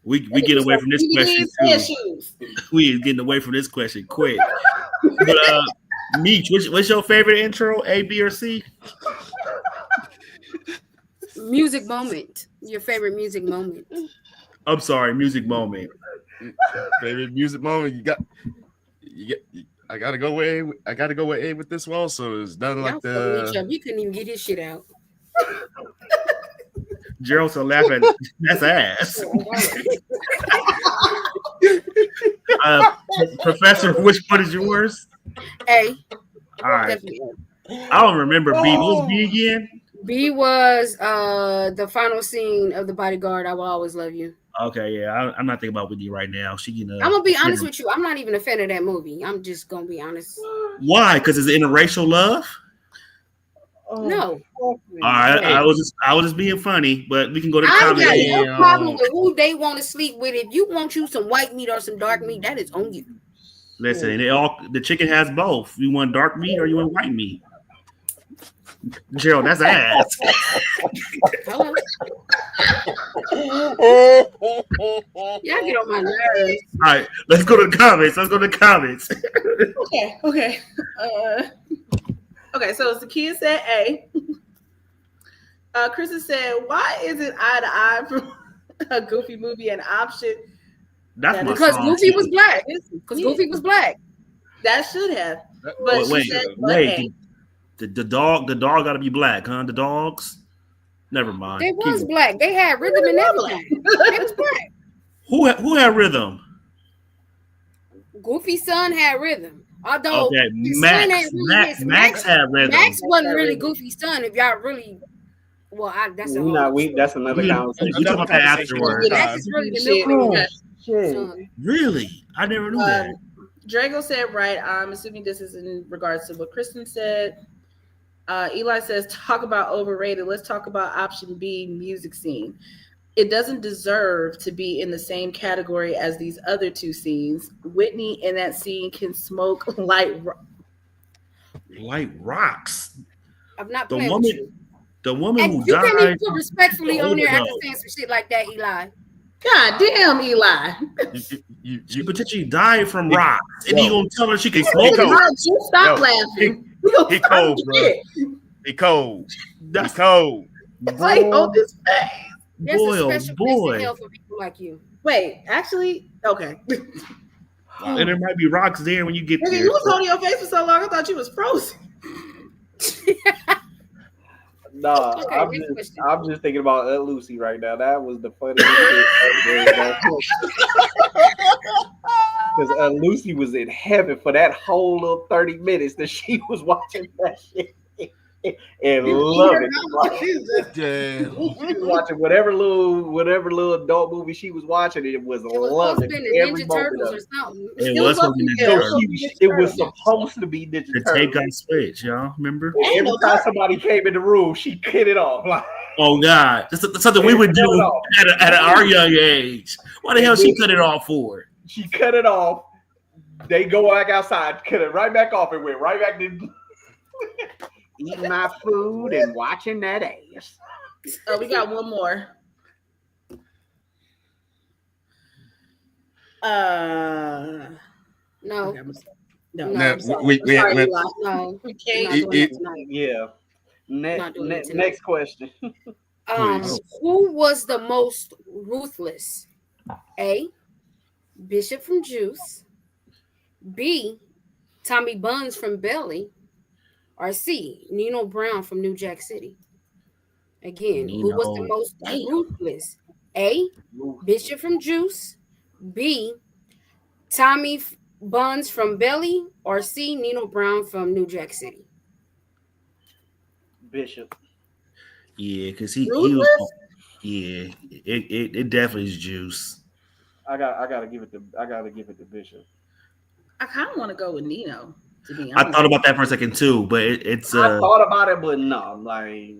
[SPEAKER 4] We get away from this question too. We getting away from this question quick. But Meech, what's your favorite intro? A, B, or C?
[SPEAKER 2] Music moment. Your favorite music moment.
[SPEAKER 4] I'm sorry, music moment.
[SPEAKER 5] Favorite music moment. You got I gotta go away. I gotta go with A with this one. So it's nothing
[SPEAKER 2] Y'all
[SPEAKER 5] like
[SPEAKER 2] fucking each
[SPEAKER 5] the.
[SPEAKER 2] other. You couldn't even get his shit out.
[SPEAKER 4] Gerald still laughing. That's ass. Professor, which one is yours?
[SPEAKER 2] A.
[SPEAKER 4] All right.
[SPEAKER 2] Definitely
[SPEAKER 4] I don't remember B. What was B again?
[SPEAKER 2] B was the final scene of The Bodyguard. I Will Always Love You.
[SPEAKER 4] Okay, yeah, I'm not thinking about Whitney right now. She can.
[SPEAKER 2] I'm gonna be honest with you. I'm not even a fan of that movie. I'm just gonna be honest.
[SPEAKER 4] Why? Because it's interracial love.
[SPEAKER 2] No.
[SPEAKER 4] All right, I was just being funny, but we can go to the
[SPEAKER 2] I
[SPEAKER 4] comments.
[SPEAKER 2] got no problem with who they want to sleep with. If you want you some white meat or some dark meat, that is on you.
[SPEAKER 4] Listen, the chicken has both. You want dark meat or you want white meat? Gerald, that's ass.
[SPEAKER 2] Hello. Y'all get on my nerves.
[SPEAKER 4] All right, let's go to the comments.
[SPEAKER 3] Okay. Okay, so Zakiya said A. Kristen said, why isn't eye to eye from a Goofy movie an option?
[SPEAKER 4] That's
[SPEAKER 2] because Goofy was black. Because Goofy was black.
[SPEAKER 3] That should have. But
[SPEAKER 4] wait. The dog got to be black, huh? The dogs. Never mind.
[SPEAKER 2] They was black. They had rhythm and everything. They was black.
[SPEAKER 4] Who had rhythm?
[SPEAKER 2] Goofy's son had rhythm. Although
[SPEAKER 4] Max had rhythm.
[SPEAKER 2] Max wasn't really Goofy's son. If y'all really, that's
[SPEAKER 1] another conversation.
[SPEAKER 4] We talk about that afterwards.
[SPEAKER 2] Max is really the
[SPEAKER 1] shit.
[SPEAKER 2] son.
[SPEAKER 4] Really, I never knew that.
[SPEAKER 3] Drago said right. I'm assuming this is in regards to what Kristen said. Eli says, talk about overrated. Let's talk about option B, music scene. It doesn't deserve to be in the same category as these other two scenes. Whitney in that scene can smoke light
[SPEAKER 4] rocks.
[SPEAKER 2] I'm not playing with you.
[SPEAKER 4] The woman
[SPEAKER 2] and
[SPEAKER 4] who
[SPEAKER 2] you
[SPEAKER 4] died.
[SPEAKER 2] can't even put respectfully on there after saying some shit like that, Eli.
[SPEAKER 3] God damn, Eli.
[SPEAKER 4] She potentially died from rocks. And you gonna tell her she can smoke?
[SPEAKER 3] Stop laughing.
[SPEAKER 5] He cold, bro. He cold. That's cold.
[SPEAKER 3] Like on this face.
[SPEAKER 2] There's a special place in hell for people like you.
[SPEAKER 3] Wait, actually, okay.
[SPEAKER 4] Wow. And there might be rocks there when you get there.
[SPEAKER 3] You was holding your face for so long, I thought you was frozen.
[SPEAKER 1] Nah, okay, I'm just thinking about Lucy right now. That was the funniest shit. Because Lucy was in heaven for that whole little 30 minutes that she was watching that shit. And love it. She was watching whatever little adult movie she was watching. It was loving every moment of it. It was supposed to be Ninja Turtles.
[SPEAKER 4] The tape got switched, y'all. Remember?
[SPEAKER 1] Every time somebody came in the room, she cut it off. Like,
[SPEAKER 4] oh God, that's something we would do at our young age. Why the hell she cut it off for?
[SPEAKER 1] She cut it off. They go back outside, cut it right back off, and went right back to eating my food and watching that ass.
[SPEAKER 3] Oh, we got one more.
[SPEAKER 2] No.
[SPEAKER 5] We can't.
[SPEAKER 1] Yeah. Next question.
[SPEAKER 2] Who was the most ruthless? A. Bishop from Juice. B. Tommy Buns from Belly. Or C. Nino Brown from New Jack City. Again, who was the most ruthless? A. Bishop from Juice. B. Tommy Buns from Belly. Or C. Nino Brown from New Jack City.
[SPEAKER 1] Bishop.
[SPEAKER 4] Yeah, because he was. Yeah, it definitely is Juice.
[SPEAKER 1] I gotta give it to Bishop.
[SPEAKER 3] I kind of want to go with Nino. To be honest.
[SPEAKER 4] I thought about that for a second too, but it's.
[SPEAKER 1] I thought about it, but no, like.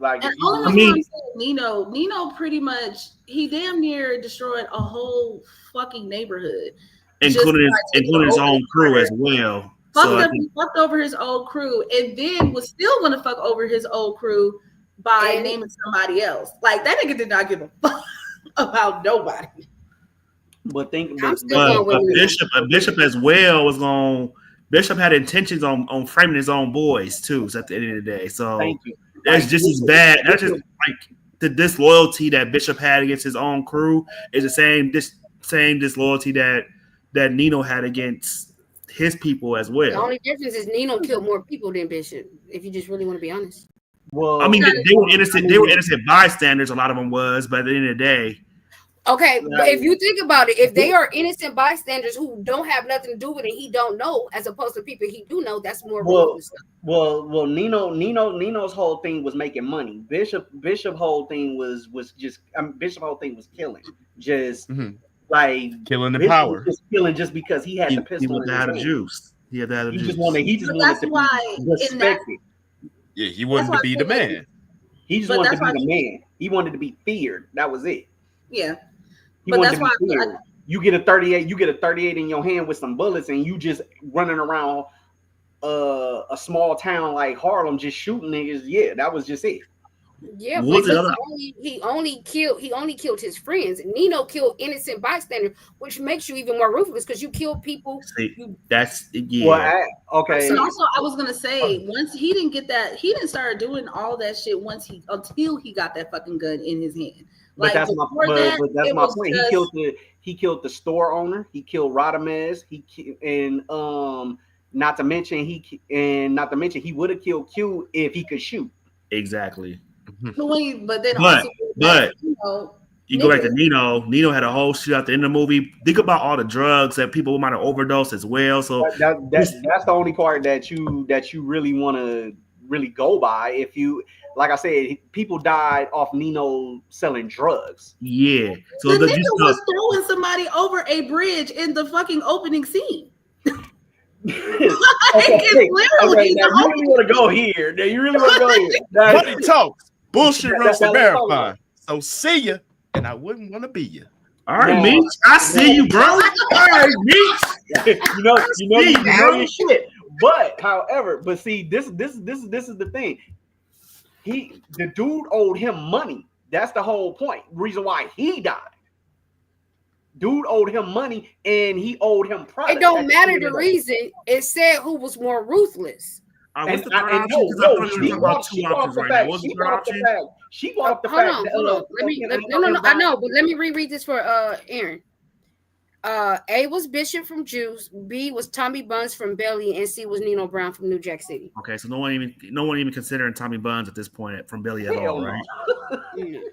[SPEAKER 3] I mean, Nino pretty much he damn near destroyed a whole fucking neighborhood,
[SPEAKER 4] including his own crew as well.
[SPEAKER 3] Fucked over his old crew, and then was still going to fuck over his old crew by naming somebody else. Like that nigga did not give a fuck about nobody.
[SPEAKER 1] But
[SPEAKER 4] Bishop as well was going. Bishop had intentions on framing his own boys too. So at the end of the day, so that's just as bad. That's just like the disloyalty that Bishop had against his own crew is the same disloyalty that Nino had against his people as
[SPEAKER 2] The
[SPEAKER 4] well.
[SPEAKER 2] only difference is Nino killed more people than Bishop. If you just really want to be honest.
[SPEAKER 1] Well,
[SPEAKER 4] I mean, they were innocent. They were innocent bystanders. A lot of them was, but at the end of the day,
[SPEAKER 2] Okay, but if you think about it, if they are innocent bystanders who don't have nothing to do with it, he don't know, as opposed to people he do know, that's more ruthless.
[SPEAKER 1] Well, Nino's whole thing was making money. Bishop whole thing was just Bishop whole thing was killing, just like
[SPEAKER 5] killing the
[SPEAKER 1] Bishop
[SPEAKER 5] power,
[SPEAKER 1] was just killing just because he had the
[SPEAKER 4] he
[SPEAKER 1] pistol in his
[SPEAKER 4] had the
[SPEAKER 1] hand.
[SPEAKER 4] juice. He had the
[SPEAKER 1] He
[SPEAKER 4] juice.
[SPEAKER 1] just wanted
[SPEAKER 3] that's
[SPEAKER 1] to
[SPEAKER 3] why
[SPEAKER 1] be respected.
[SPEAKER 5] Yeah, he wanted to be the man.
[SPEAKER 1] He just wanted to be the man. He wanted to be feared. That was it.
[SPEAKER 3] Yeah.
[SPEAKER 1] He wanted to be feared. You get a 38, in your hand with some bullets, and you just running around a small town like Harlem just shooting niggas. Yeah, that was just it.
[SPEAKER 2] Yeah, but he only killed his friends. Nino killed innocent bystanders, which makes you even more ruthless because you kill people.
[SPEAKER 4] See, that's yeah.
[SPEAKER 1] Well, okay.
[SPEAKER 3] And also, I was gonna say, once he didn't get that, he didn't start doing all that shit until he got that fucking gun in his hand.
[SPEAKER 1] But that's my point. He killed the store owner. He killed Radames. Not to mention he would have killed Q if he could shoot.
[SPEAKER 4] Exactly.
[SPEAKER 3] But
[SPEAKER 4] you go back to Nino. Nino had a whole shoot at the end of the movie. Think about all the drugs that people might have overdosed as well. So
[SPEAKER 1] that's the only part that you really want to really go by. If you, like I said, people died off Nino selling drugs.
[SPEAKER 4] Yeah. So
[SPEAKER 3] the nigga was throwing somebody over a bridge in the fucking opening scene.
[SPEAKER 1] Okay, now you really want to go here. Now you really want to go here.
[SPEAKER 5] Money talks. Bullshit runs the marathon. So see ya, and I wouldn't want to be you.
[SPEAKER 4] All right, Meech. I see you, bro. All right, Meech.
[SPEAKER 1] you know your shit. But however, see, this is the thing. The dude owed him money. That's the whole point. Reason why he died. Dude owed him money, and he owed him product.
[SPEAKER 2] It don't matter the reason. It said who was more ruthless.
[SPEAKER 4] What's the third option?
[SPEAKER 1] She brought up the fact.
[SPEAKER 2] Hold on. No. I know, but let me reread this for Aaron. A was Bishop from Juice, B was Tommy Buns from Belly, and C was Nino Brown from New Jack City.
[SPEAKER 4] Okay, so no one even considering Tommy Buns at this point from Belly at all, right?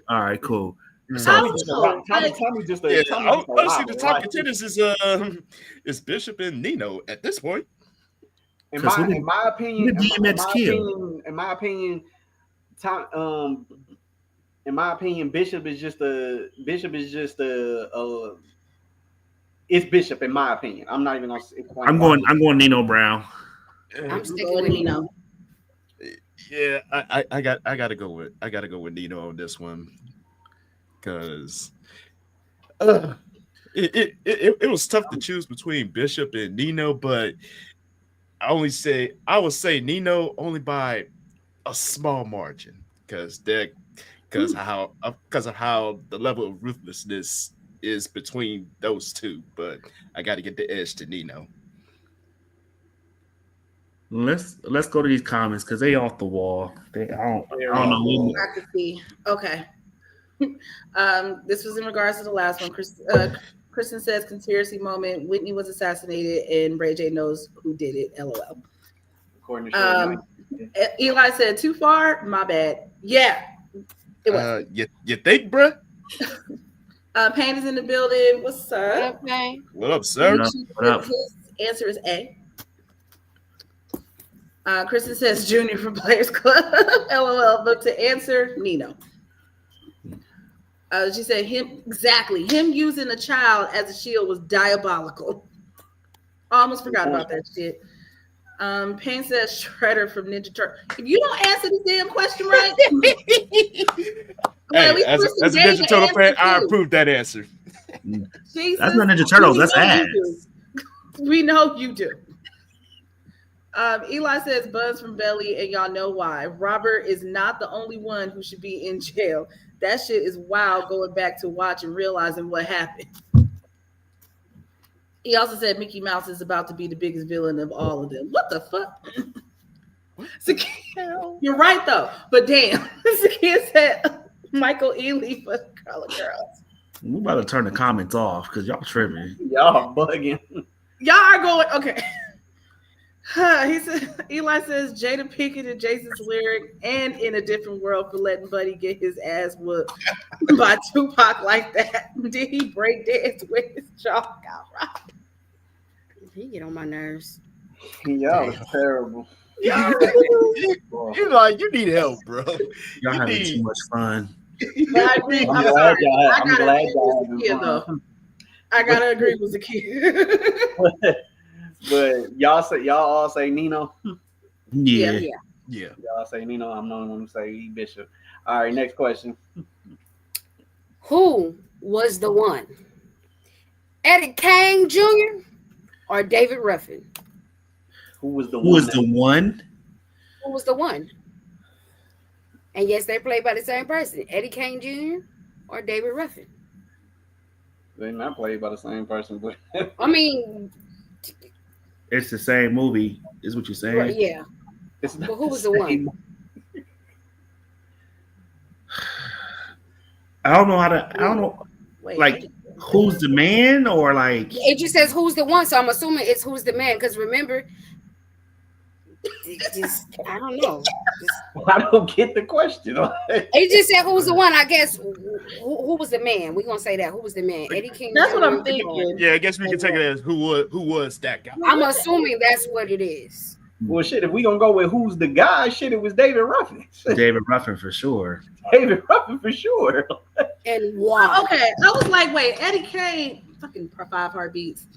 [SPEAKER 4] All right, cool.
[SPEAKER 1] Tommy just
[SPEAKER 5] honestly, the top contenders is Bishop and Nino at this point.
[SPEAKER 1] In my opinion, Bishop is just it's Bishop in my opinion. I'm not even gonna say
[SPEAKER 4] I'm going Nino Brown.
[SPEAKER 2] I'm sticking with Nino.
[SPEAKER 5] Yeah, I gotta go with Nino on this one. Because it was tough to choose between Bishop and Nino, but I would say Nino only by a small margin because of how the level of ruthlessness is between those two. But I got to get the edge to Nino.
[SPEAKER 4] Let's go to these comments because they off the wall. I don't know.
[SPEAKER 3] I can see. Okay. This was in regards to the last one. Kristen says conspiracy moment. Whitney was assassinated, and Ray J knows who did it. LOL. Eli said too far. My bad. Yeah, it was.
[SPEAKER 5] You think, bruh?
[SPEAKER 3] Payne is in the building. What's up?
[SPEAKER 2] Okay.
[SPEAKER 5] What up, sir?
[SPEAKER 4] What up?
[SPEAKER 3] His answer is A. Kristen says Junior from Players Club. LOL. But to answer, Nino. She said him using a child as a shield was diabolical. I almost forgot about that shit. Payne says Shredder from Ninja Turtle. If you don't answer this damn question right,
[SPEAKER 5] hey, as a Ninja Turtle fan, I approve that answer.
[SPEAKER 3] Jesus,
[SPEAKER 4] that's not Ninja Turtles. That's ass.
[SPEAKER 3] We know you do. Eli says Buzz from Belly, and y'all know why. Robert is not the only one who should be in jail. That shit is wild going back to watch and realizing what happened. He also said Mickey Mouse is about to be the biggest villain of all of them. What the fuck? You're right, though. But damn. Zakia said Michael Ealy for Color Girls.
[SPEAKER 4] We about to turn the comments off because y'all tripping.
[SPEAKER 1] Y'all bugging.
[SPEAKER 3] Y'all are going, okay. He said Eli says Jada Pinkett and Jason's lyric and in a different world for letting Buddy get his ass whooped by Tupac like that. Did he break dance with his chalk out right?
[SPEAKER 2] He get on my nerves.
[SPEAKER 1] Y'all is terrible.
[SPEAKER 5] Yeah,
[SPEAKER 1] Well,
[SPEAKER 5] you're like you need help, bro.
[SPEAKER 4] Y'all
[SPEAKER 5] You
[SPEAKER 4] having too
[SPEAKER 5] need.
[SPEAKER 4] much fun.
[SPEAKER 3] But I agree.
[SPEAKER 1] I'm
[SPEAKER 3] I'm
[SPEAKER 1] glad
[SPEAKER 3] sorry.
[SPEAKER 1] y'all.
[SPEAKER 3] I
[SPEAKER 1] I'm
[SPEAKER 3] gotta
[SPEAKER 1] glad
[SPEAKER 3] agree
[SPEAKER 1] y'all
[SPEAKER 3] with
[SPEAKER 1] having
[SPEAKER 3] the kid though.
[SPEAKER 1] fun.
[SPEAKER 3] I gotta agree with the kid.
[SPEAKER 1] But y'all all say Nino.
[SPEAKER 4] Yeah.
[SPEAKER 2] Yeah.
[SPEAKER 5] Yeah.
[SPEAKER 1] Y'all say Nino. I'm the only one who say E Bishop. All right, next question.
[SPEAKER 2] Who was the one? Eddie Kane Jr. or David Ruffin?
[SPEAKER 1] Who was the
[SPEAKER 4] Who
[SPEAKER 1] one?
[SPEAKER 4] was the one?
[SPEAKER 2] Who was the one? And yes, they played by the same person, Eddie Kane Jr. or David Ruffin.
[SPEAKER 1] They're not played by the same person, but
[SPEAKER 2] I mean,
[SPEAKER 4] It's the same movie, is what you're saying.
[SPEAKER 2] yeah.
[SPEAKER 1] it's not
[SPEAKER 2] But who was
[SPEAKER 1] the
[SPEAKER 2] the one?
[SPEAKER 1] same.
[SPEAKER 4] I don't know how to. I don't know.
[SPEAKER 3] Wait,
[SPEAKER 4] Like, who's the man, or like?
[SPEAKER 2] It just says who's the one, so I'm assuming it's who's the man. Because remember, just I don't know.
[SPEAKER 1] I don't get the question.
[SPEAKER 2] It just said who's the one. I guess who was the man? We're gonna say that. Who was the man? Eddie King.
[SPEAKER 3] that's what I'm
[SPEAKER 2] Jr.
[SPEAKER 3] thinking.
[SPEAKER 5] Yeah, I guess we can take it as who was that guy.
[SPEAKER 2] I'm assuming that's what it is.
[SPEAKER 1] Well, shit, if we gonna go with who's the guy, shit, it was David Ruffin.
[SPEAKER 4] David Ruffin for sure.
[SPEAKER 1] David Ruffin for sure.
[SPEAKER 2] And why?
[SPEAKER 3] Okay, I was like, wait, Eddie Kane, fucking 5 heartbeats.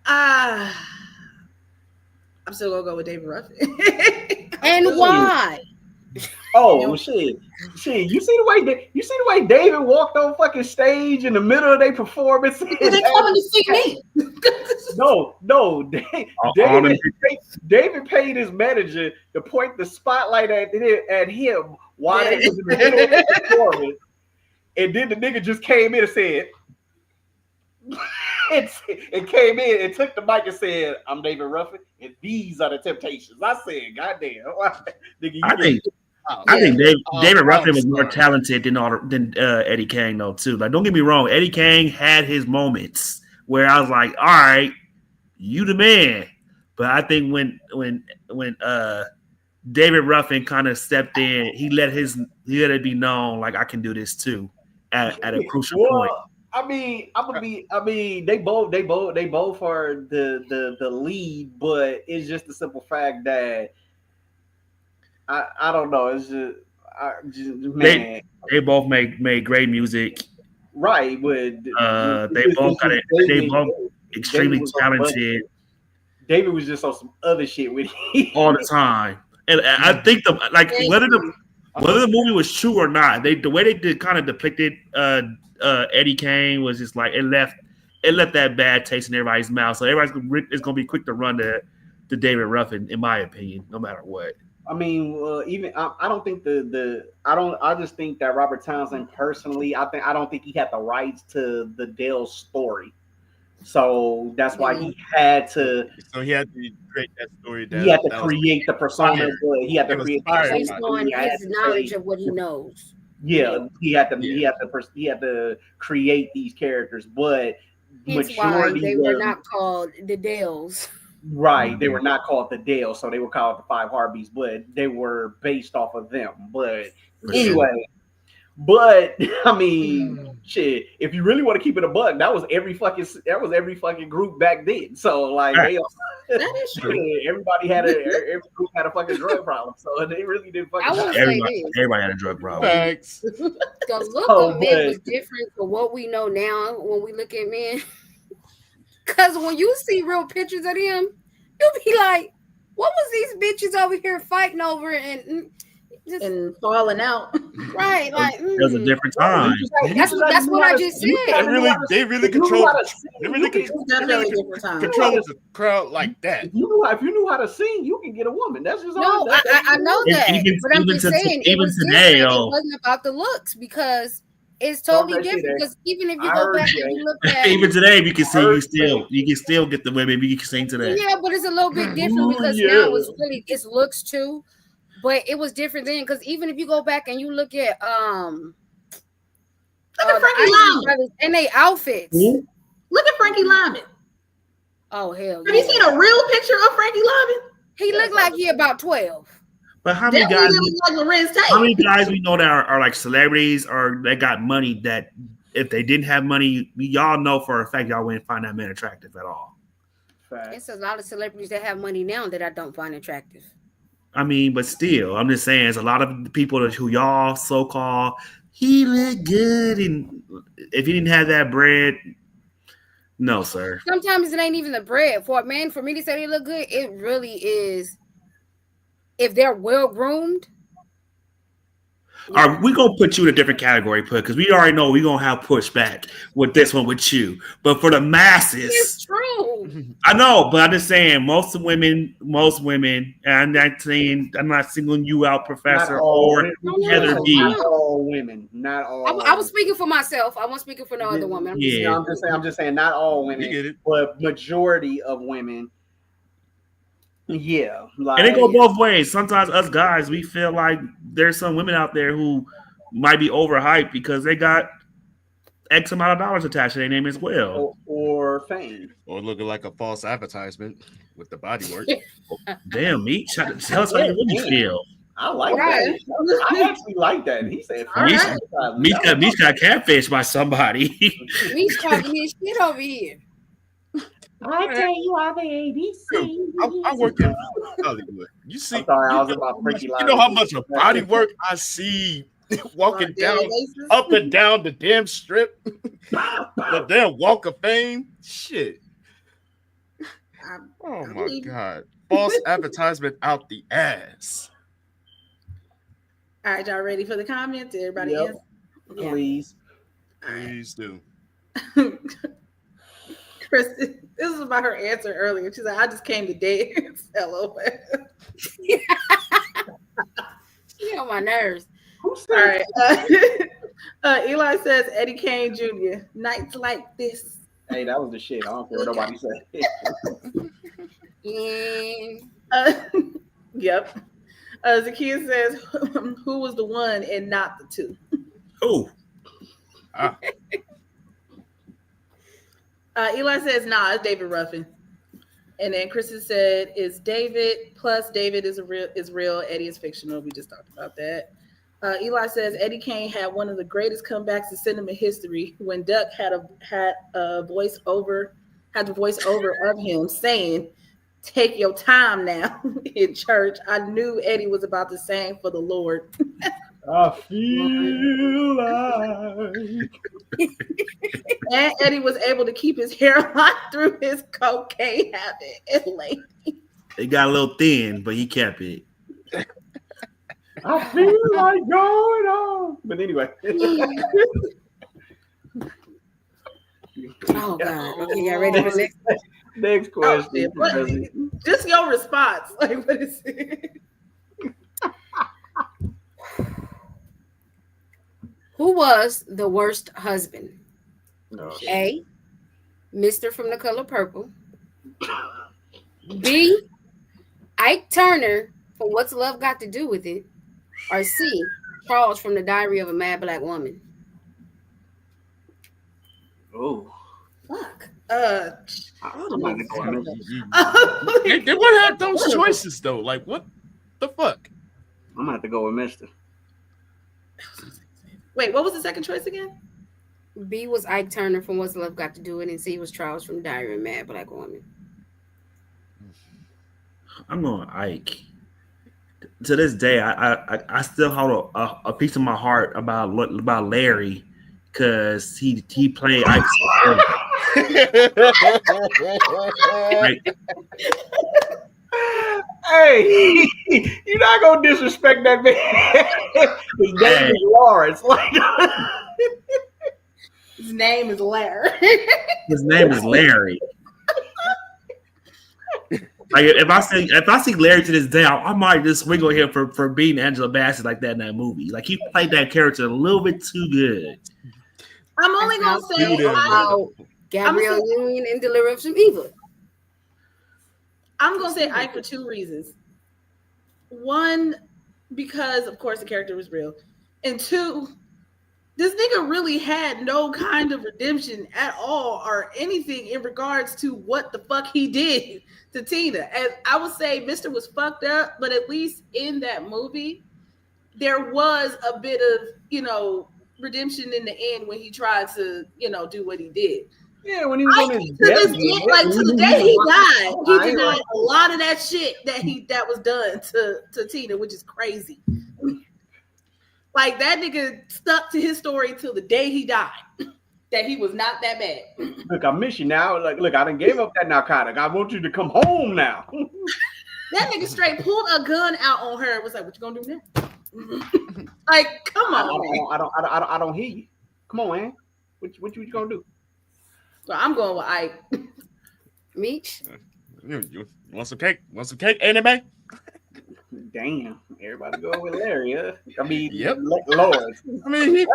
[SPEAKER 3] I'm still gonna go with David Ruffin.
[SPEAKER 2] And why?
[SPEAKER 1] Oh well, shit. You see the way David walked on fucking stage in the middle of their performance.
[SPEAKER 3] They coming to see me.
[SPEAKER 1] No,
[SPEAKER 4] All them-
[SPEAKER 1] David paid his manager to point the spotlight at him while they was in the middle of the performance, and then the nigga just came in and said, it came in and took the mic and said, "I'm David Ruffin, and these are the Temptations." I said, "Goddamn, nigga,
[SPEAKER 4] I think David Ruffin
[SPEAKER 5] I'm
[SPEAKER 4] was more
[SPEAKER 5] sorry.
[SPEAKER 4] talented than Eddie Kane though too. Like, don't get me wrong, Eddie Kane had his moments where I was like, all right, you the man. But I think when David Ruffin kind of stepped in, he let it be known like I can do this too at a crucial point.
[SPEAKER 1] I mean, they both are the lead, but it's just the simple fact that I don't know. It's just man.
[SPEAKER 4] They both made great music.
[SPEAKER 1] Right, but
[SPEAKER 4] They both extremely talented
[SPEAKER 1] David was just on some other shit with him.
[SPEAKER 4] all the time. And I think whether the movie was true or not, the way they kind of depicted Eddie Kane was just like it left that bad taste in everybody's mouth. So everybody's gonna be quick to run to David Ruffin, in my opinion, no matter what.
[SPEAKER 1] I mean, even I don't think I just think that Robert Townsend personally, I don't think he had the rights to the Dale story, so that's why he had to.
[SPEAKER 5] So he had to create that story.
[SPEAKER 1] He had to create the persona, but he had to create the
[SPEAKER 2] Based
[SPEAKER 1] persona.
[SPEAKER 2] on
[SPEAKER 1] He had
[SPEAKER 2] his
[SPEAKER 1] to
[SPEAKER 2] knowledge
[SPEAKER 1] say-
[SPEAKER 2] of what he knows.
[SPEAKER 1] Yeah, he had to create these characters, but
[SPEAKER 2] Hence why
[SPEAKER 1] majority
[SPEAKER 2] they were
[SPEAKER 1] of-
[SPEAKER 2] not called the Dales.
[SPEAKER 1] right. They were not called the Dale, so they were called the 5 Heartbeats, but they were based off of them. But anyway, but I mean, shit. If you really want to keep it a buck, that was every fucking group back then. So like,
[SPEAKER 3] That is true.
[SPEAKER 1] everybody every group had a fucking drug problem. So they really didn't fucking.
[SPEAKER 2] I would say this.
[SPEAKER 4] Everybody had a drug problem.
[SPEAKER 5] Thanks.
[SPEAKER 2] The look
[SPEAKER 1] So,
[SPEAKER 2] of men
[SPEAKER 1] but-
[SPEAKER 2] was different from what we know now when we look at men. Because when you see real pictures of them, you'll be like, what was these bitches over here fighting over and just
[SPEAKER 3] And falling out.
[SPEAKER 2] right? Like,
[SPEAKER 4] It was a different time.
[SPEAKER 2] That's what I just said.
[SPEAKER 5] They really control. They really control.
[SPEAKER 3] Definitely a different time.
[SPEAKER 5] Control the crowd like that.
[SPEAKER 1] If you knew how to sing, you can get a woman. That's just
[SPEAKER 2] No,
[SPEAKER 1] all.
[SPEAKER 2] I know that, but I'm just saying it was
[SPEAKER 4] today,
[SPEAKER 2] different.
[SPEAKER 4] though.
[SPEAKER 2] It wasn't about the looks because it's
[SPEAKER 1] Talk
[SPEAKER 2] totally
[SPEAKER 1] that shit,
[SPEAKER 2] different.
[SPEAKER 1] eh?
[SPEAKER 2] Because even if you
[SPEAKER 1] I
[SPEAKER 2] go
[SPEAKER 1] heard
[SPEAKER 2] back
[SPEAKER 1] you,
[SPEAKER 2] and
[SPEAKER 1] eh?
[SPEAKER 2] you look at
[SPEAKER 4] Even today, you can sing. You can still get the women. You can sing today.
[SPEAKER 2] yeah, but it's a little bit different because
[SPEAKER 1] yeah.
[SPEAKER 2] now it's looks too. But it was different then because even if you go back and you look at
[SPEAKER 3] Look at
[SPEAKER 2] the
[SPEAKER 3] Frankie
[SPEAKER 2] Isley
[SPEAKER 3] Lyman.
[SPEAKER 2] Brothers and they outfits.
[SPEAKER 4] Who?
[SPEAKER 3] Look at Frankie Lyman.
[SPEAKER 2] Oh hell
[SPEAKER 3] Have you
[SPEAKER 2] yeah.
[SPEAKER 3] seen a real picture of Frankie Lobby?
[SPEAKER 2] He looked like he about 12.
[SPEAKER 4] But how many
[SPEAKER 3] Definitely
[SPEAKER 4] guys?
[SPEAKER 3] didn't look like Lorenz
[SPEAKER 4] How many
[SPEAKER 3] Tate.
[SPEAKER 4] guys we know that are like celebrities or they got money that if they didn't have money, y'all know for a fact y'all wouldn't find that man attractive at all.
[SPEAKER 2] It's a lot of celebrities that have money now that I don't find attractive.
[SPEAKER 4] I mean, but still, I'm just saying, it's a lot of people who y'all so called he look good, and if he didn't have that bread, no, sir.
[SPEAKER 2] Sometimes it ain't even the bread. For a man, for me to say they look good, it really is if they're well groomed.
[SPEAKER 4] All right, we're gonna put you in a different category, because we already know we're gonna have pushback with this one with you. But for the masses,
[SPEAKER 2] It's true.
[SPEAKER 4] I know, but I'm just saying, most women, and I'm not singling you out, Professor, or Heather D.
[SPEAKER 1] Not all women. Not all.
[SPEAKER 2] I was speaking for myself. I wasn't speaking for no other woman.
[SPEAKER 1] I'm just saying, not all women, but majority of women. Yeah, like,
[SPEAKER 4] and it go both ways. Sometimes us guys, we feel like there's some women out there who might be overhyped because they got X amount of dollars attached to their name as well,
[SPEAKER 1] or fame,
[SPEAKER 5] or looking like a false advertisement with the body work.
[SPEAKER 4] Damn, Meat, tell us how you really feel.
[SPEAKER 1] I like that. I actually like that. He said,
[SPEAKER 4] Meat got catfished by somebody.
[SPEAKER 2] Meat's talking his shit over here.
[SPEAKER 1] I tell you all the ABC.
[SPEAKER 5] I work in Hollywood. You see,
[SPEAKER 1] I'm sorry, I was about Frankie
[SPEAKER 5] you know how much of body work I see walking down up and down the damn strip, the damn Walk of Fame. Shit. Oh my God. False advertisement out the ass.
[SPEAKER 3] All right, y'all ready for the comments? Everybody answer?
[SPEAKER 1] Please.
[SPEAKER 5] Please do.
[SPEAKER 3] Chris, this was about her answer earlier. She's like, I just came to dance. LOL.
[SPEAKER 2] She on my nerves.
[SPEAKER 3] All right. Eli says Eddie Kane Jr. Nights like this.
[SPEAKER 1] Hey, that was the shit. I don't care what nobody
[SPEAKER 2] said.
[SPEAKER 3] Yep. Zakiya says, who was the one and not the two?
[SPEAKER 4] Oh.
[SPEAKER 3] Eli says, nah, it's David Ruffin. And then Kristen said, is David, plus David is real, Eddie is fictional. We just talked about that. Eli says Eddie Kane had one of the greatest comebacks in cinema history when Duck had the voiceover of him saying, "Take your time now" in church. I knew Eddie was about to sing for the Lord.
[SPEAKER 1] I feel like.
[SPEAKER 3] And Eddie was able to keep his hairline through his cocaine habit and lady.
[SPEAKER 4] It got a little thin, but he kept it.
[SPEAKER 1] I feel like going on. But anyway.
[SPEAKER 2] Oh God. Okay, y'all ready for the
[SPEAKER 1] next question?
[SPEAKER 3] Just your response. Like, what is it?
[SPEAKER 2] Who was the worst husband?
[SPEAKER 1] No.
[SPEAKER 2] A. Mr. from The Color Purple. B. Ike Turner from What's Love Got to Do with It? Or C. Charles from The Diary of a Mad Black Woman?
[SPEAKER 1] Oh.
[SPEAKER 3] Fuck.
[SPEAKER 5] They would have those choices though. Like, what the fuck?
[SPEAKER 1] I'm gonna have to go with Mr.
[SPEAKER 3] Wait, what was the second choice again?
[SPEAKER 2] B was Ike Turner from What's Love Got to Do It, and C was Charles from Diary of a Mad Black Woman.
[SPEAKER 4] I'm going Ike. To this day, I still hold a piece of my heart about Larry because he played Ike.
[SPEAKER 1] Hey, you're not gonna disrespect that man. His name is Lawrence. Like,
[SPEAKER 3] his name is Larry.
[SPEAKER 4] His name is Larry. Like if I see Larry to this day, I might just wiggle him for beating Angela Bassett like that in that movie. Like he played that character a little bit too good.
[SPEAKER 3] I'm only gonna say
[SPEAKER 2] Gabrielle Union in Deliver from Evil.
[SPEAKER 3] I'm gonna say Ike for two reasons. One, because of course the character was real, and two, this nigga really had no kind of redemption at all or anything in regards to what the fuck he did to Tina. And I would say Mr. was fucked up, but at least in that movie, there was a bit of, redemption in the end when he tried to, do what he did.
[SPEAKER 1] Yeah, when he was on his
[SPEAKER 3] To this
[SPEAKER 1] deathbed,
[SPEAKER 3] day, like to the day he died, he denied a lot of that shit that was done to Tina, which is crazy. Like that nigga stuck to his story till the day he died. That he was not that bad.
[SPEAKER 1] Look, I miss you now. Like, look, I done gave up that narcotic. I want you to come home now.
[SPEAKER 3] That nigga straight pulled a gun out on her and was like, "What you gonna do now?" Like, come on.
[SPEAKER 1] I don't hear you. Come on, man. What you gonna do?
[SPEAKER 3] So I'm going with Ike.
[SPEAKER 2] Meech?
[SPEAKER 5] You want some cake? Want some cake, anime?
[SPEAKER 1] Damn, everybody go with Larry, huh? I mean,
[SPEAKER 5] yep.
[SPEAKER 1] Lord.
[SPEAKER 5] I mean,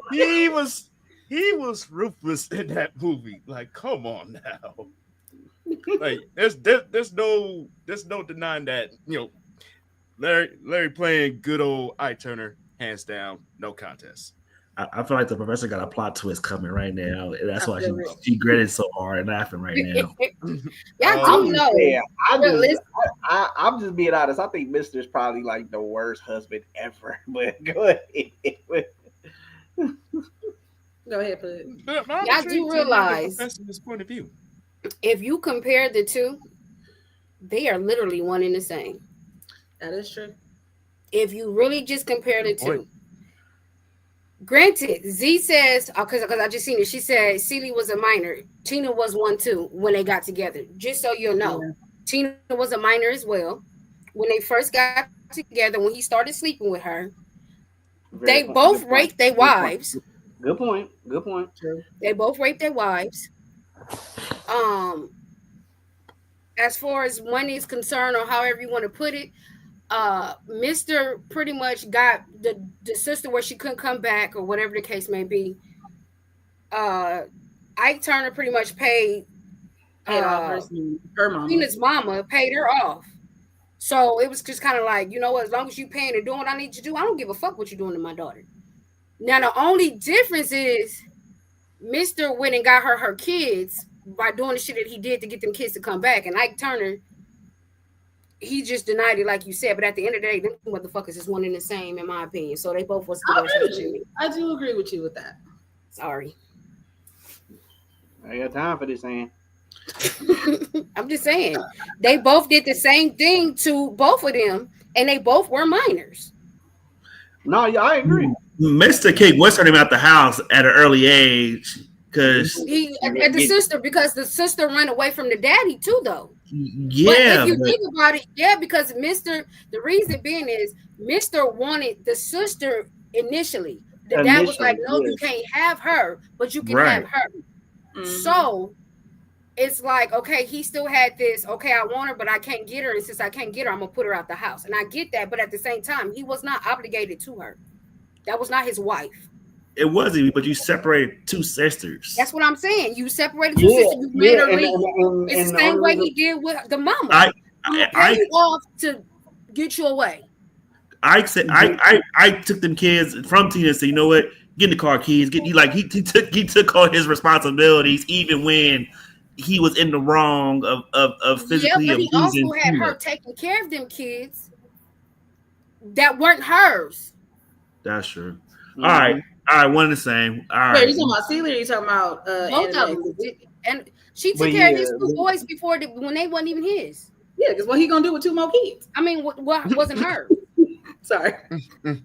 [SPEAKER 5] he was ruthless in that movie. Like, come on now. Like, there's no denying that. Larry playing good old Ike Turner, hands down, no contest.
[SPEAKER 4] I feel like the professor got a plot twist coming right now. And that's why she gritted so hard and laughing right now.
[SPEAKER 2] Y'all do know.
[SPEAKER 1] Yeah, I'm just being honest. I think Mister's probably like the worst husband ever. But go ahead.
[SPEAKER 3] Go ahead, put it.
[SPEAKER 2] Y'all do realize
[SPEAKER 5] this point of view.
[SPEAKER 2] If you compare the two, they are literally one and the same.
[SPEAKER 3] That is true.
[SPEAKER 2] If you really just compare the two. Granted, Z says, because I just seen it, she said Celie was a minor. Tina was one too when they got together. Just so you know, Tina was a minor as well. When they first got together, when he started sleeping with her, they both raped their wives.
[SPEAKER 1] Good point.
[SPEAKER 2] They both raped their wives. As far as money is concerned, or however you want to put it, Mr. pretty much got the sister where she couldn't come back or whatever the case may be. Ike Turner pretty much paid
[SPEAKER 3] off her mama.
[SPEAKER 2] Tina's mama paid her off. So it was just kind of like, you know what, as long as you paying and doing what I need you to do, I don't give a fuck what you're doing to my daughter. Now the only difference is Mr. went and got her kids by doing the shit that he did to get them kids to come back. And Ike Turner, he just denied it, like you said. But at the end of the day, them motherfuckers is one and the same, in my opinion. So they both was.
[SPEAKER 3] I do agree with you with that.
[SPEAKER 2] Sorry.
[SPEAKER 1] I got time for this, man.
[SPEAKER 2] I'm just saying. They both did the same thing to both of them, and they both were minors.
[SPEAKER 1] No, yeah, I agree.
[SPEAKER 4] Mr. King was turning him out the house at an early age because
[SPEAKER 2] because the sister ran away from the daddy too, though.
[SPEAKER 4] Yeah,
[SPEAKER 2] but if you think about it, because the reason being is Mr. wanted the sister initially. The dad was like, no, you can't have her, but you can have her. Mm-hmm. So it's like, okay, he still had this, okay, I want her, but I can't get her. And since I can't get her, I'm going to put her out the house. And I get that. But at the same time, he was not obligated to her. That was not his wife.
[SPEAKER 4] It wasn't, but you separated two sisters.
[SPEAKER 2] That's what I'm saying. You separated two sisters. You made her leave. It's the same way he did with the mama. I you off to get you away.
[SPEAKER 4] I said I took them kids from Tina and said, you know what? Get in the car, kids. He took all his responsibilities, even when he was in the wrong of physically abusing.
[SPEAKER 2] But he also had her taking care of them kids that weren't hers.
[SPEAKER 4] That's true. Mm-hmm. All right, one and the same. All right.
[SPEAKER 3] Wait, you talking about Celia or you talking about
[SPEAKER 2] both of them? And she took care of his two boys before when they wasn't even his.
[SPEAKER 3] Yeah, because what he gonna do with two more kids?
[SPEAKER 2] I mean, what wasn't her?
[SPEAKER 3] Sorry.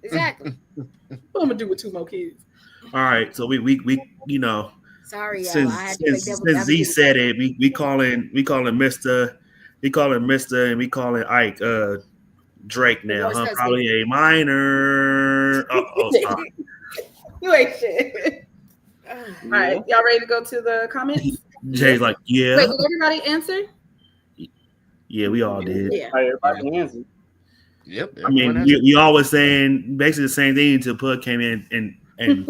[SPEAKER 2] Exactly.
[SPEAKER 3] What I'm gonna do with two more kids?
[SPEAKER 4] All right, so we you know.
[SPEAKER 2] Sorry,
[SPEAKER 4] since Z said it, we calling Mr. and we calling Ike Drake now, huh? Probably a minor. Sorry.
[SPEAKER 3] You ain't shit. All right, y'all ready to go to the comments?
[SPEAKER 4] Jay's like, yeah.
[SPEAKER 3] Wait, did everybody answer?
[SPEAKER 4] Yeah, we all did.
[SPEAKER 2] Yeah,
[SPEAKER 1] everybody answered.
[SPEAKER 5] Yep.
[SPEAKER 4] I mean, we all was saying basically the same thing until Pug came in and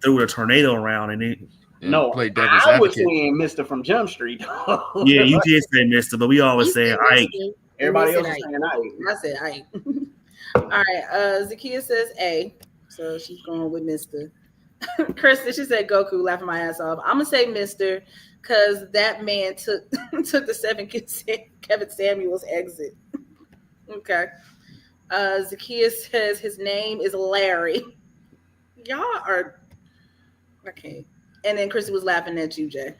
[SPEAKER 4] threw a tornado around and it.
[SPEAKER 1] No, I was saying Mr. from Jump Street.
[SPEAKER 4] Yeah, you did say Mr., but we always say Ike.
[SPEAKER 1] Everybody else is saying Ike.
[SPEAKER 3] I said Ike. All right, Zakiya says A. So she's going with Mister. Kristen, she said Goku, laughing my ass off. I'm gonna say Mister, because that man took took the Kevin Samuels exit. Okay. Zacchaeus says his name is Larry. Y'all are okay. And then Kristen was laughing at you, Jay.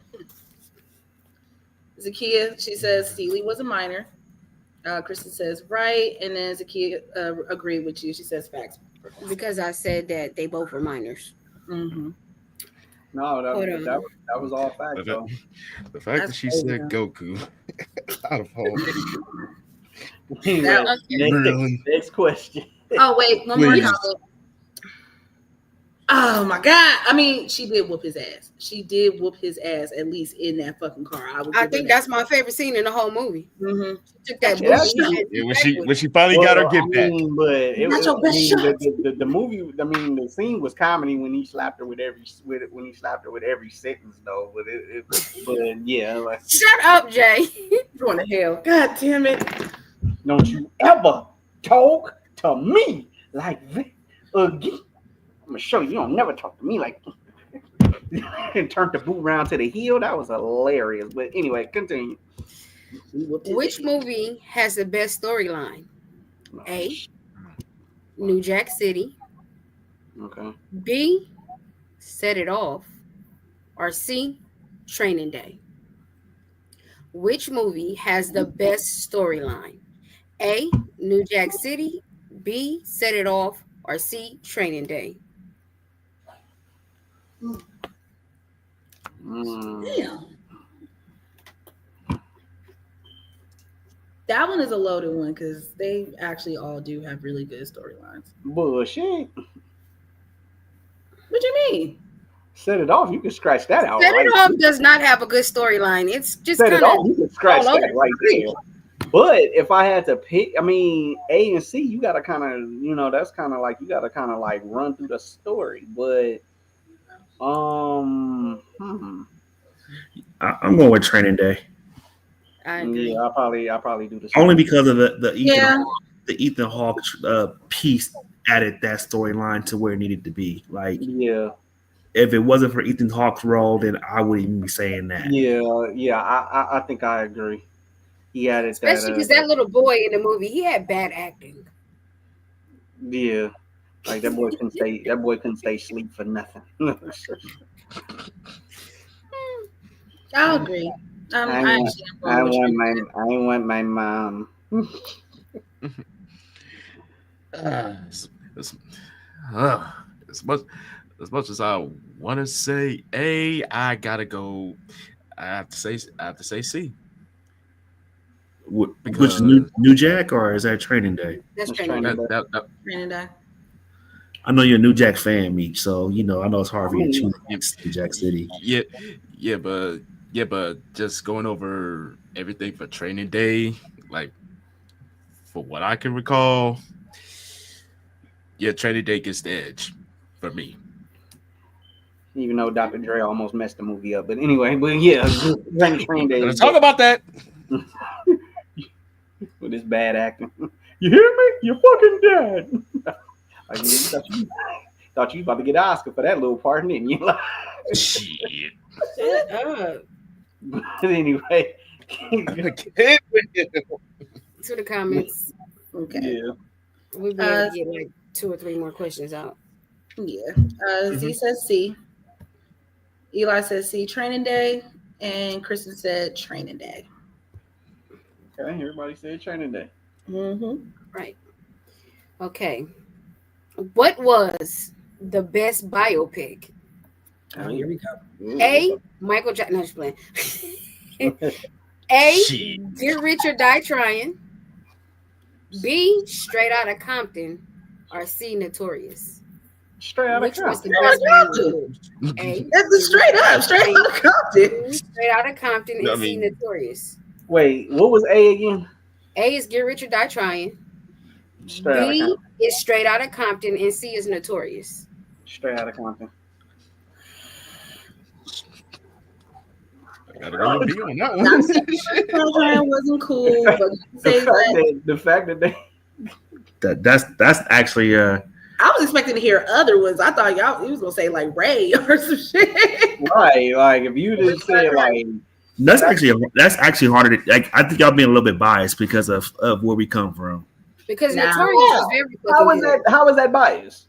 [SPEAKER 3] Zakia, she says Steely was a minor. Kristen says right, and then Zakia agreed with you. She says facts.
[SPEAKER 2] Because I said that they both were minors.
[SPEAKER 3] Mm-hmm.
[SPEAKER 1] No, that was all facts, though.
[SPEAKER 5] The fact that she said Goku out of all
[SPEAKER 1] Anyway, next question.
[SPEAKER 3] Oh wait, one more comment. Oh my god! I mean, she did whoop his ass. She did whoop his ass, at least in that fucking car.
[SPEAKER 2] I think that's my favorite scene in the whole movie.
[SPEAKER 3] Mm-hmm.
[SPEAKER 2] She took that
[SPEAKER 5] when she finally got her get back.
[SPEAKER 1] But the movie. I mean, the scene was comedy when he slapped her with every sentence, though. But yeah, like,
[SPEAKER 2] shut up, Jay.
[SPEAKER 3] Going to hell. God damn it!
[SPEAKER 1] Don't you ever talk to me like that again. I'm gonna show you. You don't never talk to me like and turned the boot around to the heel. That was hilarious. But anyway, continue.
[SPEAKER 2] Which movie has the best storyline? A, New Jack City.
[SPEAKER 1] Okay.
[SPEAKER 2] B, Set It Off. Or C, Training Day. Which movie has the best storyline? A, New Jack City. B, Set It Off. Or C, Training Day.
[SPEAKER 3] Damn. That one is a loaded one because they actually all do have really good storylines.
[SPEAKER 1] Bullshit.
[SPEAKER 3] What do you mean?
[SPEAKER 1] Set It Off. You can scratch that out.
[SPEAKER 2] Set It Off does not have a good storyline. It's just
[SPEAKER 1] Set It
[SPEAKER 2] kinda
[SPEAKER 1] Off. You can scratch that right there. But if I had to pick, I mean, A and C, you gotta kind of, that's kind of like you gotta kind of like run through the story. But I'm
[SPEAKER 4] going with Training Day.
[SPEAKER 2] I agree.
[SPEAKER 1] Yeah, I probably do the
[SPEAKER 4] same. Only because of the Ethan Hawke piece added that storyline to where it needed to be. Like,
[SPEAKER 1] yeah,
[SPEAKER 4] if it wasn't for Ethan Hawke's role, then I wouldn't even be saying that.
[SPEAKER 1] Yeah, I think I agree. He added
[SPEAKER 2] especially because that little boy in the movie, he had bad acting.
[SPEAKER 1] Yeah, like that boy couldn't stay. That boy couldn't stay asleep for nothing.
[SPEAKER 3] I agree. I
[SPEAKER 1] want my mom.
[SPEAKER 5] As much as I want to say A, I gotta go. I have to say C.
[SPEAKER 4] Which is New Jack, or is that Training Day?
[SPEAKER 2] That's Training Day.
[SPEAKER 3] Training Day.
[SPEAKER 4] I know you're a New Jack fan, Meech, so I know it's hard for you to choose New Jack City.
[SPEAKER 5] Yeah, but just going over everything for Training Day, like for what I can recall, Training Day gets the edge for me.
[SPEAKER 1] Even though Dr. Dre almost messed the movie up, but anyway, Training Day.
[SPEAKER 5] Let's talk about that.
[SPEAKER 1] With his bad acting. You hear me? You're fucking dead. Like, thought you about to get an Oscar for that little part, didn't you?
[SPEAKER 5] Shit.
[SPEAKER 1] But anyway.
[SPEAKER 2] To the comments.
[SPEAKER 3] Okay.
[SPEAKER 1] Yeah.
[SPEAKER 2] We better get like 2 or 3 more questions out.
[SPEAKER 3] Yeah. Z says C. Eli says C, Training Day. And Kristen said Training Day.
[SPEAKER 1] Okay, everybody said Training Day.
[SPEAKER 3] Mm-hmm.
[SPEAKER 2] Right. Okay. What was the best biopic?
[SPEAKER 3] Oh, here we go.
[SPEAKER 2] A, Michael Jackson. No, just playing. A, Get Rich or Die Trying. B, Straight Outta Compton. Or C, Notorious.
[SPEAKER 1] Straight Outta Compton.
[SPEAKER 3] That's the straight Outta Compton.
[SPEAKER 2] Straight Outta Compton and C, Notorious.
[SPEAKER 1] Wait, what was A again?
[SPEAKER 2] A is Get Rich or Die Trying. B is Straight Outta Compton and C is Notorious.
[SPEAKER 1] Straight Outta Compton.
[SPEAKER 5] I gotta go with B on that
[SPEAKER 3] one. Wasn't cool, but
[SPEAKER 1] the fact that they
[SPEAKER 4] that's actually
[SPEAKER 3] I was expecting to hear other ones. I thought y'all he was gonna say like Ray or some shit.
[SPEAKER 1] Right, like if you just said like
[SPEAKER 4] That's actually harder. Like I think y'all being a little bit biased because of where we come from.
[SPEAKER 2] Because
[SPEAKER 3] Nah.
[SPEAKER 2] Notorious is very fucking good.
[SPEAKER 1] how is that bias?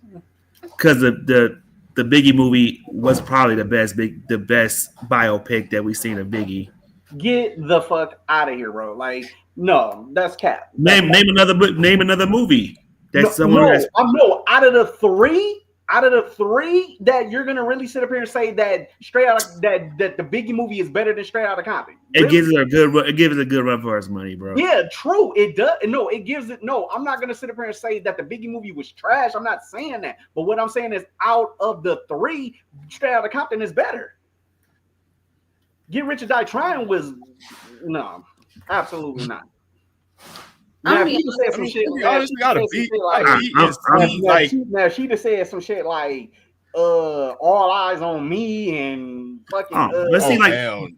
[SPEAKER 4] Because the Biggie movie was probably the best biopic that we've seen of Biggie.
[SPEAKER 1] Get the fuck out of here, bro. Like, no, that's cap.
[SPEAKER 4] Name another movie. That's
[SPEAKER 1] No, out of the three that you're gonna really sit up here and say that straight out of, that the Biggie movie is better than Straight Outta Compton. Really?
[SPEAKER 4] It gives it a good run. It gives it a good run for its money, bro.
[SPEAKER 1] Yeah, true. It does. No, it gives it. No, I'm not gonna sit up here and say that the Biggie movie was trash. I'm not saying that. But what I'm saying is, out of the three, Straight Outta Compton is better. Get Rich or Die Trying was no, absolutely not. Now, if you said some shit, now she just said some shit like all eyes on me and fucking
[SPEAKER 4] let's see,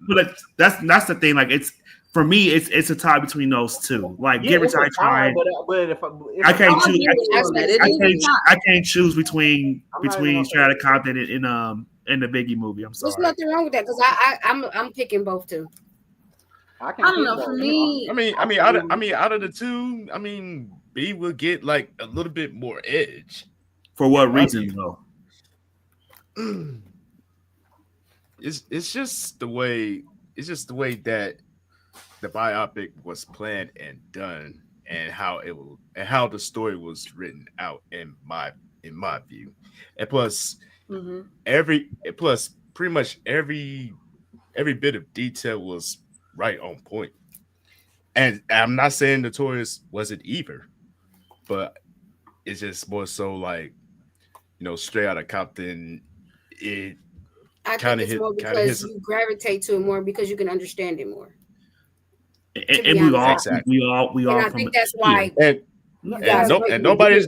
[SPEAKER 4] but that's the thing, like it's for me it's a tie between those two, like Get Rich or Die Trying, but if I can't choose I can't choose between Straight Outta Compton and the Biggie movie. I'm sorry.
[SPEAKER 2] There's nothing wrong with that because I'm picking both too.
[SPEAKER 3] I don't know. For me,
[SPEAKER 5] out of the two, B will get like a little bit more edge.
[SPEAKER 4] For what reason, though?
[SPEAKER 5] It's just the way that the biopic was planned and done, and how the story was written out in my view, and plus pretty much every bit of detail was right on point. And I'm not saying Notorious wasn't either, but it's just more so like, Straight Outta Compton.
[SPEAKER 2] I think it's more because you gravitate to it more because you can understand it more.
[SPEAKER 5] And we all.
[SPEAKER 2] And I think that's why.
[SPEAKER 5] And nobody's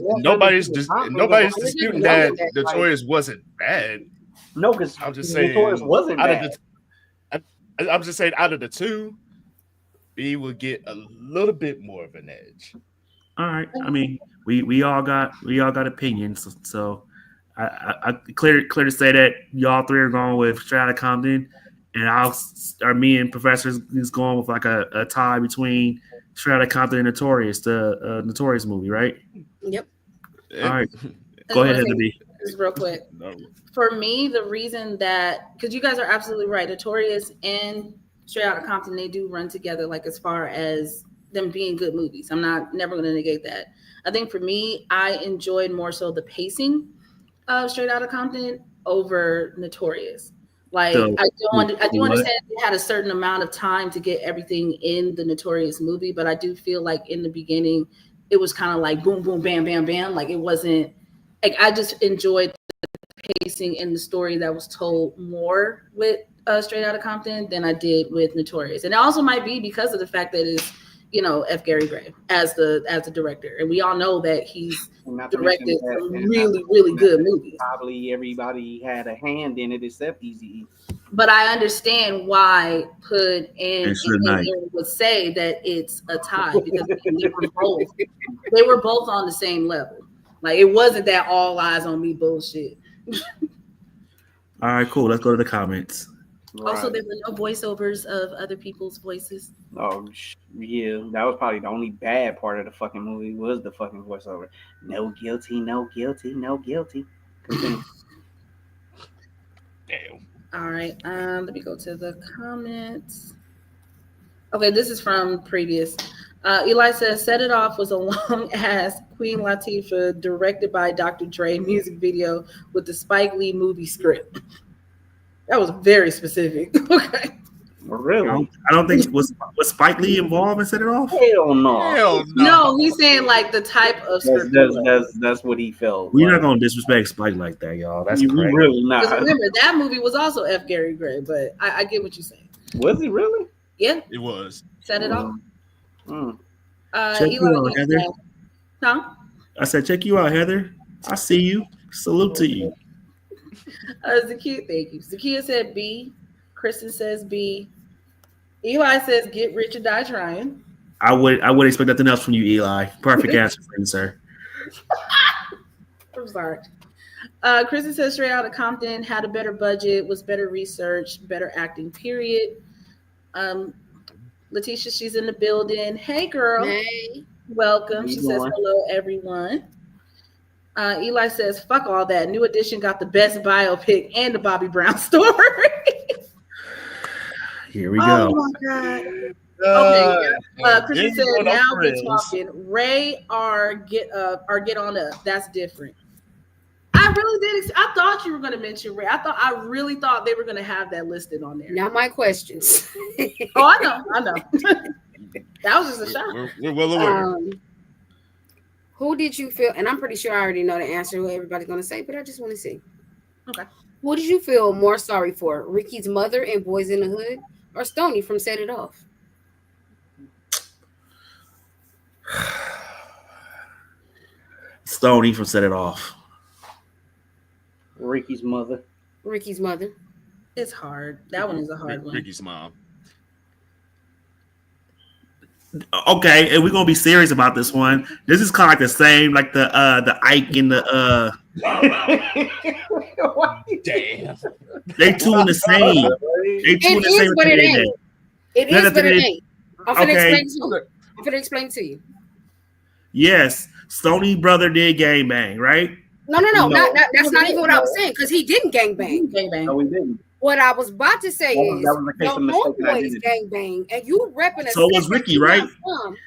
[SPEAKER 5] disputing that Notorious wasn't bad.
[SPEAKER 1] No, because
[SPEAKER 5] I'm just saying
[SPEAKER 1] Notorious wasn't bad.
[SPEAKER 5] I'm just saying out of the two, B will get a little bit more of an edge.
[SPEAKER 4] All right. I mean, we all got opinions, so I clear to say that y'all three are going with Straight Outta Compton, and me and Professor is going with like a tie between Straight Outta Compton and Notorious, the Notorious movie, right?
[SPEAKER 2] Yep.
[SPEAKER 4] All right. Go ahead, Heather B.
[SPEAKER 3] Just real quick. For me, the reason that, because you guys are absolutely right, Notorious and Straight Outta Compton, they do run together, like as far as them being good movies. I'm never going to negate that. I think for me, I enjoyed more so the pacing of Straight Outta Compton over Notorious. Like, so, I do understand they had a certain amount of time to get everything in the Notorious movie, but I do feel like in the beginning, it was kind of like boom, boom, bam, bam, bam. Like it wasn't, like I just enjoyed the pacing and the story that was told more with Straight Outta Compton than I did with Notorious. And it also might be because of the fact that it's, F. Gary Gray as the director. And we all know that he's directed some really, really good movies.
[SPEAKER 1] Probably everybody had a hand in it except Eazy-E.
[SPEAKER 3] But I understand why Hood and Aaron would say that it's a tie because they were both on the same level. Like it wasn't that all eyes on me bullshit.
[SPEAKER 4] All right, cool. Let's go to the comments.
[SPEAKER 3] Right. Also, there were no voiceovers of other people's voices.
[SPEAKER 1] Oh, yeah. That was probably the only bad part of the fucking movie was the fucking voiceover. No guilty, no guilty, no guilty. Continue.
[SPEAKER 5] Damn.
[SPEAKER 3] All right. Let me go to the comments. Okay, this is from previous. Eli says, Set It Off was a long-ass Queen Latifah directed by Dr. Dre music video with the Spike Lee movie script. That was very specific. Okay.
[SPEAKER 1] Really?
[SPEAKER 4] I don't think was Spike Lee involved in Set It Off?
[SPEAKER 1] Hell no.
[SPEAKER 3] No, he's saying like the type of script.
[SPEAKER 1] That's what he felt.
[SPEAKER 4] We're not gonna disrespect Spike like that, y'all. That's crazy.
[SPEAKER 1] Really not.
[SPEAKER 3] Because remember, that movie was also F. Gary Gray, but I get what you're saying.
[SPEAKER 1] Was he really?
[SPEAKER 3] Yeah.
[SPEAKER 5] It was.
[SPEAKER 3] Set It Off.
[SPEAKER 4] Check you out, Heather.
[SPEAKER 3] Huh?
[SPEAKER 4] I said, check you out, Heather. I see you. Salute to you.
[SPEAKER 3] Zakia, thank you. Zakia said B. Kristen says B. Eli says Get Rich or Die Trying.
[SPEAKER 4] I would expect nothing else from you, Eli. Perfect answer for you, sir.
[SPEAKER 3] I'm sorry. Kristen says Straight Outta Compton had a better budget, was better research, better acting, period. Um, Letitia, she's in the building. Hey, girl.
[SPEAKER 2] Hey,
[SPEAKER 3] Welcome.
[SPEAKER 1] How
[SPEAKER 3] She
[SPEAKER 1] you
[SPEAKER 3] says,
[SPEAKER 1] doing?
[SPEAKER 3] hello, everyone. Eli says, fuck all that. New Edition got the best biopic and the Bobby Brown story.
[SPEAKER 4] Here we
[SPEAKER 3] Oh
[SPEAKER 4] go.
[SPEAKER 3] my God. Okay.
[SPEAKER 5] Uh, there
[SPEAKER 3] Kristen
[SPEAKER 5] you
[SPEAKER 3] said,
[SPEAKER 5] go, no
[SPEAKER 3] now we're
[SPEAKER 5] friends.
[SPEAKER 3] talking. Ray or get on up. That's different. I really did. I thought you were going to mention Ray. I really thought they were going to have that listed on there.
[SPEAKER 2] now my questions.
[SPEAKER 3] Oh, I know. That was just a shot.
[SPEAKER 5] We're well aware.
[SPEAKER 2] Who did you feel? And I'm pretty sure I already know the answer. What everybody's gonna say, but I just want to see.
[SPEAKER 3] Okay.
[SPEAKER 2] Who did you feel more sorry for? Ricky's mother in Boys in the Hood, or Stony from Set It Off?
[SPEAKER 4] Stoney from Set It Off.
[SPEAKER 1] Ricky's mother.
[SPEAKER 2] Ricky's mother.
[SPEAKER 3] It's hard. That one is a hard one.
[SPEAKER 5] Ricky's mom.
[SPEAKER 4] Okay, and we're gonna be serious about this one. This is kind of like the same, like the Ike and the
[SPEAKER 5] Damn.
[SPEAKER 4] they two in the same. They two in
[SPEAKER 2] It
[SPEAKER 4] the same.
[SPEAKER 2] is, but it ain't. It
[SPEAKER 4] No,
[SPEAKER 2] is,
[SPEAKER 4] no,
[SPEAKER 2] but it
[SPEAKER 4] no,
[SPEAKER 2] ain't. I'm finna
[SPEAKER 4] okay.
[SPEAKER 2] explain to you. I'm finna explain to you.
[SPEAKER 4] Yes, Stoney brother did gang bang, right?
[SPEAKER 2] No,
[SPEAKER 1] No.
[SPEAKER 2] that's not even what I was saying, because he didn't gang bang.
[SPEAKER 3] Bang bang.
[SPEAKER 1] No, we didn't.
[SPEAKER 2] What I was about to say
[SPEAKER 1] That was
[SPEAKER 2] is
[SPEAKER 1] a case
[SPEAKER 2] your
[SPEAKER 1] of mistaken
[SPEAKER 2] homeboys
[SPEAKER 1] identity.
[SPEAKER 2] gang bang, and you repping a
[SPEAKER 4] So was
[SPEAKER 2] set that
[SPEAKER 4] Ricky,
[SPEAKER 2] you
[SPEAKER 4] right?
[SPEAKER 2] not from.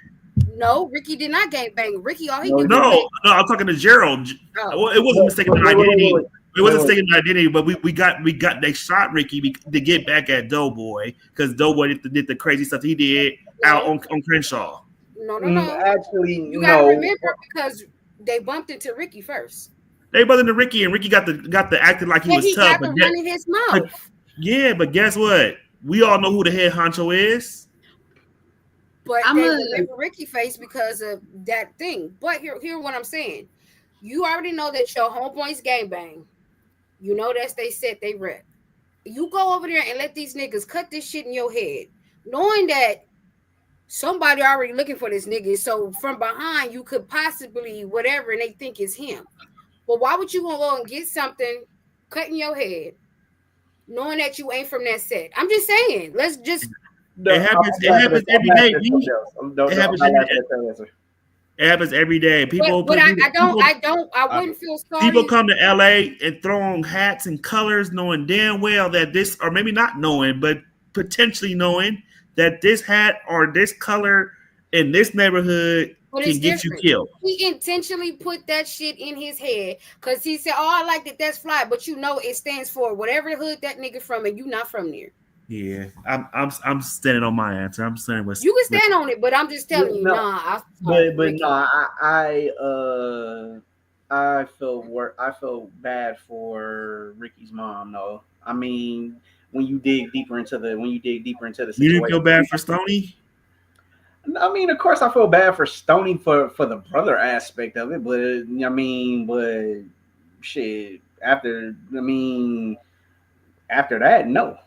[SPEAKER 2] No, Ricky did not gang bang. Ricky, all he
[SPEAKER 1] No,
[SPEAKER 2] did
[SPEAKER 1] he
[SPEAKER 2] was
[SPEAKER 4] No, no, I'm talking to Gerald.
[SPEAKER 2] Oh.
[SPEAKER 4] Well, it wasn't mistaken
[SPEAKER 1] Wait,
[SPEAKER 4] identity.
[SPEAKER 1] wait.
[SPEAKER 4] It wasn't
[SPEAKER 1] Wait.
[SPEAKER 4] mistaken identity, but we got they shot Ricky to get back at Doughboy because Doughboy did the crazy stuff he did out on Crenshaw.
[SPEAKER 2] No.
[SPEAKER 1] Actually,
[SPEAKER 2] You gotta
[SPEAKER 1] no.
[SPEAKER 2] remember because they bumped into Ricky first.
[SPEAKER 4] They buzzing to Ricky, and Ricky got the acting like he
[SPEAKER 2] And
[SPEAKER 4] was
[SPEAKER 2] he
[SPEAKER 4] tough.
[SPEAKER 2] got the
[SPEAKER 4] But
[SPEAKER 2] run in his mouth.
[SPEAKER 4] yeah, but guess what? We all know who the head honcho is.
[SPEAKER 2] But
[SPEAKER 3] I'm
[SPEAKER 2] they
[SPEAKER 3] a-
[SPEAKER 2] remember Ricky face because of that thing. But hear what I'm saying. You already know that your homeboys gang bang. You know that's they said they rep. You go over there and let these niggas cut this shit in your head, knowing that somebody already looking for this nigga. So from behind you could possibly whatever, and they think it's him. But why would you gonna go and get something cut in your head, knowing that you ain't from that set? I'm just saying. Let's just.
[SPEAKER 4] It happens every day. It happens every day. People,
[SPEAKER 2] But I wouldn't feel sorry.
[SPEAKER 4] People come to LA and throw on hats and colors, knowing damn well that this, or maybe not knowing, but potentially knowing that this hat or this color in this neighborhood can get you killed.
[SPEAKER 2] He intentionally put that shit in his head because he said, "Oh, I like that. That's fly," but you know it stands for whatever hood that nigga from, and you not from there.
[SPEAKER 4] Yeah, I'm standing on my answer. I'm saying
[SPEAKER 2] you can stand on it, but I'm just telling you, nah.
[SPEAKER 1] I feel bad for Ricky's mom. No, I mean when you dig deeper into the situation,
[SPEAKER 4] you didn't feel bad for Stoney.
[SPEAKER 1] I mean, of course, I feel bad for Stoney for the brother aspect of it, but shit. After that, no.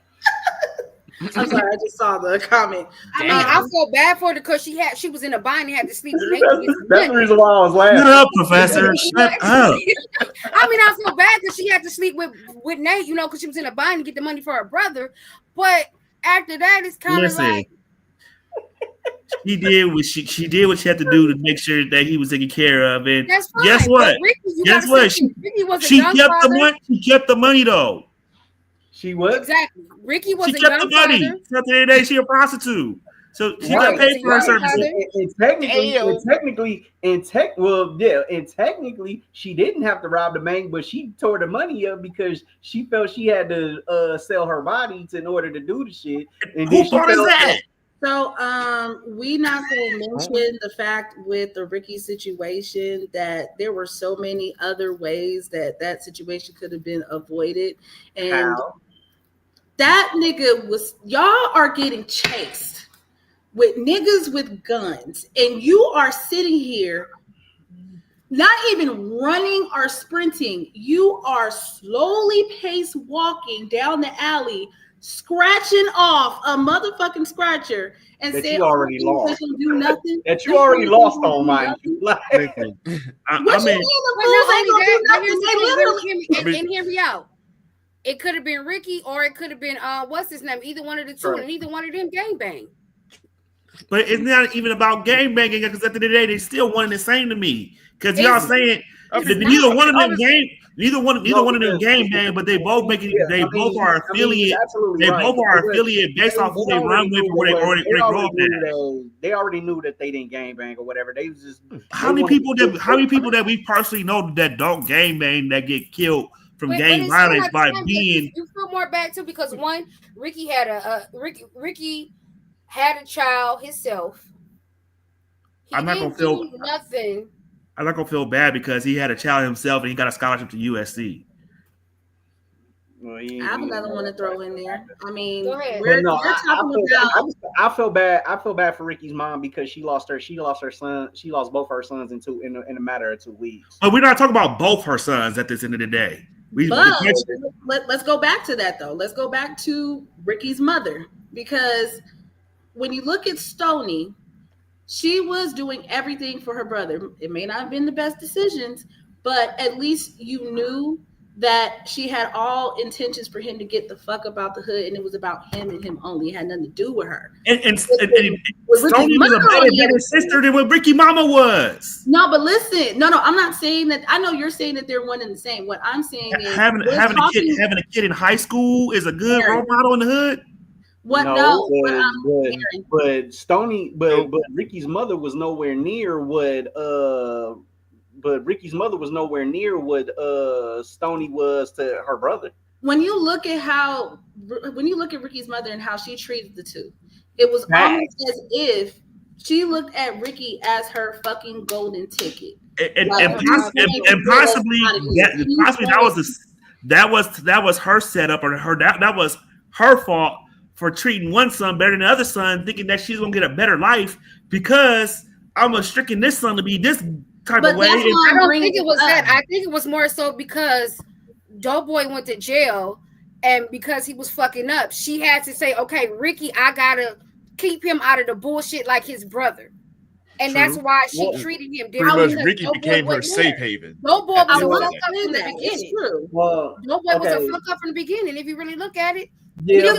[SPEAKER 3] I'm sorry, I just saw the comment.
[SPEAKER 2] I mean, I feel bad for her because she was in a bind and had to sleep with
[SPEAKER 1] That's the reason why I was laughing.
[SPEAKER 4] Shut up, Professor. Shut up.
[SPEAKER 2] I mean, I feel bad because she had to sleep with Nate, because she was in a bind to get the money for her brother. But after that, it's kind of like
[SPEAKER 4] she did what she did what she had to do to make sure that he was taken care of. And
[SPEAKER 2] that's fine.
[SPEAKER 4] Guess what?
[SPEAKER 2] Ricky was
[SPEAKER 4] she kept the money. She kept the money though.
[SPEAKER 1] She was
[SPEAKER 2] exactly. Ricky was.
[SPEAKER 4] She kept the money. At the end of the day, she a prostitute, so she got paid for her services.
[SPEAKER 1] And technically, she didn't have to rob the bank, but she tore the money up because she felt she had to sell her body in order to do the shit. And
[SPEAKER 4] who thought of that?
[SPEAKER 3] So, we not going to mention the fact with the Ricky situation that there were so many other ways that situation could have been avoided, and.
[SPEAKER 1] How?
[SPEAKER 3] That nigga y'all are getting chased with niggas with guns, and you are sitting here not even running or sprinting. You are slowly pace walking down the alley scratching off a motherfucking scratcher and
[SPEAKER 1] that
[SPEAKER 3] say,
[SPEAKER 1] you already lost.
[SPEAKER 3] Don't do nothing.
[SPEAKER 1] That you already lost on, mind you.
[SPEAKER 3] What
[SPEAKER 4] I
[SPEAKER 3] you
[SPEAKER 4] mean,
[SPEAKER 3] mean the
[SPEAKER 2] But
[SPEAKER 3] fools
[SPEAKER 2] not
[SPEAKER 3] ain't
[SPEAKER 2] only
[SPEAKER 3] gonna
[SPEAKER 2] that,
[SPEAKER 3] do
[SPEAKER 2] but
[SPEAKER 3] nothing? They literally
[SPEAKER 2] and hear me out. It could have been Ricky or it could have been what's his name? Either one of the two,
[SPEAKER 1] Right.
[SPEAKER 2] and either one of them gangbang.
[SPEAKER 4] but it's not even about game banging because at the end of the day, they still one and the same to me. Because y'all saying
[SPEAKER 5] I
[SPEAKER 4] that
[SPEAKER 5] mean,
[SPEAKER 4] neither one of them
[SPEAKER 5] honestly,
[SPEAKER 4] game, neither one of them
[SPEAKER 1] because
[SPEAKER 4] game bang, but they both making
[SPEAKER 1] yeah,
[SPEAKER 4] they both are
[SPEAKER 1] he's
[SPEAKER 4] affiliate.
[SPEAKER 1] absolutely
[SPEAKER 4] They
[SPEAKER 1] right.
[SPEAKER 4] both are affiliate based off who they run with or where they grow up at.
[SPEAKER 1] They already knew that they didn't gangbang or whatever. They was just
[SPEAKER 4] How many people that we personally know that don't game bang that get killed from
[SPEAKER 2] But
[SPEAKER 4] gang
[SPEAKER 2] it's still
[SPEAKER 4] violence
[SPEAKER 2] not
[SPEAKER 4] by
[SPEAKER 2] the same because
[SPEAKER 4] being?
[SPEAKER 2] you feel more bad too because one, Ricky had Ricky had a child himself. He
[SPEAKER 4] I'm not gonna
[SPEAKER 2] didn't
[SPEAKER 4] feel
[SPEAKER 2] do nothing.
[SPEAKER 4] I'm not gonna feel bad because he had a child himself and he got a scholarship to USC.
[SPEAKER 1] Well,
[SPEAKER 3] I have another one to throw in there. I mean,
[SPEAKER 2] Go ahead.
[SPEAKER 3] we're
[SPEAKER 1] no,
[SPEAKER 3] talking about.
[SPEAKER 1] I feel bad. I feel bad for Ricky's mom because she lost her son. She lost both her sons in a matter of 2 weeks.
[SPEAKER 4] But we're not talking about both her sons at this end of the day.
[SPEAKER 3] Let's go back to that though. Let's go back to Ricky's mother because when you look at Stoney, she was doing everything for her brother. It may not have been the best decisions, but at least you knew that she had all intentions for him to get the fuck about the hood, and it was about him and him only. It had nothing to do with her.
[SPEAKER 4] And Stoney was a better sister than what Ricky Mama was.
[SPEAKER 3] No, but listen, no, I'm not saying that. I know you're saying that they're one and the same. What I'm saying is
[SPEAKER 4] having a kid in high school is a good role model in the hood.
[SPEAKER 3] What
[SPEAKER 1] but Stoney, but Ricky's mother was nowhere near what Stoney was to her brother.
[SPEAKER 3] When you look at Ricky's mother and how she treated the two, it was almost as if she looked at Ricky as her fucking golden ticket.
[SPEAKER 4] And possibly that was her setup or that was her fault for treating one son better than the other son, thinking that she's gonna get a better life because I'm restricting this son to be this type of way.
[SPEAKER 2] I don't think it was that. I think it was more so because Doughboy went to jail, and because he was fucking up, she had to say, "Okay, Ricky, I gotta keep him out of the bullshit like his brother." And that's why she treated him different.
[SPEAKER 5] Pretty much, Ricky became her safe haven.
[SPEAKER 2] Doughboy was a fuck up from the beginning.
[SPEAKER 3] It's true.
[SPEAKER 2] Doughboy was a fuck up from the beginning. If you really look at it,
[SPEAKER 1] yeah,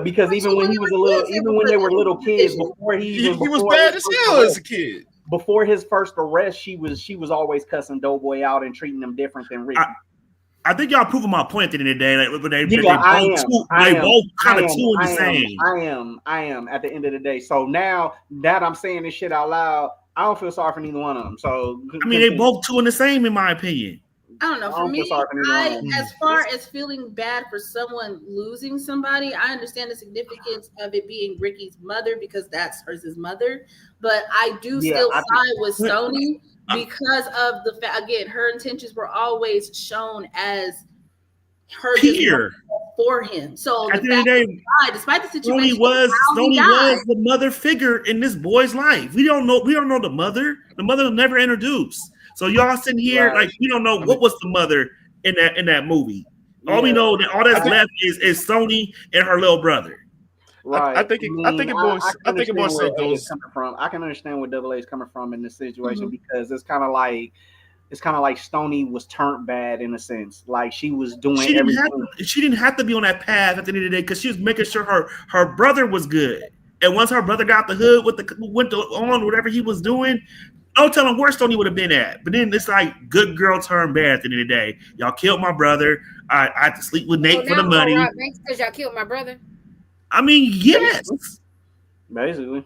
[SPEAKER 1] because even when he was a little, even when they were little kids, before he
[SPEAKER 5] was bad as hell as a kid.
[SPEAKER 1] Before his first arrest, she was always cussing Doughboy out and treating him different than Ricky.
[SPEAKER 4] I think y'all proving my point at the end of the day. Like, they both kind of two in the same.
[SPEAKER 1] I am at the end of the day. So now that I'm saying this shit out loud, I don't feel sorry for neither one of them. So
[SPEAKER 4] I mean, they both two in the same, in my opinion.
[SPEAKER 3] I don't know. For me, as far as feeling bad for someone losing somebody, I understand the significance of it being Ricky's mother because that's his mother. But I do still side with Stoney because of the fact, again, her intentions were always shown as her for him. So
[SPEAKER 4] at the end of the day,
[SPEAKER 3] despite the situation,
[SPEAKER 4] Stoney was the mother figure in this boy's life. We don't know the mother. The mother was never introduced. So y'all sitting here like we don't know what was the mother in that movie. All we know that all that's left is Stoney and her little brother.
[SPEAKER 1] Right.
[SPEAKER 5] I think it more so goes
[SPEAKER 1] coming from. I can understand where Double A is coming from in this situation because it's kind of like Stoney was turned bad in a sense. Like she was doing everything.
[SPEAKER 4] She didn't have to be on that path at the end of the day because she was making sure her brother was good. And once her brother got the hood went on whatever he was doing, no telling where Stoney would have been at. But then it's like good girl turned bad at the end of the day. Y'all killed my brother. I had to sleep with Nate for the money.
[SPEAKER 2] Because y'all killed my brother.
[SPEAKER 4] I mean, yes.
[SPEAKER 1] Basically.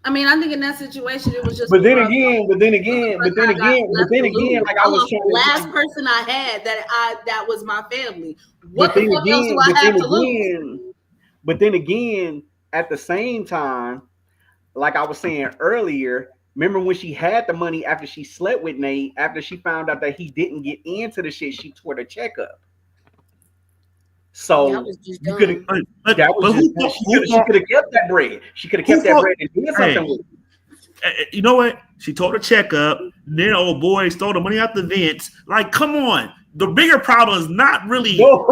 [SPEAKER 3] I mean, I think in that situation it was just.
[SPEAKER 1] But then again, like I was trying
[SPEAKER 3] the last person I had that was my family. What the fuck else do I have to lose?
[SPEAKER 1] But then again, at the same time, like I was saying earlier, remember when she had the money after she slept with Nate, after she found out that he didn't get into the shit, she tore the check up. So she could have kept that bread. She could have kept that bread and did something with it.
[SPEAKER 4] You know what? She tore the check up. Then old boy stole the money out the vents. Like, come on. the bigger problem is not really.
[SPEAKER 1] No,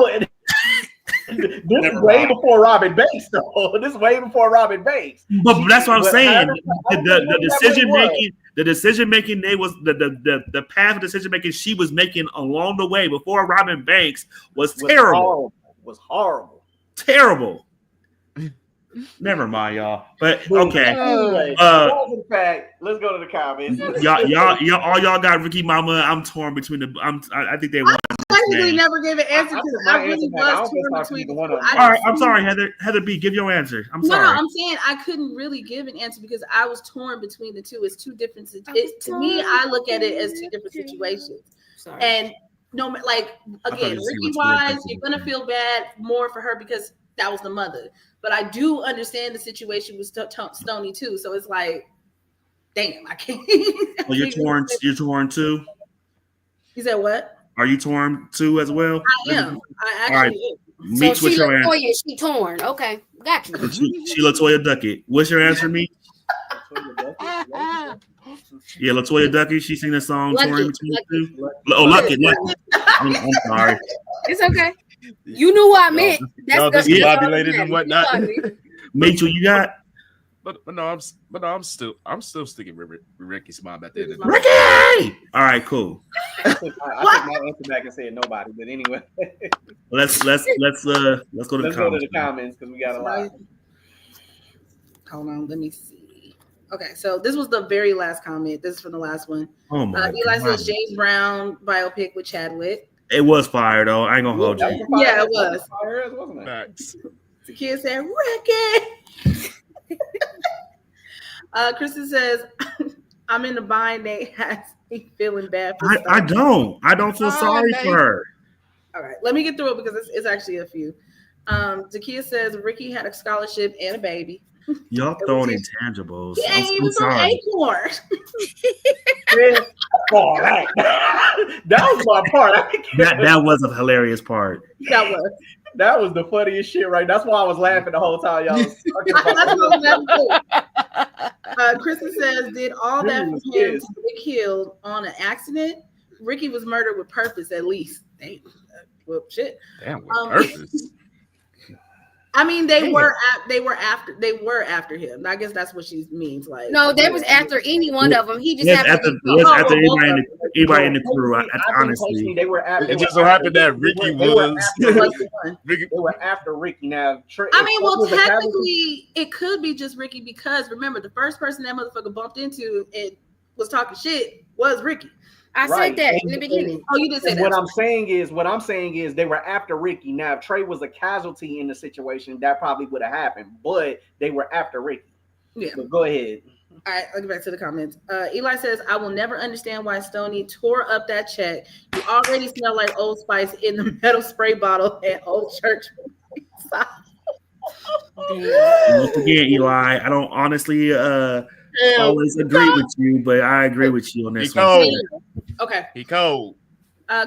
[SPEAKER 1] this is way before Robin Banks, though. This is way before Robin Banks.
[SPEAKER 4] But that's what I'm saying. The decision making they was the path of decision making she was making along the way before Robin Banks was terrible.
[SPEAKER 1] Was horrible.
[SPEAKER 4] Terrible. Never mind, y'all. But okay.
[SPEAKER 1] Anyway, let's go to the comments.
[SPEAKER 4] y'all, all y'all got Ricky Mama. I'm torn between the. I think they won.
[SPEAKER 3] I technically never gave an answer because I really was torn between the two.
[SPEAKER 4] All right, I'm sorry, Heather. Heather B, give your answer. I'm sorry.
[SPEAKER 3] No, I'm saying I couldn't really give an answer because I was torn between the two. It's two different. To me, I look at it as two different situations.
[SPEAKER 2] Sorry.
[SPEAKER 3] And no, like again, Ricky wise, you're gonna feel bad more for her because that was the mother. But I do understand the situation with Stoney too. So it's like, damn, I can't.
[SPEAKER 4] Well, you're torn. You're torn too.
[SPEAKER 3] You said what?
[SPEAKER 4] Are you torn too as well?
[SPEAKER 3] I am. I actually am.
[SPEAKER 4] Meet with your answer.
[SPEAKER 2] She torn. Okay, got you.
[SPEAKER 4] Sheila Toya Duckett. What's your answer, Meet? Yeah, LaToya Duckett. She sing the song
[SPEAKER 2] Lucky,
[SPEAKER 4] "Torn Between the Two." Oh, Lucky. I'm sorry.
[SPEAKER 2] It's okay. You knew what I meant.
[SPEAKER 5] Y'all discombobulated and whatnot.
[SPEAKER 4] Mitchell, you got?
[SPEAKER 5] But I'm still sticking with Ricky's mom at the end of the day.
[SPEAKER 4] Ricky! All right, cool.
[SPEAKER 1] I took my answer back and said nobody. But anyway,
[SPEAKER 4] let's go to the comments.
[SPEAKER 1] Go to the comments because we got a lot.
[SPEAKER 3] Hold on, let me see. Okay, so this was the very last comment. This is from the last one.
[SPEAKER 4] Oh my
[SPEAKER 3] Eli says James Brown biopic with Chadwick.
[SPEAKER 4] It was fire though. I ain't gonna hold you.
[SPEAKER 3] Yeah, it was.
[SPEAKER 1] Fire, wasn't it?
[SPEAKER 5] Facts.
[SPEAKER 3] The kid said Ricky. Kristen says, I'm in the bind. They has me feeling bad for
[SPEAKER 4] I don't feel sorry for her.
[SPEAKER 3] All right, let me get through it because it's actually a few. Zakia says Ricky had a scholarship and a baby.
[SPEAKER 4] Y'all throwing intangibles.
[SPEAKER 3] He ain't even from Acorn.
[SPEAKER 1] That was my part.
[SPEAKER 4] That was a hilarious part.
[SPEAKER 1] That was the funniest shit, right? That's why I was laughing the whole time, y'all.
[SPEAKER 3] Kristen says, did all that for him to get killed on an accident? Ricky was murdered with purpose, at least. Damn. Well, shit.
[SPEAKER 5] Damn, with purpose.
[SPEAKER 3] I mean, they were after him. I guess that's what she means. Like,
[SPEAKER 2] no, they was after any one of them. He just
[SPEAKER 4] after anybody in the crew. Honestly,
[SPEAKER 1] they were after.
[SPEAKER 5] It just so happened that Ricky was.
[SPEAKER 1] They were after Ricky. Now,
[SPEAKER 3] I mean, well, technically, it could be just Ricky because remember, the first person that motherfucker bumped into and was talking shit was Ricky.
[SPEAKER 2] I said that in the beginning.
[SPEAKER 3] Oh, you did say that.
[SPEAKER 1] What I'm saying is they were after Ricky. Now, if Trey was a casualty in the situation, that probably would have happened. But they were after Ricky.
[SPEAKER 3] Yeah.
[SPEAKER 1] So go ahead.
[SPEAKER 3] All right, I'll get back to the comments. Eli says, I will never understand why Stoney tore up that check. You already smell like Old Spice in the metal spray bottle at Old Church.
[SPEAKER 4] Once again, Eli, I don't honestly always agree with you, but I agree with you on this one.
[SPEAKER 3] Okay.
[SPEAKER 5] He cold.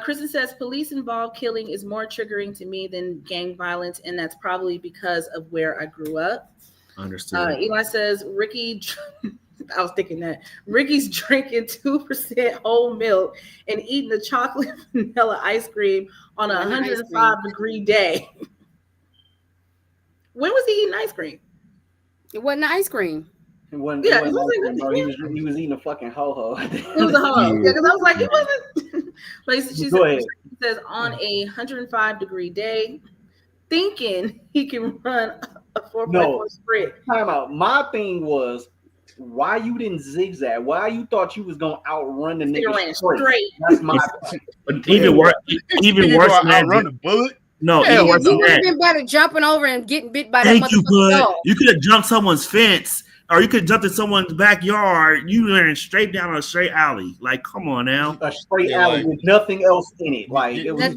[SPEAKER 3] Kristen says police involved killing is more triggering to me than gang violence, and that's probably because of where I grew up.
[SPEAKER 4] Understood.
[SPEAKER 3] Eli says Ricky. I was thinking that Ricky's drinking 2% whole milk and eating the chocolate vanilla ice cream on a 105-degree day. When was he eating ice cream?
[SPEAKER 2] It wasn't ice cream.
[SPEAKER 1] He was eating a fucking ho-ho.
[SPEAKER 3] It was a ho-ho. Yeah, because I was like, he wasn't. But she says on a 105-degree day, thinking he can run a 4.4 sprint.
[SPEAKER 1] Time out. My thing was, why you didn't zigzag? Why you thought you was gonna outrun the nigga straight? That's my point.
[SPEAKER 4] But even worse than
[SPEAKER 5] outrun the bullet.
[SPEAKER 4] No,
[SPEAKER 2] you would have been better jumping over and getting bit by that motherfucker dog.
[SPEAKER 4] You could have jumped someone's fence, or you could have jumped in someone's backyard. You ran straight down a straight alley. Like, come on now.
[SPEAKER 1] A straight alley with nothing else in it. Like, it was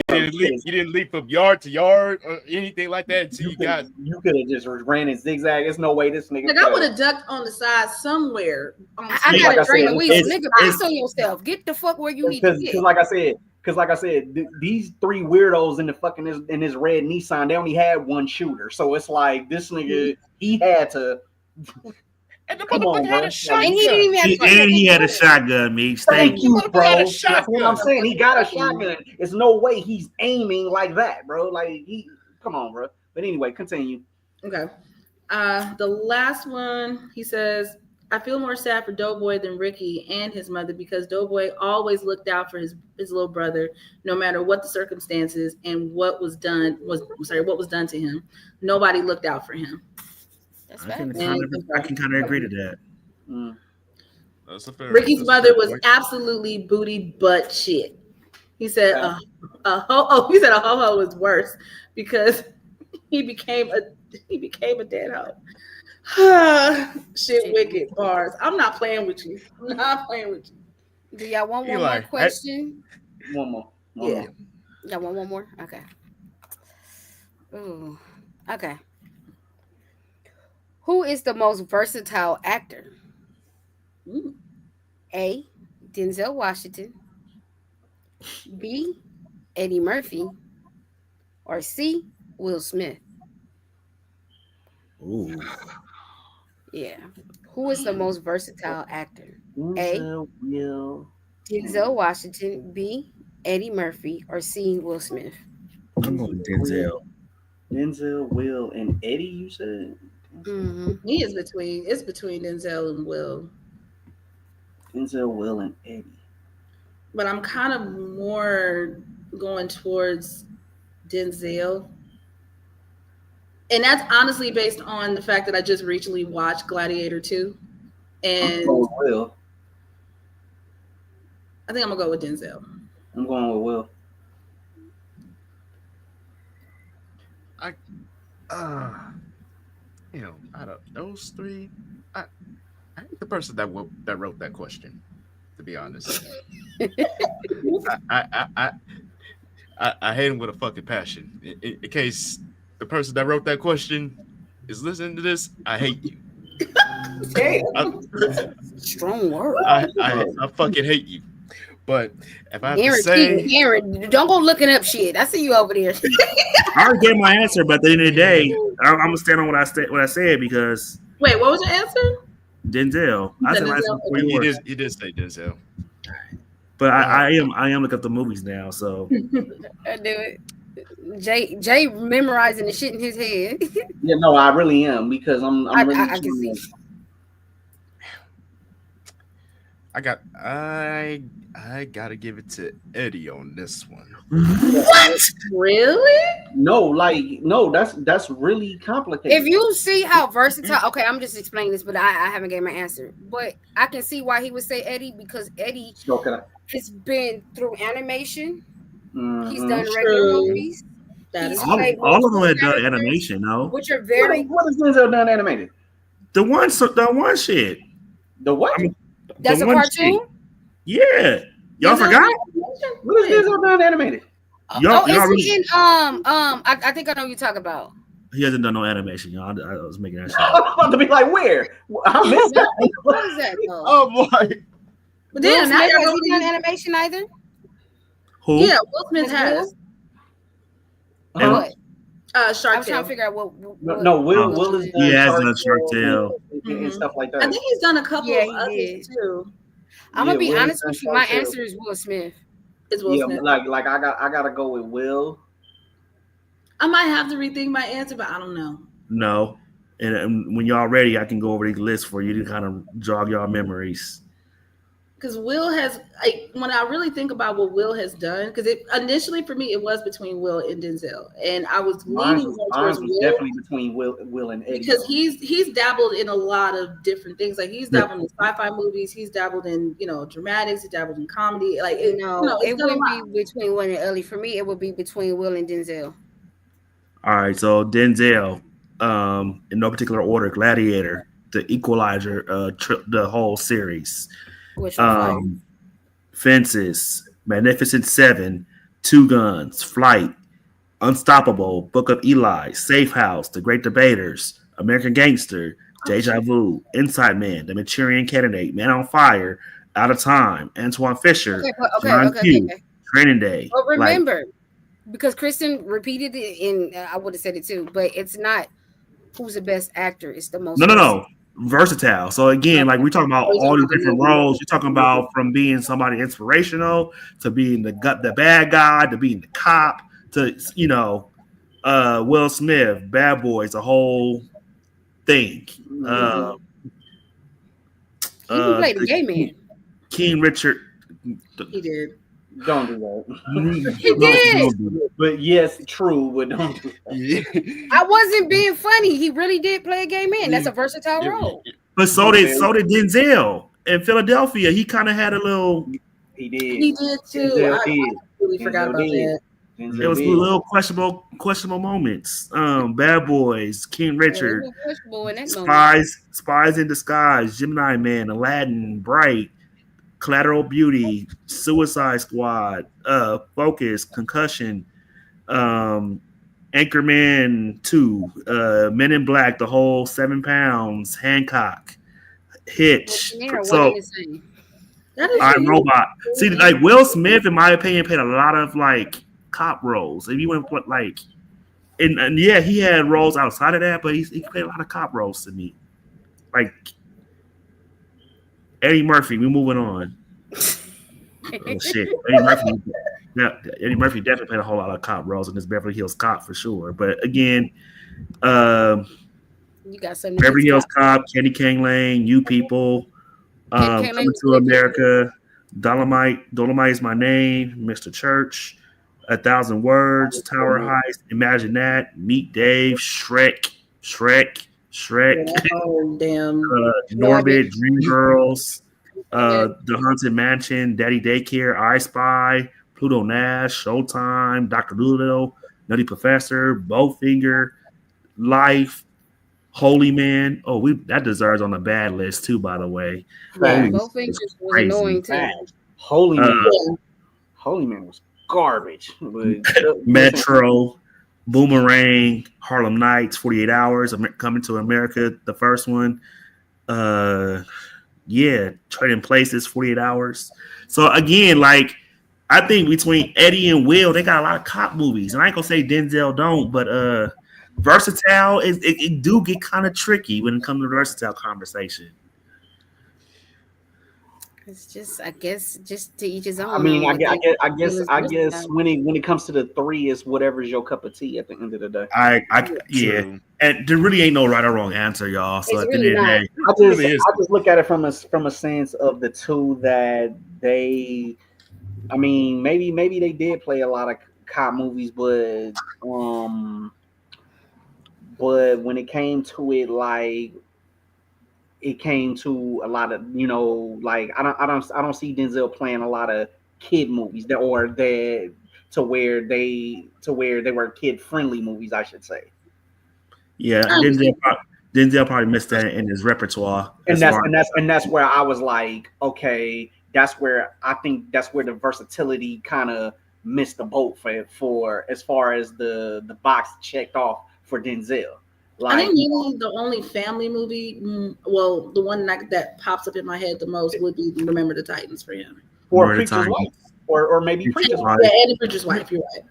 [SPEAKER 5] you didn't leap from yard to yard or anything like that until you
[SPEAKER 1] could have just ran in zigzag. There's no way this nigga.
[SPEAKER 3] Like, I would have ducked on the side somewhere.
[SPEAKER 2] I got a drink of weed. Nigga, piss on yourself. Get the fuck where you need to get.
[SPEAKER 1] Because like I said, these three weirdos in the fucking in this red Nissan, they only had one shooter. So it's like this nigga, he had to.
[SPEAKER 5] And the
[SPEAKER 1] Come on,
[SPEAKER 5] motherfucker had
[SPEAKER 1] bro.
[SPEAKER 5] a
[SPEAKER 2] And he didn't
[SPEAKER 5] shotgun.
[SPEAKER 2] even have to
[SPEAKER 4] And he had a
[SPEAKER 2] fucking
[SPEAKER 4] shotgun, me.
[SPEAKER 1] Thank
[SPEAKER 4] Thank you.
[SPEAKER 1] you,
[SPEAKER 5] Motherfucker had a
[SPEAKER 1] bro. That's what I'm
[SPEAKER 5] shotgun.
[SPEAKER 1] saying. He got a shotgun. It's no way he's aiming like that, bro. Like he, come on, bro. But anyway, continue.
[SPEAKER 3] Okay. The last one, he says, I feel more sad for Doughboy than Ricky and his mother because Doughboy always looked out for his little brother, no matter what the circumstances and what was done to him. Nobody looked out for him.
[SPEAKER 2] That's
[SPEAKER 4] I can
[SPEAKER 2] facts.
[SPEAKER 4] kind
[SPEAKER 3] And
[SPEAKER 4] of, I can kind of agree to that.
[SPEAKER 1] Mm.
[SPEAKER 3] Ricky's mother was
[SPEAKER 5] point.
[SPEAKER 3] absolutely booty butt shit. He said
[SPEAKER 1] Okay.
[SPEAKER 3] he said a ho-ho was worse because he became a dead hoe. Shit, wicked bars. I'm not playing with you. I'm not playing with you.
[SPEAKER 2] Do y'all want one
[SPEAKER 5] Eli,
[SPEAKER 2] more question?
[SPEAKER 1] One more.
[SPEAKER 3] Yeah.
[SPEAKER 2] Y'all want one more? Okay. Ooh. Okay. Who is the most versatile actor?
[SPEAKER 3] Ooh.
[SPEAKER 2] A. Denzel Washington. B. Eddie Murphy. Or C. Will Smith.
[SPEAKER 4] Ooh.
[SPEAKER 2] Yeah. Who is the most versatile actor? A.
[SPEAKER 1] Denzel, Will.
[SPEAKER 2] Denzel Washington. B. Eddie Murphy. Or C. Will Smith.
[SPEAKER 4] I'm going Denzel.
[SPEAKER 1] Denzel, Will, and Eddie. You said.
[SPEAKER 2] Mm-hmm.
[SPEAKER 3] It's between Denzel and Will.
[SPEAKER 1] Denzel, Will, and Eddie.
[SPEAKER 3] But I'm kind of more going towards Denzel. And that's honestly based on the fact that I just recently watched Gladiator 2. And
[SPEAKER 1] I'm going with Will.
[SPEAKER 3] I think I'm gonna go with Denzel.
[SPEAKER 1] I'm going with Will.
[SPEAKER 5] Out of those three, I hate the person that wrote that question. To be honest, I hate him with a fucking passion. In case the person that wrote that question is listening to this, I hate you.
[SPEAKER 2] Strong word.
[SPEAKER 5] I fucking hate you. But if I have to
[SPEAKER 2] Aaron,
[SPEAKER 5] say,
[SPEAKER 2] Aaron, don't go looking up shit. I see you over there.
[SPEAKER 4] I already gave my answer, but at the end of the day, I'm gonna stand on what I said because
[SPEAKER 3] Wait, what was your answer?
[SPEAKER 4] Denzel. I said my answer before
[SPEAKER 5] he
[SPEAKER 4] yours.
[SPEAKER 5] did say Denzel.
[SPEAKER 4] But I am looking up the movies now, so
[SPEAKER 2] I do it. Jay memorizing the shit in his head.
[SPEAKER 1] Yeah, no, I really am because I'm really.
[SPEAKER 2] I can see.
[SPEAKER 5] I gotta give it to Eddie on this one.
[SPEAKER 3] What? Really?
[SPEAKER 1] No, that's really complicated.
[SPEAKER 2] If you see how versatile, okay, I'm just explaining this, but I haven't gave my answer. But I can see why he would say Eddie because Eddie has been through animation. He's done regular movies.
[SPEAKER 4] all of them had done animation, no?
[SPEAKER 2] Which are very.
[SPEAKER 1] What is Denzel done animated?
[SPEAKER 4] The one shit.
[SPEAKER 1] The what?
[SPEAKER 2] That's a cartoon.
[SPEAKER 4] Shit. Yeah, y'all forgot.
[SPEAKER 1] What is Denzel done animated?
[SPEAKER 4] Y'all
[SPEAKER 2] is
[SPEAKER 4] really,
[SPEAKER 2] he in I think I know what you're talking about.
[SPEAKER 4] He hasn't done no animation, y'all. I was making that shit.
[SPEAKER 1] I was about to be like, where? I missed that.
[SPEAKER 2] What is that though?
[SPEAKER 5] Oh boy.
[SPEAKER 3] But then now
[SPEAKER 2] has
[SPEAKER 3] you're
[SPEAKER 2] he done animation either?
[SPEAKER 4] Who?
[SPEAKER 3] Yeah, Will Smith has.
[SPEAKER 2] What?
[SPEAKER 3] Shark
[SPEAKER 2] I was trying to
[SPEAKER 3] Tale.
[SPEAKER 2] figure out what
[SPEAKER 1] No, Will is done.
[SPEAKER 4] He has done Shark Tale
[SPEAKER 1] and stuff like that.
[SPEAKER 3] I think he's done a couple of others
[SPEAKER 2] did.
[SPEAKER 3] too.
[SPEAKER 2] I'm gonna be
[SPEAKER 1] Will
[SPEAKER 2] honest
[SPEAKER 1] done
[SPEAKER 2] with you.
[SPEAKER 1] Shark
[SPEAKER 2] My
[SPEAKER 1] Tale.
[SPEAKER 2] answer is Will Smith.
[SPEAKER 3] It's Will Smith.
[SPEAKER 1] like I gotta go with Will.
[SPEAKER 3] I might have to rethink my answer, but I don't know.
[SPEAKER 4] No, and when y'all ready, I can go over the list for you to kind of jog y'all memories.
[SPEAKER 3] Because Will has, when I really think about what Will has done, because initially for me it was between Will and Denzel, and I was leaning more towards Will.
[SPEAKER 1] Definitely between Will and Eddie.
[SPEAKER 3] Because he's dabbled in a lot of different things. Like he's dabbled in sci-fi movies, he's dabbled in dramatics, he dabbled in comedy. Like
[SPEAKER 2] it wouldn't be between Will and Ellie. For me, it would be between Will and Denzel.
[SPEAKER 4] All right, so Denzel, in no particular order: Gladiator, The Equalizer, the whole series.
[SPEAKER 2] Which was
[SPEAKER 4] Fences, Magnificent Seven, Two Guns, Flight, Unstoppable, Book of Eli, Safe House, The Great Debaters, American Gangster, Deja Vu, Inside Man, The Manchurian Candidate, Man on Fire, Out of Time, Antoine Fisher,
[SPEAKER 2] okay.
[SPEAKER 4] Training Day.
[SPEAKER 2] But remember, because Kristen repeated it, and I would have said it too, but it's not who's the best actor; it's the most.
[SPEAKER 4] No. versatile. So again, like we're talking about
[SPEAKER 3] Oh,
[SPEAKER 4] all these
[SPEAKER 3] the
[SPEAKER 4] different
[SPEAKER 3] movie.
[SPEAKER 4] roles. You're talking about from being somebody inspirational to being the bad guy to being the cop to Will Smith, Bad Boys, the whole thing.
[SPEAKER 1] Mhm.
[SPEAKER 2] He even played a
[SPEAKER 4] The
[SPEAKER 2] gay man.
[SPEAKER 4] King Richard.
[SPEAKER 3] He did.
[SPEAKER 1] Don't do that.
[SPEAKER 2] He did.
[SPEAKER 1] But yes, true, but don't do that.
[SPEAKER 5] Yeah.
[SPEAKER 2] I wasn't being funny. He really did play a gay man. That's
[SPEAKER 5] Yeah.
[SPEAKER 2] a versatile
[SPEAKER 5] Yeah.
[SPEAKER 2] role.
[SPEAKER 4] But so did Denzel in Philadelphia. He kind of had a little.
[SPEAKER 1] He did.
[SPEAKER 3] He did too.
[SPEAKER 1] Denzel
[SPEAKER 3] I
[SPEAKER 1] did.
[SPEAKER 3] really forgot
[SPEAKER 1] Denzel
[SPEAKER 3] about
[SPEAKER 1] did.
[SPEAKER 3] that.
[SPEAKER 4] It
[SPEAKER 1] Denzel
[SPEAKER 4] was a
[SPEAKER 1] did.
[SPEAKER 4] little questionable moments. Bad Boys, King
[SPEAKER 2] Yeah, it
[SPEAKER 4] Richard,
[SPEAKER 2] was questionable in that moment.
[SPEAKER 4] Spies in Disguise, Gemini Man, Aladdin, Bright, Collateral Beauty, Suicide Squad, Focus, Concussion, um, Anchorman 2, Men in Black, the whole 7 pounds, Hancock,
[SPEAKER 2] Well,
[SPEAKER 4] Hitch.
[SPEAKER 2] De Niro, one
[SPEAKER 4] So
[SPEAKER 2] and the same.
[SPEAKER 3] That is
[SPEAKER 4] I
[SPEAKER 3] true.
[SPEAKER 4] Robot. See, like Will Smith, in my opinion, played a lot of like cop roles. If you want to put like, and yeah, he had roles outside of that, but he played a lot of cop roles to me. Like Eddie Murphy, we moving on. Oh shit, Eddie Murphy. Yeah, Eddie Murphy definitely played a whole lot of cop roles in this Beverly Hills Cop for sure. But again, um,
[SPEAKER 2] You got something
[SPEAKER 4] Beverly
[SPEAKER 2] against
[SPEAKER 4] Hills
[SPEAKER 2] cops.
[SPEAKER 4] Cop, Kenny King Lane, You People,
[SPEAKER 2] Can't
[SPEAKER 4] Coming
[SPEAKER 2] was
[SPEAKER 4] to
[SPEAKER 2] good too.
[SPEAKER 4] America, Dolomite is my name, Mr. Church, 1,000 Words, Tower Heist, Imagine That, Meet Dave, Shrek,
[SPEAKER 3] Yeah, oh damn.
[SPEAKER 2] Norbit.
[SPEAKER 4] Norbit, Dreamgirls, The Haunted Mansion, Daddy Daycare, I Spy, Pluto Nash, Showtime, Dr. Doolittle, Nutty Professor, Bowfinger, Life, Holy Man. Oh, we that deserves on the bad list too, by the way.
[SPEAKER 2] Yeah,
[SPEAKER 4] Holy
[SPEAKER 1] Facts.
[SPEAKER 2] both
[SPEAKER 4] is
[SPEAKER 2] fingers was
[SPEAKER 4] crazy.
[SPEAKER 2] annoying too.
[SPEAKER 1] Facts. Holy
[SPEAKER 4] Uh,
[SPEAKER 1] man.
[SPEAKER 3] Yeah.
[SPEAKER 1] Holy man was garbage. But listen,
[SPEAKER 4] Metro, Boomerang, Harlem Nights, 48 Hours, Coming to America, the first one. Uh, yeah, Trading Places, 48 Hours. So again, like I think between Eddie and Will, they got a lot of cop movies, and I ain't gonna say Denzel don't, but versatile is it do get kind of tricky when it comes to the versatile conversation.
[SPEAKER 2] It's just, I guess, just to each his
[SPEAKER 1] I
[SPEAKER 2] own
[SPEAKER 1] mean,
[SPEAKER 2] on what they feel is
[SPEAKER 1] I guess
[SPEAKER 2] versatile.
[SPEAKER 1] when it comes to the three, it's whatever's your cup of tea at the end of the day.
[SPEAKER 4] Yeah,
[SPEAKER 5] True.
[SPEAKER 4] and there really ain't no right or wrong answer, y'all. So
[SPEAKER 2] It's
[SPEAKER 4] at the end
[SPEAKER 2] really
[SPEAKER 4] of the
[SPEAKER 2] not.
[SPEAKER 4] day,
[SPEAKER 1] I
[SPEAKER 5] It
[SPEAKER 1] just
[SPEAKER 5] really is.
[SPEAKER 1] I just look at it from a sense of the two that they. I mean, maybe they did play a lot of cop movies, um, but when it came to it, like it came to a lot of like I don't see Denzel playing a lot of kid movies that or that to where they were kid friendly movies, I should say.
[SPEAKER 4] yeah,
[SPEAKER 3] I understand.
[SPEAKER 4] Denzel probably missed that in his repertoire
[SPEAKER 1] And
[SPEAKER 4] as
[SPEAKER 1] that's
[SPEAKER 4] far.
[SPEAKER 1] where I was like, okay, that's where I think that's where the versatility kind of missed the boat for as far as the box checked off for Denzel.
[SPEAKER 3] I think
[SPEAKER 1] Like
[SPEAKER 3] maybe the only family movie, well, the one that pops up in my head the most would be Remember the Titans for him.
[SPEAKER 1] or
[SPEAKER 4] Murder
[SPEAKER 1] Preacher's
[SPEAKER 4] Time.
[SPEAKER 1] Wife, or maybe
[SPEAKER 4] Preacher's
[SPEAKER 1] Preacher's Wife.
[SPEAKER 4] Wife.
[SPEAKER 3] Yeah, Eddie Bridger's wife. You're right.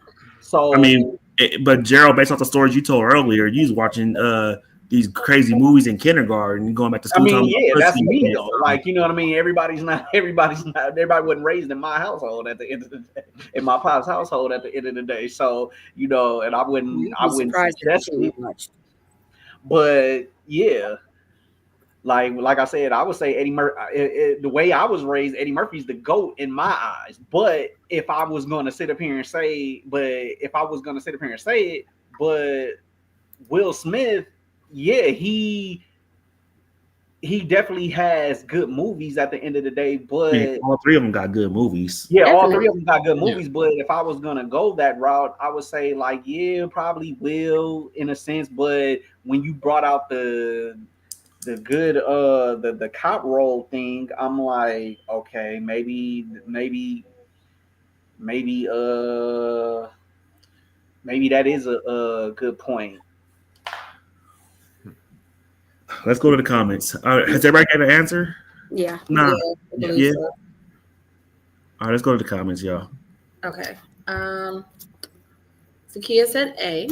[SPEAKER 4] I mean,
[SPEAKER 1] So
[SPEAKER 4] but Gerald, based off the stories you told earlier, you was watching these crazy movies in kindergarten, and going back to
[SPEAKER 1] I
[SPEAKER 4] school
[SPEAKER 1] mean,
[SPEAKER 4] talking about
[SPEAKER 1] yeah, that's
[SPEAKER 4] pussy.
[SPEAKER 1] me
[SPEAKER 4] And,
[SPEAKER 1] though. Like, you know what I mean? Everybody wasn't raised in my household at the end of the day, in my pop's household at the end of the day. So, and
[SPEAKER 2] You'd
[SPEAKER 1] I
[SPEAKER 2] be
[SPEAKER 1] wouldn't
[SPEAKER 2] surprised at the
[SPEAKER 1] suggest
[SPEAKER 2] children
[SPEAKER 1] it.
[SPEAKER 2] much.
[SPEAKER 1] But yeah, like I said, I would say Eddie Murphy. The way I was raised, Eddie Murphy's the goat in my eyes. But if I was going to sit up here and say, but Will Smith, yeah, he definitely has good movies at the end of the day.
[SPEAKER 4] I mean,
[SPEAKER 1] But
[SPEAKER 4] all three of them got good movies.
[SPEAKER 1] yeah, all three of
[SPEAKER 2] Definitely.
[SPEAKER 1] them got good
[SPEAKER 5] Yeah.
[SPEAKER 1] movies. But if I was gonna go that route, I would say like, yeah, probably Will in a sense. But when you brought out the good the cop role thing, I'm like, okay, maybe maybe that is a good point.
[SPEAKER 4] Let's go to the comments. Has everybody got an answer?
[SPEAKER 2] Yeah.
[SPEAKER 4] Nah.
[SPEAKER 3] Yeah, I believe
[SPEAKER 4] Yeah.
[SPEAKER 3] so.
[SPEAKER 4] All right, let's go to the comments, y'all.
[SPEAKER 3] Okay. Zakia said A.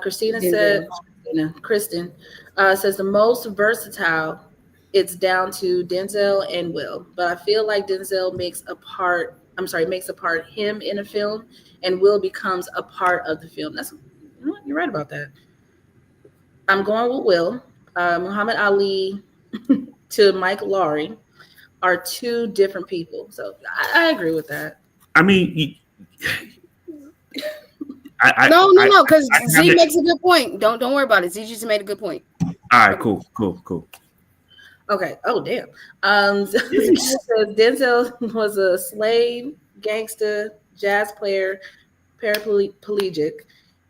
[SPEAKER 3] Christina said,
[SPEAKER 2] Denzel.
[SPEAKER 3] Kristen, Says the most versatile, it's down to Denzel and Will. But I feel like Denzel makes a part him in a film, and Will becomes a part of the film. You're right about that. I'm going with Will. Muhammad Ali to Mike Laurie are two different people. So I agree with that.
[SPEAKER 4] I mean,
[SPEAKER 2] No, because
[SPEAKER 4] I have
[SPEAKER 2] Z
[SPEAKER 4] it.
[SPEAKER 2] makes a good point. Don't worry about it. Z just made a good point.
[SPEAKER 4] All right, cool.
[SPEAKER 3] Okay. Oh, damn. Zakiya says Denzel was a slave, gangster, jazz player, paraplegic,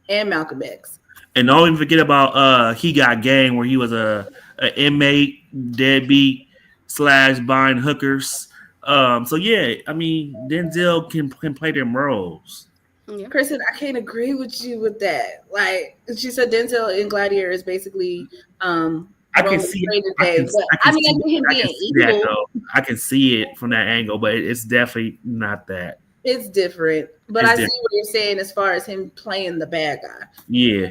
[SPEAKER 3] and Malcolm X.
[SPEAKER 4] And don't even forget about He Got Game, where he was a inmate, deadbeat slash buying hookers. So yeah, I mean Denzel can play them roles.
[SPEAKER 2] Yeah.
[SPEAKER 3] Kristen, I can't agree with you with that. Like she said, Denzel in Gladiator is basically
[SPEAKER 4] I can
[SPEAKER 3] Roman
[SPEAKER 4] see.
[SPEAKER 3] trade today. But
[SPEAKER 4] I can
[SPEAKER 3] I mean,
[SPEAKER 4] see.
[SPEAKER 3] I think him
[SPEAKER 4] I can
[SPEAKER 3] being
[SPEAKER 4] see that
[SPEAKER 3] evil,
[SPEAKER 4] though. I can see it from that angle, but it's definitely not that.
[SPEAKER 3] it's different. But
[SPEAKER 4] It's
[SPEAKER 3] I see
[SPEAKER 4] different.
[SPEAKER 3] what you're saying as far as him playing the bad guy.
[SPEAKER 4] Yeah.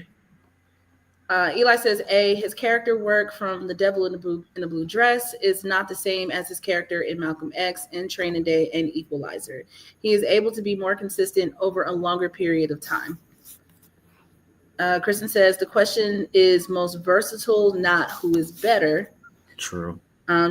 [SPEAKER 3] Eli says, his character work from The Devil in the Blue Dress is not the same as his character in Malcolm X, in Training Day, and Equalizer. He is able to be more consistent over a longer period of time. Kristen says, the question is most versatile, not who is better.
[SPEAKER 4] True.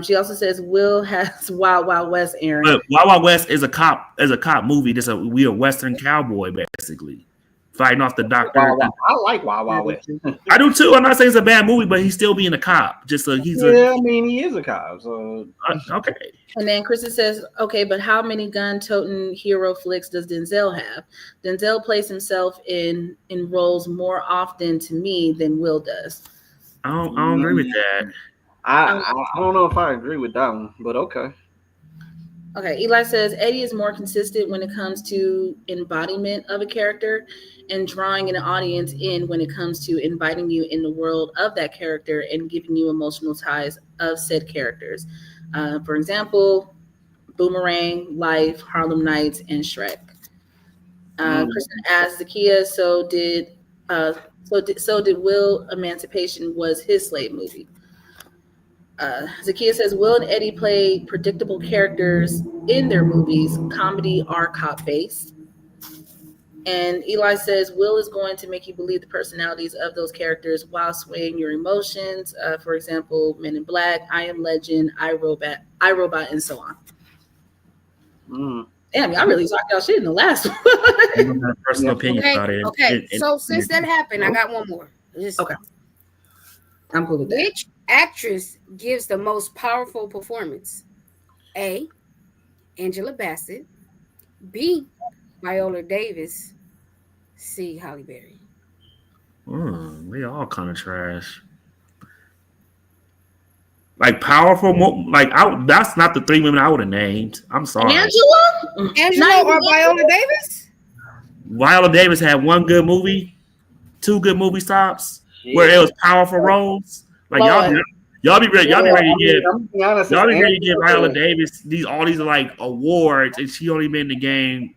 [SPEAKER 3] She also says, Will has Wild Wild West, Aaron.
[SPEAKER 4] But Wild Wild West is a cop movie. We a Western cowboy basically. Fighting off the doctor.
[SPEAKER 1] I like Wild Wild West.
[SPEAKER 4] I do too. I'm not saying it's a bad movie, but he's still being a cop. Just so he's
[SPEAKER 1] I mean, he is a cop. So
[SPEAKER 4] okay.
[SPEAKER 3] And then Kristen says, okay, but how many gun-toting hero flicks does Denzel have? Denzel plays himself in roles more often to me than Will does.
[SPEAKER 4] I don't agree with that.
[SPEAKER 1] I don't know if I agree with that one, but okay.
[SPEAKER 3] Okay, Eli says Eddie is more consistent when it comes to embodiment of a character and drawing an audience in when it comes to inviting you in the world of that character and giving you emotional ties of said characters. For example, Boomerang, Life, Harlem Nights, and Shrek. Kristen asked Zakiya, so did Will Emancipation was his slave movie? Zakiya says Will and Eddie play predictable characters in their movies, comedy or cop based. And Eli says Will is going to make you believe the personalities of those characters while swaying your emotions. For example, Men in Black, I Am Legend, I, Robot, and so on. Damn, y'all really talked y'all shit in the last one.
[SPEAKER 4] Personal opinion about it.
[SPEAKER 2] Okay. So since that happened, I got one more.
[SPEAKER 3] Okay. I'm cool with that.
[SPEAKER 2] Which actress gives the most powerful performance? A. Angela Bassett. B. Viola Davis. C. Halle Berry.
[SPEAKER 4] We all kind of trash. Like powerful, that's not the three women I would have named. I'm sorry.
[SPEAKER 2] Angela or Viola Davis?
[SPEAKER 4] Viola Davis had one good movie, two good movie stops where it was powerful roles. Like y'all be ready to give Viola Davis all these like awards, and she only been in the game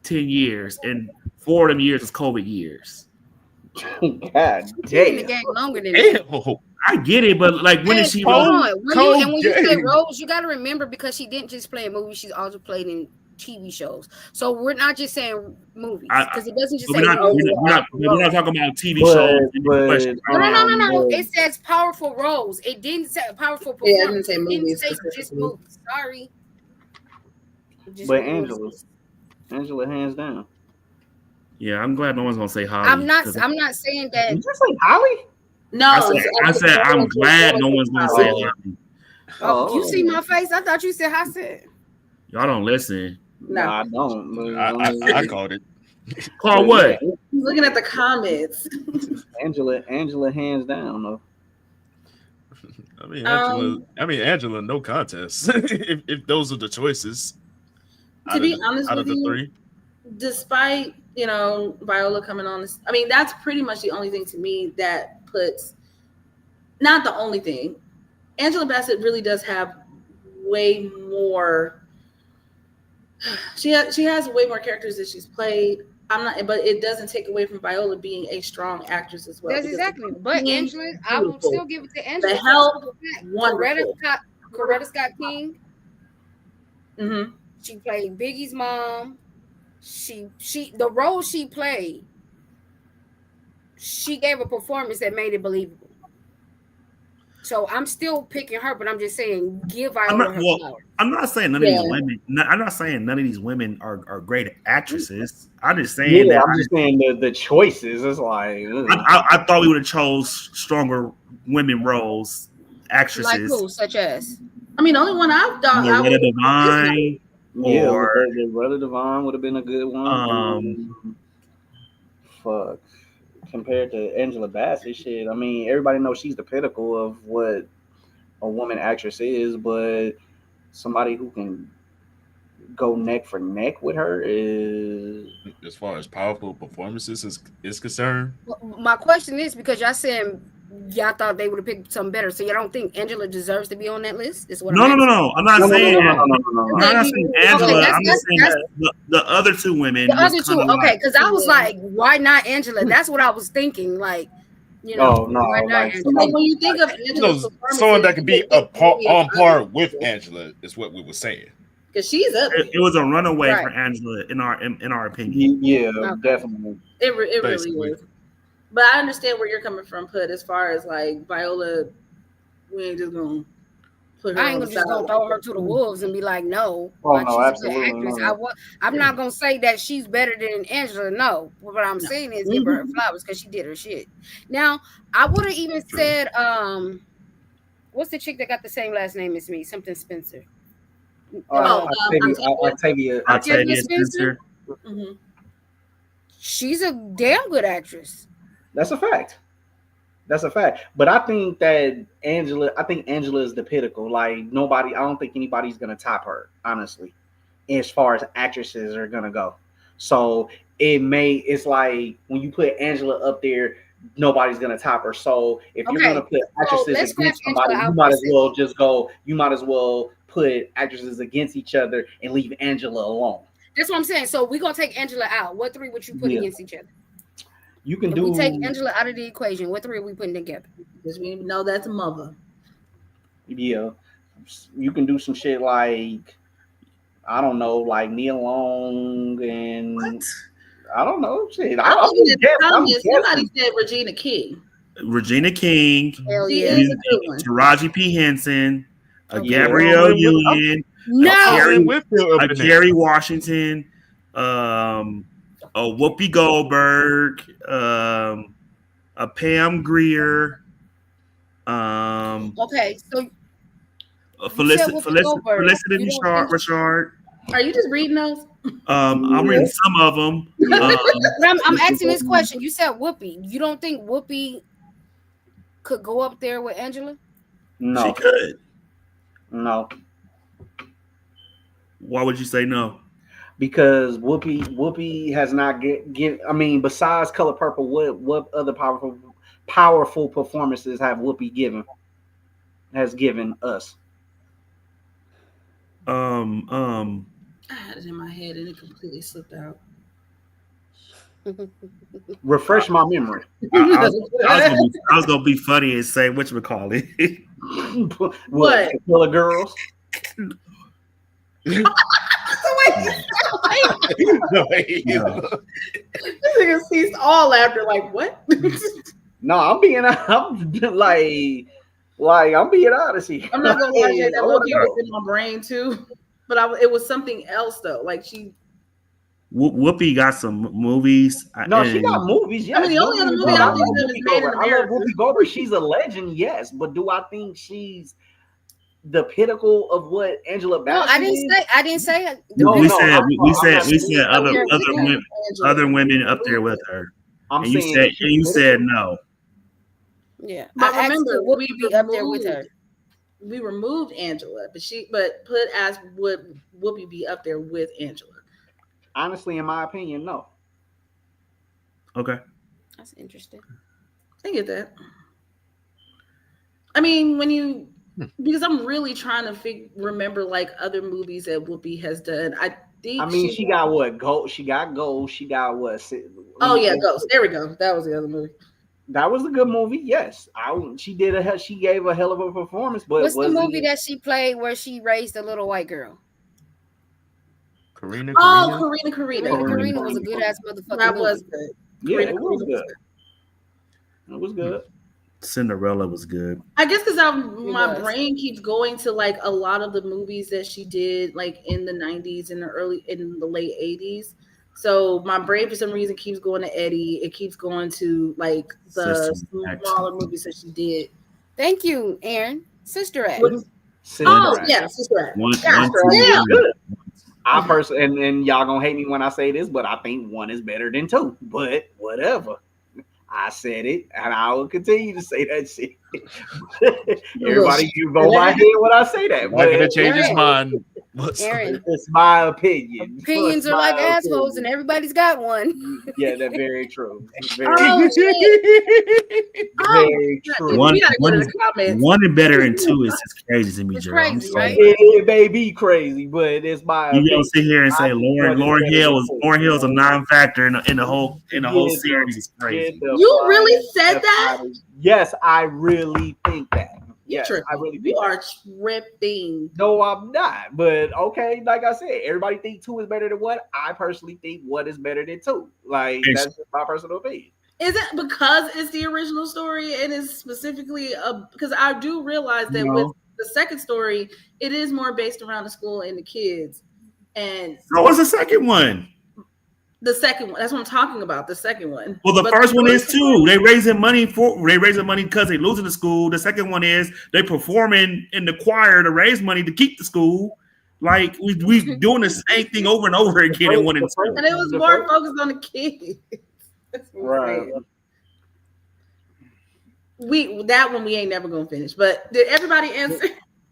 [SPEAKER 4] 10 years, and 4 of them years was COVID years.
[SPEAKER 1] God
[SPEAKER 2] damn. In the game longer than
[SPEAKER 5] that.
[SPEAKER 4] I get it, but like when is she
[SPEAKER 2] when you say roles, you got to remember because she didn't just play in movies; she's also played in TV shows. So we're not just saying movies because it doesn't just say.
[SPEAKER 4] We're not talking about TV shows.
[SPEAKER 2] No. It says powerful roles. It didn't say powerful performance.
[SPEAKER 3] Yeah, it didn't say movies.
[SPEAKER 2] It didn't say just movies. Sorry.
[SPEAKER 1] But Angela, hands down.
[SPEAKER 4] Yeah, I'm glad no one's gonna say Holly.
[SPEAKER 2] I'm not saying that.
[SPEAKER 1] Did you say Holly?
[SPEAKER 3] No,
[SPEAKER 4] I said I'm glad no one's gonna say Holly.
[SPEAKER 2] Oh, you see my face? I thought you said Hassan.
[SPEAKER 4] Y'all don't listen.
[SPEAKER 3] No,
[SPEAKER 1] I don't.
[SPEAKER 5] I called it.
[SPEAKER 4] Call what?
[SPEAKER 3] He's looking at the comments.
[SPEAKER 1] Angela, hands down though.
[SPEAKER 5] Angela, no contest. if those are the choices.
[SPEAKER 3] To be honest
[SPEAKER 5] out
[SPEAKER 3] with
[SPEAKER 5] of the
[SPEAKER 3] you,
[SPEAKER 5] three,
[SPEAKER 3] despite Viola coming on this, I mean that's pretty much the only thing to me that puts. Not the only thing. Angela Bassett really does have way more. She has way more characters that she's played. I'm not, but it doesn't take away from Viola being a strong actress as well.
[SPEAKER 2] That's
[SPEAKER 3] Because the
[SPEAKER 2] exactly. But
[SPEAKER 3] being
[SPEAKER 2] Angela, I will
[SPEAKER 3] beautiful,
[SPEAKER 2] still give it to
[SPEAKER 3] the
[SPEAKER 2] Angela for the
[SPEAKER 3] help
[SPEAKER 2] simple fact.
[SPEAKER 3] wonderful.
[SPEAKER 2] Coretta Scott King.
[SPEAKER 3] Mm-hmm.
[SPEAKER 2] She played Biggie's mom. The role she played, she gave a performance that made it believable. So I'm still picking her, but I'm just saying, give
[SPEAKER 4] I'm not
[SPEAKER 2] Viola her
[SPEAKER 4] well.
[SPEAKER 2] flowers.
[SPEAKER 4] I'm not saying none of
[SPEAKER 3] Yeah.
[SPEAKER 4] these women. I'm not saying none of these women are great actresses. I'm just saying
[SPEAKER 1] Yeah,
[SPEAKER 4] that
[SPEAKER 1] I'm just saying the choices. It's like, ugh.
[SPEAKER 4] I thought we would have chose stronger women roles,
[SPEAKER 2] Like
[SPEAKER 4] actresses,
[SPEAKER 2] who? Such as?
[SPEAKER 3] I mean, the only one I've thought I
[SPEAKER 4] Loretta
[SPEAKER 3] would put is like,
[SPEAKER 4] Devine,
[SPEAKER 1] Yeah,
[SPEAKER 4] or
[SPEAKER 1] the Brother Devon would have been a good one.
[SPEAKER 4] um,
[SPEAKER 1] Fuck. Compared to Angela Bassett, shit. I mean, everybody knows she's the pinnacle of what a woman actress is, but somebody who can go neck for neck with her is
[SPEAKER 5] As far as powerful performances is concerned,
[SPEAKER 2] Well, my question is because y'all saying y'all thought they would have picked something better, so y'all don't think Angela deserves to be on that list? Is what I'm
[SPEAKER 4] no, no, no,
[SPEAKER 2] asking.
[SPEAKER 4] no. I'm not
[SPEAKER 1] no, no, no,
[SPEAKER 4] saying
[SPEAKER 1] no, no,
[SPEAKER 4] that.
[SPEAKER 1] no, no, no, no,
[SPEAKER 4] I'm
[SPEAKER 2] Okay,
[SPEAKER 1] no.
[SPEAKER 4] not saying
[SPEAKER 2] okay,
[SPEAKER 4] Angela.
[SPEAKER 2] that's
[SPEAKER 4] I'm just
[SPEAKER 2] that's
[SPEAKER 4] saying
[SPEAKER 2] that's
[SPEAKER 4] the other two
[SPEAKER 2] the
[SPEAKER 4] women was
[SPEAKER 2] other
[SPEAKER 4] kind
[SPEAKER 2] two.
[SPEAKER 4] of
[SPEAKER 2] Okay,
[SPEAKER 4] like
[SPEAKER 2] because I was like, why not Angela? That's what I was thinking. Like,
[SPEAKER 1] Oh no,
[SPEAKER 2] why not
[SPEAKER 1] like
[SPEAKER 2] Angela?
[SPEAKER 3] but
[SPEAKER 1] somebody
[SPEAKER 3] when you think of
[SPEAKER 5] you know,
[SPEAKER 3] Angela's
[SPEAKER 5] someone
[SPEAKER 3] performances,
[SPEAKER 5] that could
[SPEAKER 3] you would
[SPEAKER 5] be
[SPEAKER 3] think maybe
[SPEAKER 5] on
[SPEAKER 3] other
[SPEAKER 5] par with
[SPEAKER 3] people
[SPEAKER 5] Angela is what we were saying.
[SPEAKER 3] because she's up
[SPEAKER 4] it
[SPEAKER 3] there.
[SPEAKER 4] was a runaway for
[SPEAKER 2] Right.
[SPEAKER 4] Angela in our opinion.
[SPEAKER 1] yeah,
[SPEAKER 2] Okay.
[SPEAKER 1] definitely.
[SPEAKER 3] It really
[SPEAKER 5] Basically,
[SPEAKER 3] is. But I understand where you're coming from, Put, as far as like Viola, we ain't just gonna put her
[SPEAKER 2] I ain't
[SPEAKER 3] on the
[SPEAKER 2] gonna
[SPEAKER 3] side
[SPEAKER 2] just gonna
[SPEAKER 3] like
[SPEAKER 2] throw her to the
[SPEAKER 3] that.
[SPEAKER 2] wolves and be like, no,
[SPEAKER 1] Oh
[SPEAKER 2] like
[SPEAKER 1] no,
[SPEAKER 2] she's a good
[SPEAKER 1] absolutely
[SPEAKER 2] actress.
[SPEAKER 1] not.
[SPEAKER 2] I'm not gonna say that she's better than Angela. No, what I'm
[SPEAKER 3] No.
[SPEAKER 2] saying is give her her flowers because she did her shit. Now, I would have even
[SPEAKER 4] True.
[SPEAKER 2] said, what's the chick that got the same last name as me? Something Spencer.
[SPEAKER 3] Oh, Octavia.
[SPEAKER 1] Octavia,
[SPEAKER 2] Octavia
[SPEAKER 4] Octavia
[SPEAKER 2] Spencer.
[SPEAKER 4] Spencer.
[SPEAKER 3] Hmm.
[SPEAKER 2] She's a damn good actress.
[SPEAKER 1] that's a fact. That's a fact. But I think Angela is the pinnacle. Like nobody, I don't think anybody's gonna top her, honestly, as far as actresses are gonna go. So it's like when you put Angela up there, nobody's gonna top her. So if you're gonna
[SPEAKER 2] Okay,
[SPEAKER 1] put
[SPEAKER 2] so
[SPEAKER 1] actresses
[SPEAKER 2] let's scratch
[SPEAKER 1] against
[SPEAKER 2] Angela
[SPEAKER 1] somebody,
[SPEAKER 2] out for a second.
[SPEAKER 1] you might as well put actresses against each other and leave Angela alone.
[SPEAKER 2] That's what I'm saying. So we're gonna take Angela out. What three would you put
[SPEAKER 1] Yeah.
[SPEAKER 2] against each other?
[SPEAKER 1] You can
[SPEAKER 2] If we take
[SPEAKER 1] do
[SPEAKER 2] Angela out of the equation, what three are we putting together?
[SPEAKER 3] Because we know that's a mother.
[SPEAKER 1] yeah. You can do some shit like I don't know, like Neil Long
[SPEAKER 4] What?
[SPEAKER 1] and I don't know. Shit,
[SPEAKER 3] I'm
[SPEAKER 1] I'm
[SPEAKER 3] looking
[SPEAKER 1] just
[SPEAKER 3] at the
[SPEAKER 1] I'm
[SPEAKER 3] comments. Somebody
[SPEAKER 1] guessing.
[SPEAKER 3] said Regina King.
[SPEAKER 4] Regina King,
[SPEAKER 2] Hell
[SPEAKER 3] She
[SPEAKER 2] yeah.
[SPEAKER 3] is a good one.
[SPEAKER 4] Taraji P. Henson, a
[SPEAKER 2] Okay.
[SPEAKER 1] Yeah,
[SPEAKER 4] Gabrielle Union, a
[SPEAKER 5] I'm throwing
[SPEAKER 2] No.
[SPEAKER 5] Lynn
[SPEAKER 4] Kerry,
[SPEAKER 5] Whitfield
[SPEAKER 4] a
[SPEAKER 5] up in there.
[SPEAKER 4] Kerry Washington, a Whoopi Goldberg, a Pam Grier, um,
[SPEAKER 2] Okay. So
[SPEAKER 4] a
[SPEAKER 2] you said Whoopi Goldberg. You
[SPEAKER 4] Felicity
[SPEAKER 2] don't think
[SPEAKER 4] Richard.
[SPEAKER 3] Are you just reading those?
[SPEAKER 4] I'm reading
[SPEAKER 1] yeah,
[SPEAKER 4] some of them.
[SPEAKER 1] yeah.
[SPEAKER 2] but I'm asking this question. You said Whoopi. You don't think Whoopi could go up there with Angela?
[SPEAKER 4] She
[SPEAKER 1] No,
[SPEAKER 4] could.
[SPEAKER 1] no,
[SPEAKER 4] Why would you say no?
[SPEAKER 1] because Whoopi has not get. I mean, besides Color Purple, what other powerful performances have Whoopi given us?
[SPEAKER 4] Um, um,
[SPEAKER 3] I had it in my head and it completely slipped out.
[SPEAKER 1] Refresh my memory.
[SPEAKER 4] I was gonna be funny and say which call it.
[SPEAKER 1] What?
[SPEAKER 3] What?
[SPEAKER 1] Killer Girls?
[SPEAKER 5] No,
[SPEAKER 4] No.
[SPEAKER 3] This nigga ceased all laughter. Like what?
[SPEAKER 1] No, I'm being like I'm being honest here.
[SPEAKER 3] I'm not gonna lie, Jay.
[SPEAKER 1] I
[SPEAKER 3] That
[SPEAKER 1] want
[SPEAKER 3] low
[SPEAKER 1] to
[SPEAKER 3] key was
[SPEAKER 1] know.
[SPEAKER 3] in my brain too. But it was something else though. Like she.
[SPEAKER 4] Whoopi got some movies,
[SPEAKER 1] No, she got
[SPEAKER 4] and
[SPEAKER 1] movies.
[SPEAKER 3] I mean,
[SPEAKER 1] Yes,
[SPEAKER 3] the
[SPEAKER 1] don't
[SPEAKER 3] only
[SPEAKER 1] get
[SPEAKER 3] other
[SPEAKER 1] me
[SPEAKER 3] movie
[SPEAKER 1] wrong. I
[SPEAKER 3] I'm
[SPEAKER 1] love
[SPEAKER 3] thinking of is
[SPEAKER 1] Whoopi
[SPEAKER 3] Made in
[SPEAKER 1] Goldberg. I love
[SPEAKER 3] America.
[SPEAKER 1] Whoopi Goldberg. She's a legend. Yes, but do I think she's the pinnacle of what Angela
[SPEAKER 2] No, I
[SPEAKER 1] Bassett
[SPEAKER 2] didn't
[SPEAKER 1] is?
[SPEAKER 2] say. I didn't say the
[SPEAKER 1] No,
[SPEAKER 4] we
[SPEAKER 1] no.
[SPEAKER 2] pinnacle.
[SPEAKER 4] said
[SPEAKER 1] I'm not
[SPEAKER 4] we
[SPEAKER 1] saying
[SPEAKER 4] said
[SPEAKER 3] Up
[SPEAKER 1] that.
[SPEAKER 3] there with Angela.
[SPEAKER 4] other women up there with her,
[SPEAKER 1] I'm
[SPEAKER 4] and you
[SPEAKER 1] saying
[SPEAKER 4] said
[SPEAKER 1] is she the pinnacle?
[SPEAKER 4] no.
[SPEAKER 2] Yeah,
[SPEAKER 3] But
[SPEAKER 2] I asked
[SPEAKER 3] remember,
[SPEAKER 2] could Whoopi be up there with her.
[SPEAKER 3] we removed Angela, but Put asked would Whoopi be up there with Angela?
[SPEAKER 1] Honestly, in my opinion, no.
[SPEAKER 4] Okay.
[SPEAKER 2] That's interesting.
[SPEAKER 3] I get that. I mean, because I'm really trying to remember like other movies that Whoopi has done. think
[SPEAKER 1] I mean,
[SPEAKER 3] she.
[SPEAKER 1] she got what? Gold. She got gold. She got what?
[SPEAKER 3] Oh yeah, Ghost. There we go. That was the other movie.
[SPEAKER 1] That was a good movie. Yes, she did she gave a hell of a performance, but
[SPEAKER 2] What's the
[SPEAKER 1] was
[SPEAKER 2] movie
[SPEAKER 1] it?
[SPEAKER 2] that she played where she raised a little white girl?
[SPEAKER 5] Karina,
[SPEAKER 3] Oh,
[SPEAKER 5] Karina.
[SPEAKER 3] Karina.
[SPEAKER 2] Karina was a good ass motherfucking
[SPEAKER 3] That was
[SPEAKER 2] movie.
[SPEAKER 3] good.
[SPEAKER 1] Yeah,
[SPEAKER 3] Karina
[SPEAKER 1] it was
[SPEAKER 3] was
[SPEAKER 1] good.
[SPEAKER 3] good.
[SPEAKER 1] It was good.
[SPEAKER 4] Cinderella was good.
[SPEAKER 3] I guess because my
[SPEAKER 2] was.
[SPEAKER 3] brain keeps going to like a lot of the movies that she did like in the 90s and in the late 80s. So my brain for some reason keeps going to Eddie. It keeps going to like the
[SPEAKER 4] Sister Act.
[SPEAKER 3] smaller movies that she did.
[SPEAKER 2] Thank you, Aaron. Sister Act.
[SPEAKER 1] Sister
[SPEAKER 3] Oh
[SPEAKER 1] Act.
[SPEAKER 3] yeah, Sister Act.
[SPEAKER 4] One,
[SPEAKER 3] Gosh,
[SPEAKER 4] two,
[SPEAKER 1] It was
[SPEAKER 3] damn.
[SPEAKER 1] good. I personally, and y'all gonna hate me when I say this, but I think one is better than two. But whatever. I said it, and I will continue to say that shit. Everybody, you go my head when I say that.
[SPEAKER 5] Not gonna
[SPEAKER 1] But
[SPEAKER 5] change his
[SPEAKER 2] Aaron.
[SPEAKER 5] mind.
[SPEAKER 2] Aaron.
[SPEAKER 1] it's my opinion.
[SPEAKER 2] Opinions
[SPEAKER 1] It's
[SPEAKER 2] are like
[SPEAKER 1] my
[SPEAKER 2] assholes,
[SPEAKER 1] opinion.
[SPEAKER 2] and everybody's got one.
[SPEAKER 1] Yeah, that's very true. Very,
[SPEAKER 3] Oh shit. Oh,
[SPEAKER 1] very
[SPEAKER 3] God,
[SPEAKER 1] true.
[SPEAKER 4] One,
[SPEAKER 3] we gotta go
[SPEAKER 4] one
[SPEAKER 3] to
[SPEAKER 4] is
[SPEAKER 3] the comments.
[SPEAKER 4] one and better than two is just crazy to me,
[SPEAKER 2] It's
[SPEAKER 4] Gerald. I'm
[SPEAKER 2] crazy,
[SPEAKER 4] sorry.
[SPEAKER 2] right?
[SPEAKER 1] It may be crazy, but it's my
[SPEAKER 4] You
[SPEAKER 1] opinion.
[SPEAKER 4] gonna sit here and
[SPEAKER 1] I
[SPEAKER 4] say
[SPEAKER 1] think one is
[SPEAKER 4] Lauren
[SPEAKER 1] better
[SPEAKER 4] Hill
[SPEAKER 1] than
[SPEAKER 4] was
[SPEAKER 1] two.
[SPEAKER 4] Lauren Hill's a non-factor in the whole
[SPEAKER 1] Get the,
[SPEAKER 4] series is
[SPEAKER 1] get
[SPEAKER 4] crazy.
[SPEAKER 1] the
[SPEAKER 3] You
[SPEAKER 1] fuck
[SPEAKER 3] really said
[SPEAKER 1] F
[SPEAKER 3] that?
[SPEAKER 1] out of- Yes, I really think that.
[SPEAKER 3] You
[SPEAKER 1] Yes,
[SPEAKER 3] tripping.
[SPEAKER 1] I really
[SPEAKER 3] You
[SPEAKER 1] think
[SPEAKER 3] are
[SPEAKER 1] that.
[SPEAKER 3] tripping.
[SPEAKER 1] No, I'm not. But okay, like I said, everybody think two is better than one. I personally think one is better than two. Like
[SPEAKER 4] It's-
[SPEAKER 1] that's just my personal opinion.
[SPEAKER 3] Is it because it's the original story and is specifically because I do realize that with
[SPEAKER 4] No.
[SPEAKER 3] the second story, it is more based around the school and the kids. And
[SPEAKER 4] So what's the second one?
[SPEAKER 3] the second one, that's what I'm talking about. The second one.
[SPEAKER 4] Well, the
[SPEAKER 3] But
[SPEAKER 4] first one is
[SPEAKER 3] first
[SPEAKER 4] too. They raising money because they losing the school. The second one is they performing in the choir to raise money to keep the school. Like we doing the same thing over and over again in one and two.
[SPEAKER 3] And it was
[SPEAKER 1] The
[SPEAKER 3] more
[SPEAKER 1] first-
[SPEAKER 3] focused on the kids. That's what I'm
[SPEAKER 1] Right.
[SPEAKER 3] saying. That one we ain't never gonna finish. But did everybody answer?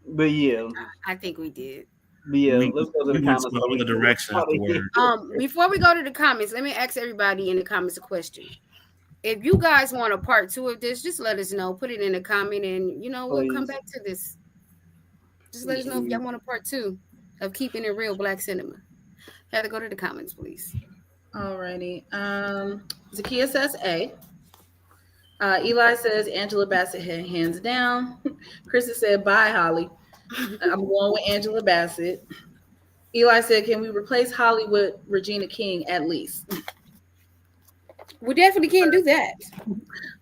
[SPEAKER 1] But yeah,
[SPEAKER 2] I think we did.
[SPEAKER 1] let's go to the
[SPEAKER 4] We went
[SPEAKER 1] comments.
[SPEAKER 4] to another direction afterward.
[SPEAKER 2] Before we go to the comments, let me ask everybody in the comments a question. If you guys want a part 2 of this, just let us know. Put it in the comment, and we'll come
[SPEAKER 1] Please.
[SPEAKER 2] back to this. Just let us know if y'all want a part 2 of keeping it real black cinema. Have to go to the comments, please.
[SPEAKER 3] Alrighty. Zakia says A. Eli says Angela Bassett hands down. Krista said bye, Holly. I'm going with Angela Bassett. Eli said, can we replace Holly with Regina King at least?
[SPEAKER 2] We definitely can do that.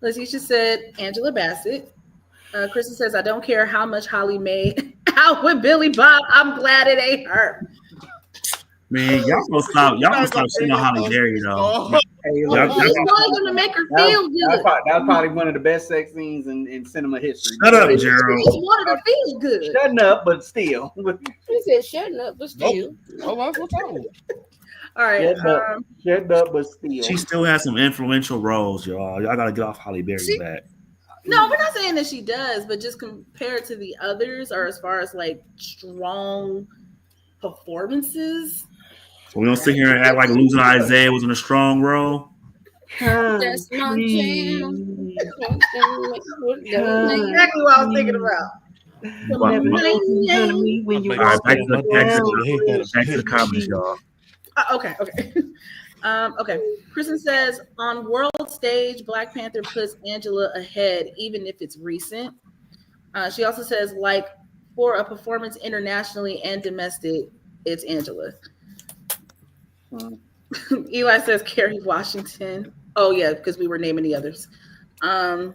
[SPEAKER 3] Letitia said Angela Bassett. Krista says, I don't care how much Holly made out with Billy Bob. I'm glad it ain't her.
[SPEAKER 4] Man, y'all gonna stop. Y'all gonna stop shitting on Holly Berry though.
[SPEAKER 1] Hey,
[SPEAKER 4] Y'all-
[SPEAKER 1] look,
[SPEAKER 3] He's going to make her feel good.
[SPEAKER 1] That's probably one of the best sex scenes in cinema history.
[SPEAKER 4] Shut up,
[SPEAKER 3] He
[SPEAKER 4] Gerald.
[SPEAKER 3] wanted to feel good.
[SPEAKER 1] Shutting up, but still.
[SPEAKER 2] She said, "Shutting up, but still."
[SPEAKER 5] Oh, that's what's wrong.
[SPEAKER 3] All right.
[SPEAKER 1] Shutting up, but still.
[SPEAKER 4] She still has some influential roles, y'all. Y'all gotta get off Holly Berry back.
[SPEAKER 3] No, we're not saying that she does, but just compared to the others, or as far as like strong performances.
[SPEAKER 4] So we don't sit here and act like Losing Isaiah was in a strong role.
[SPEAKER 2] That's my jam.
[SPEAKER 3] Exactly what I was thinking about.
[SPEAKER 4] All right, back to the comments, y'all.
[SPEAKER 3] Okay. Okay. Kristen says on world stage, Black Panther puts Angela ahead, even if it's recent. She also says, like, for a performance internationally and domestic, it's Angela. Eli says Kerry Washington. Oh yeah, because we were naming the others. I'm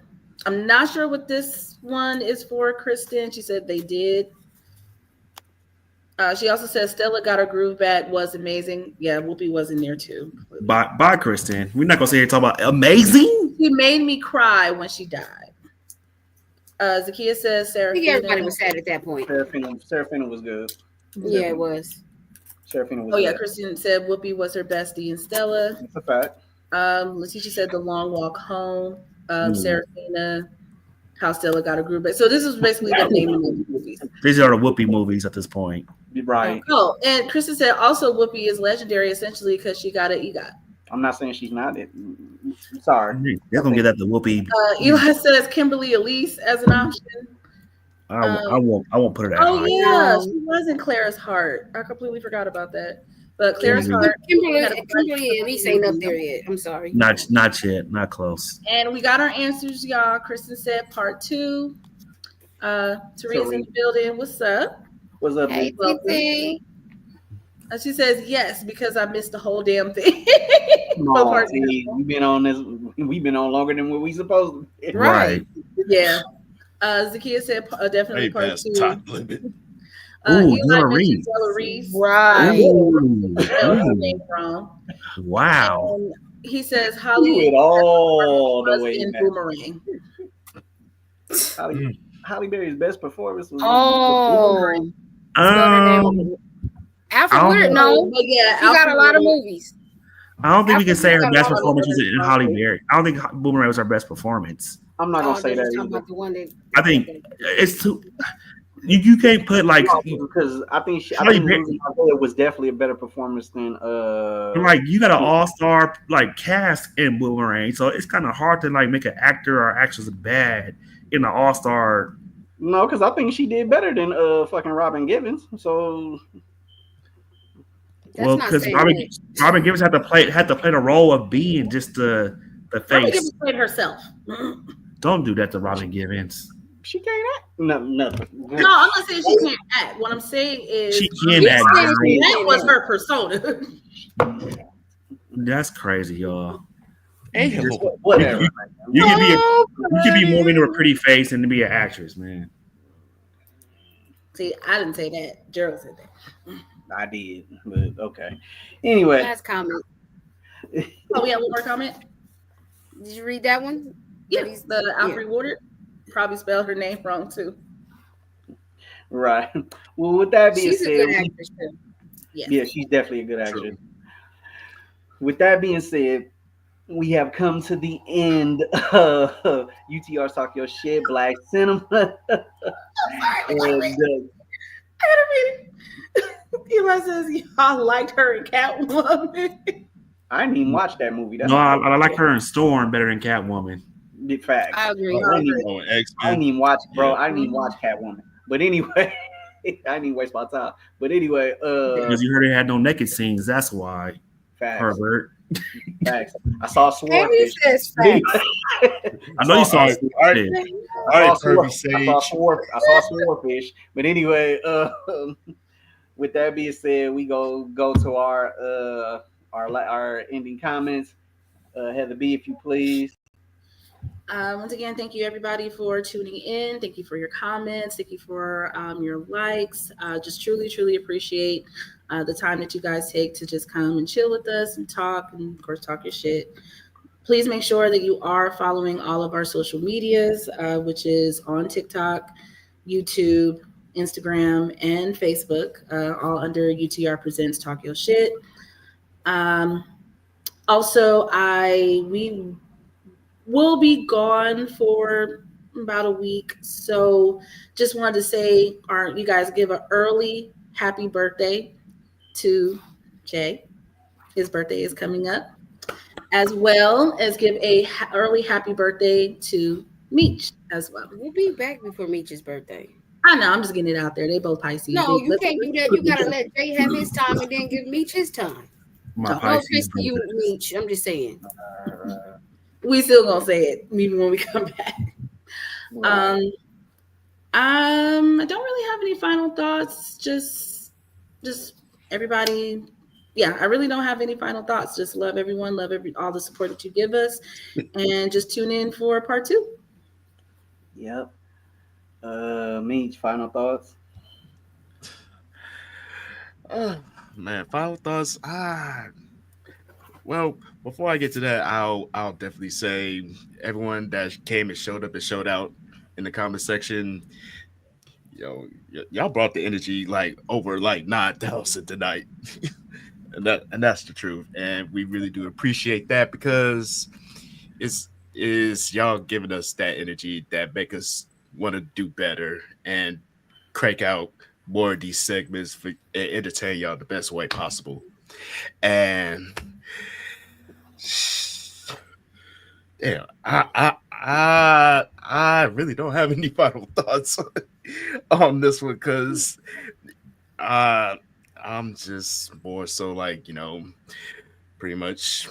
[SPEAKER 3] not sure what this one is for, Kristen. She said they did. She also says Stella Got Her Groove Back was amazing. Yeah, Whoopi was in there too.
[SPEAKER 4] Bye, Kristen. We're not gonna sit here and talk about amazing.
[SPEAKER 3] She made me cry when she died. Zakia says Sarah.
[SPEAKER 2] I think everybody was sad at that point.
[SPEAKER 1] Serafina was good.
[SPEAKER 2] Yeah, it was.
[SPEAKER 1] Serafina was
[SPEAKER 3] Oh yeah,
[SPEAKER 1] good.
[SPEAKER 3] Kristen said Whoopi was her bestie and Stella.
[SPEAKER 1] That's a fact.
[SPEAKER 3] Letitia said The Long Walk Home. Serafina, How Stella Got Her Groove Back. So this was basically the name of the movies.
[SPEAKER 4] These are the Whoopi movies at this point.
[SPEAKER 1] Right.
[SPEAKER 3] Oh, and Kristen said also Whoopi is legendary essentially because she got an EGOT.
[SPEAKER 1] I'm not saying she's not. Sorry.
[SPEAKER 4] They're gonna get that to Whoopi.
[SPEAKER 3] Eli says Kimberly Elise as an option.
[SPEAKER 4] I won't put her that
[SPEAKER 3] Oh
[SPEAKER 4] high.
[SPEAKER 3] yeah, she was in Clara's Heart. I completely forgot about that. But Claire's
[SPEAKER 4] Mhm.
[SPEAKER 3] Heart.
[SPEAKER 2] Kimberly,
[SPEAKER 3] had a bunch
[SPEAKER 2] Kimberly
[SPEAKER 3] of
[SPEAKER 2] at least ain't up
[SPEAKER 3] movies.
[SPEAKER 2] there yet. I'm sorry.
[SPEAKER 4] Not yet, not close.
[SPEAKER 3] And we got our answers, y'all. Kristen said part 2. Taria's in the building. What's up?
[SPEAKER 1] What's up,
[SPEAKER 2] Hey,
[SPEAKER 1] big?
[SPEAKER 2] TT.
[SPEAKER 3] She says yes because I missed the whole damn thing.
[SPEAKER 1] Come
[SPEAKER 3] For
[SPEAKER 1] on,
[SPEAKER 3] part
[SPEAKER 1] T.
[SPEAKER 3] two.
[SPEAKER 1] We've been on this. We've been on longer than what we supposed to be.
[SPEAKER 2] Right.
[SPEAKER 3] Yeah. Zakia said definitely
[SPEAKER 5] Way
[SPEAKER 3] part
[SPEAKER 5] past
[SPEAKER 3] 2.
[SPEAKER 5] time limit.
[SPEAKER 4] Ooh,
[SPEAKER 3] Eli
[SPEAKER 4] Della
[SPEAKER 3] mentioned
[SPEAKER 4] Reese.
[SPEAKER 3] Della Reese.
[SPEAKER 2] Right.
[SPEAKER 4] Ooh,
[SPEAKER 3] Spelled her
[SPEAKER 4] ooh,
[SPEAKER 3] name wrong.
[SPEAKER 4] wow.
[SPEAKER 3] And he says
[SPEAKER 1] We
[SPEAKER 3] Holly
[SPEAKER 1] went all the
[SPEAKER 3] was
[SPEAKER 1] way
[SPEAKER 3] in
[SPEAKER 1] back.
[SPEAKER 3] Boomerang.
[SPEAKER 1] Halle Berry's best performance was
[SPEAKER 2] Oh, spelled her name
[SPEAKER 4] Um,
[SPEAKER 2] wrong.
[SPEAKER 4] I
[SPEAKER 2] Alfred
[SPEAKER 4] don't
[SPEAKER 2] Woodard,
[SPEAKER 4] know.
[SPEAKER 2] no.
[SPEAKER 3] But yeah,
[SPEAKER 2] She got a lot of
[SPEAKER 3] Woodard-
[SPEAKER 2] movies.
[SPEAKER 4] I don't think we can
[SPEAKER 2] Alfred
[SPEAKER 4] say her
[SPEAKER 2] Woodard
[SPEAKER 4] best
[SPEAKER 2] got a lot of
[SPEAKER 4] performance was
[SPEAKER 2] movies.
[SPEAKER 4] in Holly Berry. I don't think Boomerang was her best performance.
[SPEAKER 1] I'm not gonna
[SPEAKER 2] Oh,
[SPEAKER 1] say
[SPEAKER 2] they're
[SPEAKER 1] that
[SPEAKER 2] just talking
[SPEAKER 1] either.
[SPEAKER 2] about the one that.
[SPEAKER 4] I think it's too. You can't put like
[SPEAKER 1] Because I think
[SPEAKER 4] Halle Berry.
[SPEAKER 1] Losing My Head was definitely a better performance than
[SPEAKER 4] Like you got an all-star like cast in Boomerang, so it's kind of hard to like make an actor or actress look bad in an all-star.
[SPEAKER 1] No, because I think she did better than fucking Robin Givens. So
[SPEAKER 2] That's
[SPEAKER 4] Well,
[SPEAKER 2] not
[SPEAKER 4] because
[SPEAKER 2] saying
[SPEAKER 4] Robin Givens had to play the role of being just the
[SPEAKER 3] Robin
[SPEAKER 4] face.
[SPEAKER 3] Givens played herself.
[SPEAKER 4] Don't do that to Robin Givens.
[SPEAKER 1] she can't act. No, nothing.
[SPEAKER 3] No, I'm not saying she can't act. What I'm saying is
[SPEAKER 4] She can
[SPEAKER 2] She's
[SPEAKER 4] act.
[SPEAKER 2] saying she
[SPEAKER 3] that
[SPEAKER 2] can't
[SPEAKER 3] was
[SPEAKER 2] act.
[SPEAKER 3] her persona.
[SPEAKER 4] That's crazy, y'all.
[SPEAKER 5] Hey,
[SPEAKER 4] Just-
[SPEAKER 1] Whatever.
[SPEAKER 4] You can be
[SPEAKER 2] Oh,
[SPEAKER 4] you can be more into a pretty face than to be an actress, man.
[SPEAKER 3] See, I didn't say that. Gerald said that.
[SPEAKER 1] I did, but okay. Anyway,
[SPEAKER 2] last comment.
[SPEAKER 3] Oh, we have one more comment.
[SPEAKER 2] Did you read that one?
[SPEAKER 3] Yeah,
[SPEAKER 2] That he's-
[SPEAKER 3] the Alfred Woodard probably spelled her name wrong too.
[SPEAKER 1] right. Well, with that being
[SPEAKER 2] She's a
[SPEAKER 1] said,
[SPEAKER 2] good actress too.
[SPEAKER 1] yeah, she's definitely a good actress.
[SPEAKER 5] True.
[SPEAKER 1] With that being said, we have come to the end of UTR's Talk Your Shit, Black Cinema.
[SPEAKER 3] Wait.
[SPEAKER 1] And,
[SPEAKER 3] I gotta read it. Eli says y'all liked her in Catwoman.
[SPEAKER 1] I didn't even watch that movie. That's
[SPEAKER 4] No, I like her in Storm better than Catwoman.
[SPEAKER 1] big facts.
[SPEAKER 2] I agree.
[SPEAKER 1] I didn't even,
[SPEAKER 5] Oh,
[SPEAKER 1] I
[SPEAKER 5] X-Men.
[SPEAKER 1] didn't even watch, bro.
[SPEAKER 5] Yeah.
[SPEAKER 1] I didn't even watch Catwoman. But anyway, I didn't even waste my time. But anyway,
[SPEAKER 4] Because you heard it had no naked scenes. That's why.
[SPEAKER 1] facts.
[SPEAKER 4] Pervert.
[SPEAKER 1] Facts. I saw
[SPEAKER 2] Amy
[SPEAKER 1] Swordfish.
[SPEAKER 2] says facts.
[SPEAKER 4] I know you saw
[SPEAKER 5] All
[SPEAKER 4] it.
[SPEAKER 5] right. All right, Pervy
[SPEAKER 1] I
[SPEAKER 5] Sage.
[SPEAKER 1] saw Swordfish. But anyway, with that being said, we go to our ending comments. Heather B, if you please.
[SPEAKER 3] Once again, thank you everybody for tuning in. Thank you for your comments. Thank you for your likes. Just truly appreciate the time that you guys take to just come and chill with us and talk, and of course talk your shit. Please make sure that you are following all of our social medias, which is on TikTok, YouTube, Instagram, and Facebook, all under UTR Presents Talk Your Shit. Also, we will be gone for about a week, so just wanted to say, you guys give an early happy birthday to Jay. His birthday is coming up, as well as give a early happy birthday to Meech as well.
[SPEAKER 2] We'll be back before Meech's birthday.
[SPEAKER 3] I know, I'm just getting it out there. They both Pisces.
[SPEAKER 2] No, you can't do that. You gotta let Jay have his time and then give Meech his time.
[SPEAKER 4] My
[SPEAKER 3] No,
[SPEAKER 2] No
[SPEAKER 4] Pisces
[SPEAKER 2] offense to you, Meech. I'm just saying.
[SPEAKER 3] We still gonna say it even when we come back. I don't really have any final thoughts. Just everybody. Yeah, I really don't have any final thoughts. Just love everyone, love all the support that you give us, and just tune in for part 2.
[SPEAKER 1] Yep. Meech, final thoughts.
[SPEAKER 5] Man, final thoughts. Well, before I get to that, I'll definitely say everyone that came and showed up and showed out in the comment section. Y'all brought the energy like over like 9,000 tonight, and that's the truth. And we really do appreciate that because it's y'all giving us that energy that make us want to do better and crank out more of these segments for and entertain y'all the best way possible. And yeah, I really don't have any final thoughts on this one because I I'm just more so like, pretty much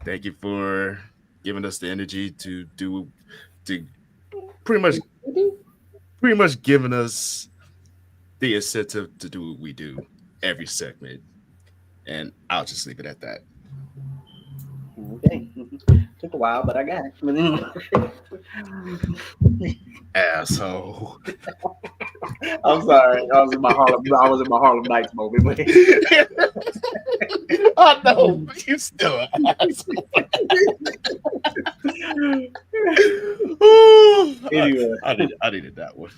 [SPEAKER 5] thank you for giving us the energy to pretty much pretty much giving us the incentive to do what we do every segment. And I'll just leave it at that.
[SPEAKER 1] Okay. Took a while, but I got it.
[SPEAKER 5] Asshole.
[SPEAKER 1] I'm sorry. I was in my Harlem Nights moment. But
[SPEAKER 5] I know, but you still an asshole.
[SPEAKER 1] anyway,
[SPEAKER 5] I needed that one.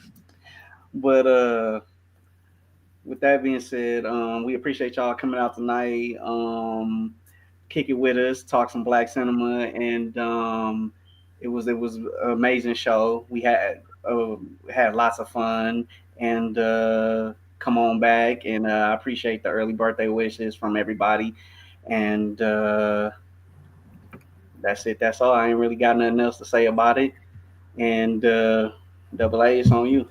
[SPEAKER 1] but with that being said, we appreciate y'all coming out tonight. Kick it with us, talk some black cinema, and it was an amazing show. We had lots of fun, and come on back. And I appreciate the early birthday wishes from everybody. And that's it. That's all. I ain't really got nothing else to say about it. And Double A, it's on you.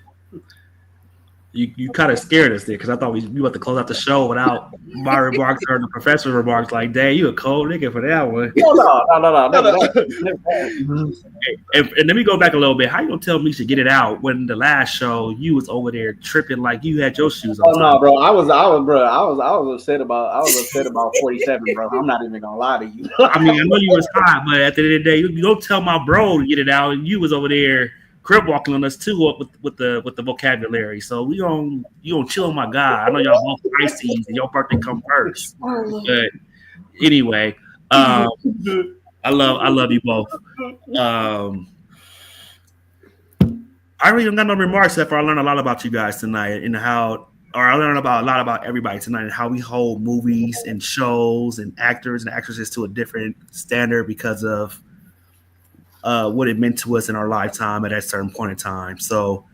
[SPEAKER 4] You kind of scared us there because I thought we about to close out the show without my remarks or the professor's remarks. Like, dang, you a cold nigga for that one.
[SPEAKER 1] No,
[SPEAKER 5] No, no.
[SPEAKER 1] never that.
[SPEAKER 4] And let me go back a little bit. How you gonna tell me to get it out when the last show you was over there tripping like you had your shoes on?
[SPEAKER 1] Oh no, bro. I was upset about 47, bro. I'm not even gonna lie to you.
[SPEAKER 4] I mean, I know you was hot, but at the end of the day, you don't tell my bro to get it out, and you was over there crib walking on us too up with the vocabulary. So you gonna chill, my guy. I know y'all both Pisces, and your birthday come first. But anyway, I love you both. I really don't got no remarks except for I learned a lot about you guys tonight and I learned about a lot about everybody tonight and how we hold movies and shows and actors and actresses to a different standard because of what it meant to us in our lifetime at a certain point in time. So,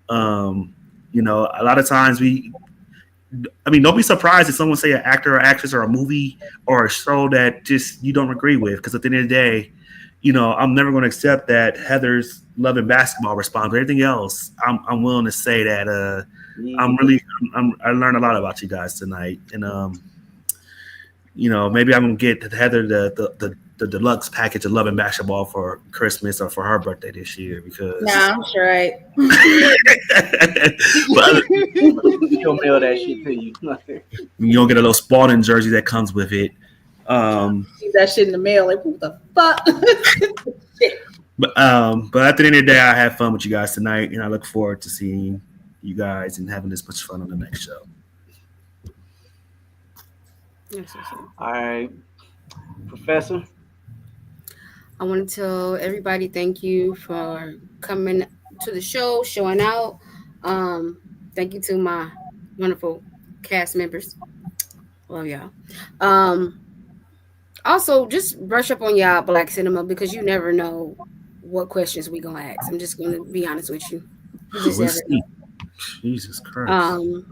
[SPEAKER 4] a lot of times don't be surprised if someone say an actor or actress or a movie or a show that just you don't agree with. Because at the end of the day, I'm never going to accept that Heather's loving basketball response. But everything else, I'm willing to say that I learned a lot about you guys tonight, and maybe I'm gonna get Heather the deluxe package of Love and Basketball for Christmas or for her birthday this year because
[SPEAKER 3] Nah, I'm sure right.
[SPEAKER 4] but
[SPEAKER 1] She'll mail that shit to you.
[SPEAKER 4] you don't get a little Spalding jersey that comes with it.
[SPEAKER 3] See that shit in the mail, like what the fuck?
[SPEAKER 4] But at the end of the day, I had fun with you guys tonight, and I look forward to seeing you guys and having this much fun on the next show.
[SPEAKER 1] All right, Professor.
[SPEAKER 2] I want to tell everybody thank you for coming to the show, showing out. Thank you to my wonderful cast members. Love y'all. Also, just brush up on y'all black cinema because you never know what questions we gonna ask. I'm just gonna be honest with you. You just never know.
[SPEAKER 4] Jesus Christ.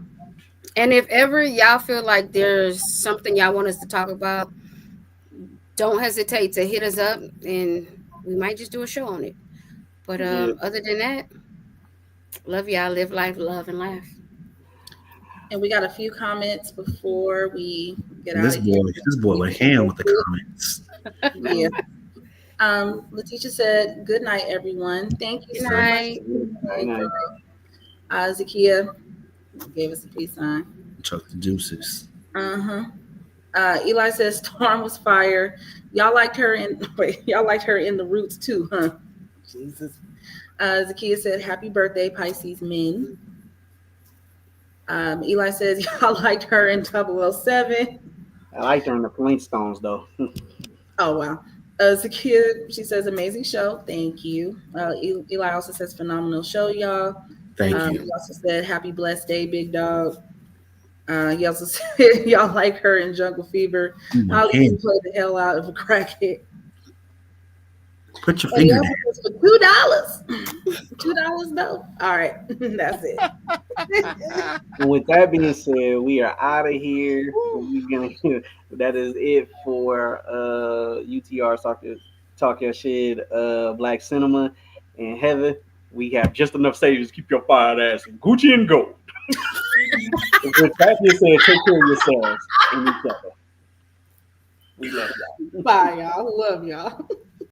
[SPEAKER 2] And if ever y'all feel like there's something y'all want us to talk about, don't hesitate to hit us up and we might just do a show on it. But other than that, love y'all, live life, love and laugh.
[SPEAKER 3] And we got a few comments before we get out of here.
[SPEAKER 4] This boy went ham with the comments.
[SPEAKER 3] Yeah. Letitia said, "Good night, everyone. Thank you so much."
[SPEAKER 1] Good night.
[SPEAKER 3] Zakia gave us a peace sign.
[SPEAKER 4] Chuck the juices.
[SPEAKER 3] Eli says Storm was fire. Y'all liked her in the Roots too, huh? Jesus. Zakia said, "Happy birthday, Pisces men." Eli says y'all liked her in 007.
[SPEAKER 1] I liked her in the Flintstones though.
[SPEAKER 3] Oh wow. Zakia, she says amazing show. Thank you. Eli also says phenomenal show, y'all.
[SPEAKER 4] Thank you.
[SPEAKER 3] He also said happy blessed day, big dog. He also said y'all like her in Jungle Fever. Holly can play the hell out of a crackhead.
[SPEAKER 4] Put your finger there.
[SPEAKER 3] For $2. $2 though. All right, that's it.
[SPEAKER 1] And with that being said, we are out of here. That is it for UTR Talk Your Shit, Black Cinema, and Heather. We have just enough stages to keep your fire ass in Gucci and gold. With that being said, take care of yourselves and each other. We love y'all.
[SPEAKER 3] Bye, y'all. Love y'all.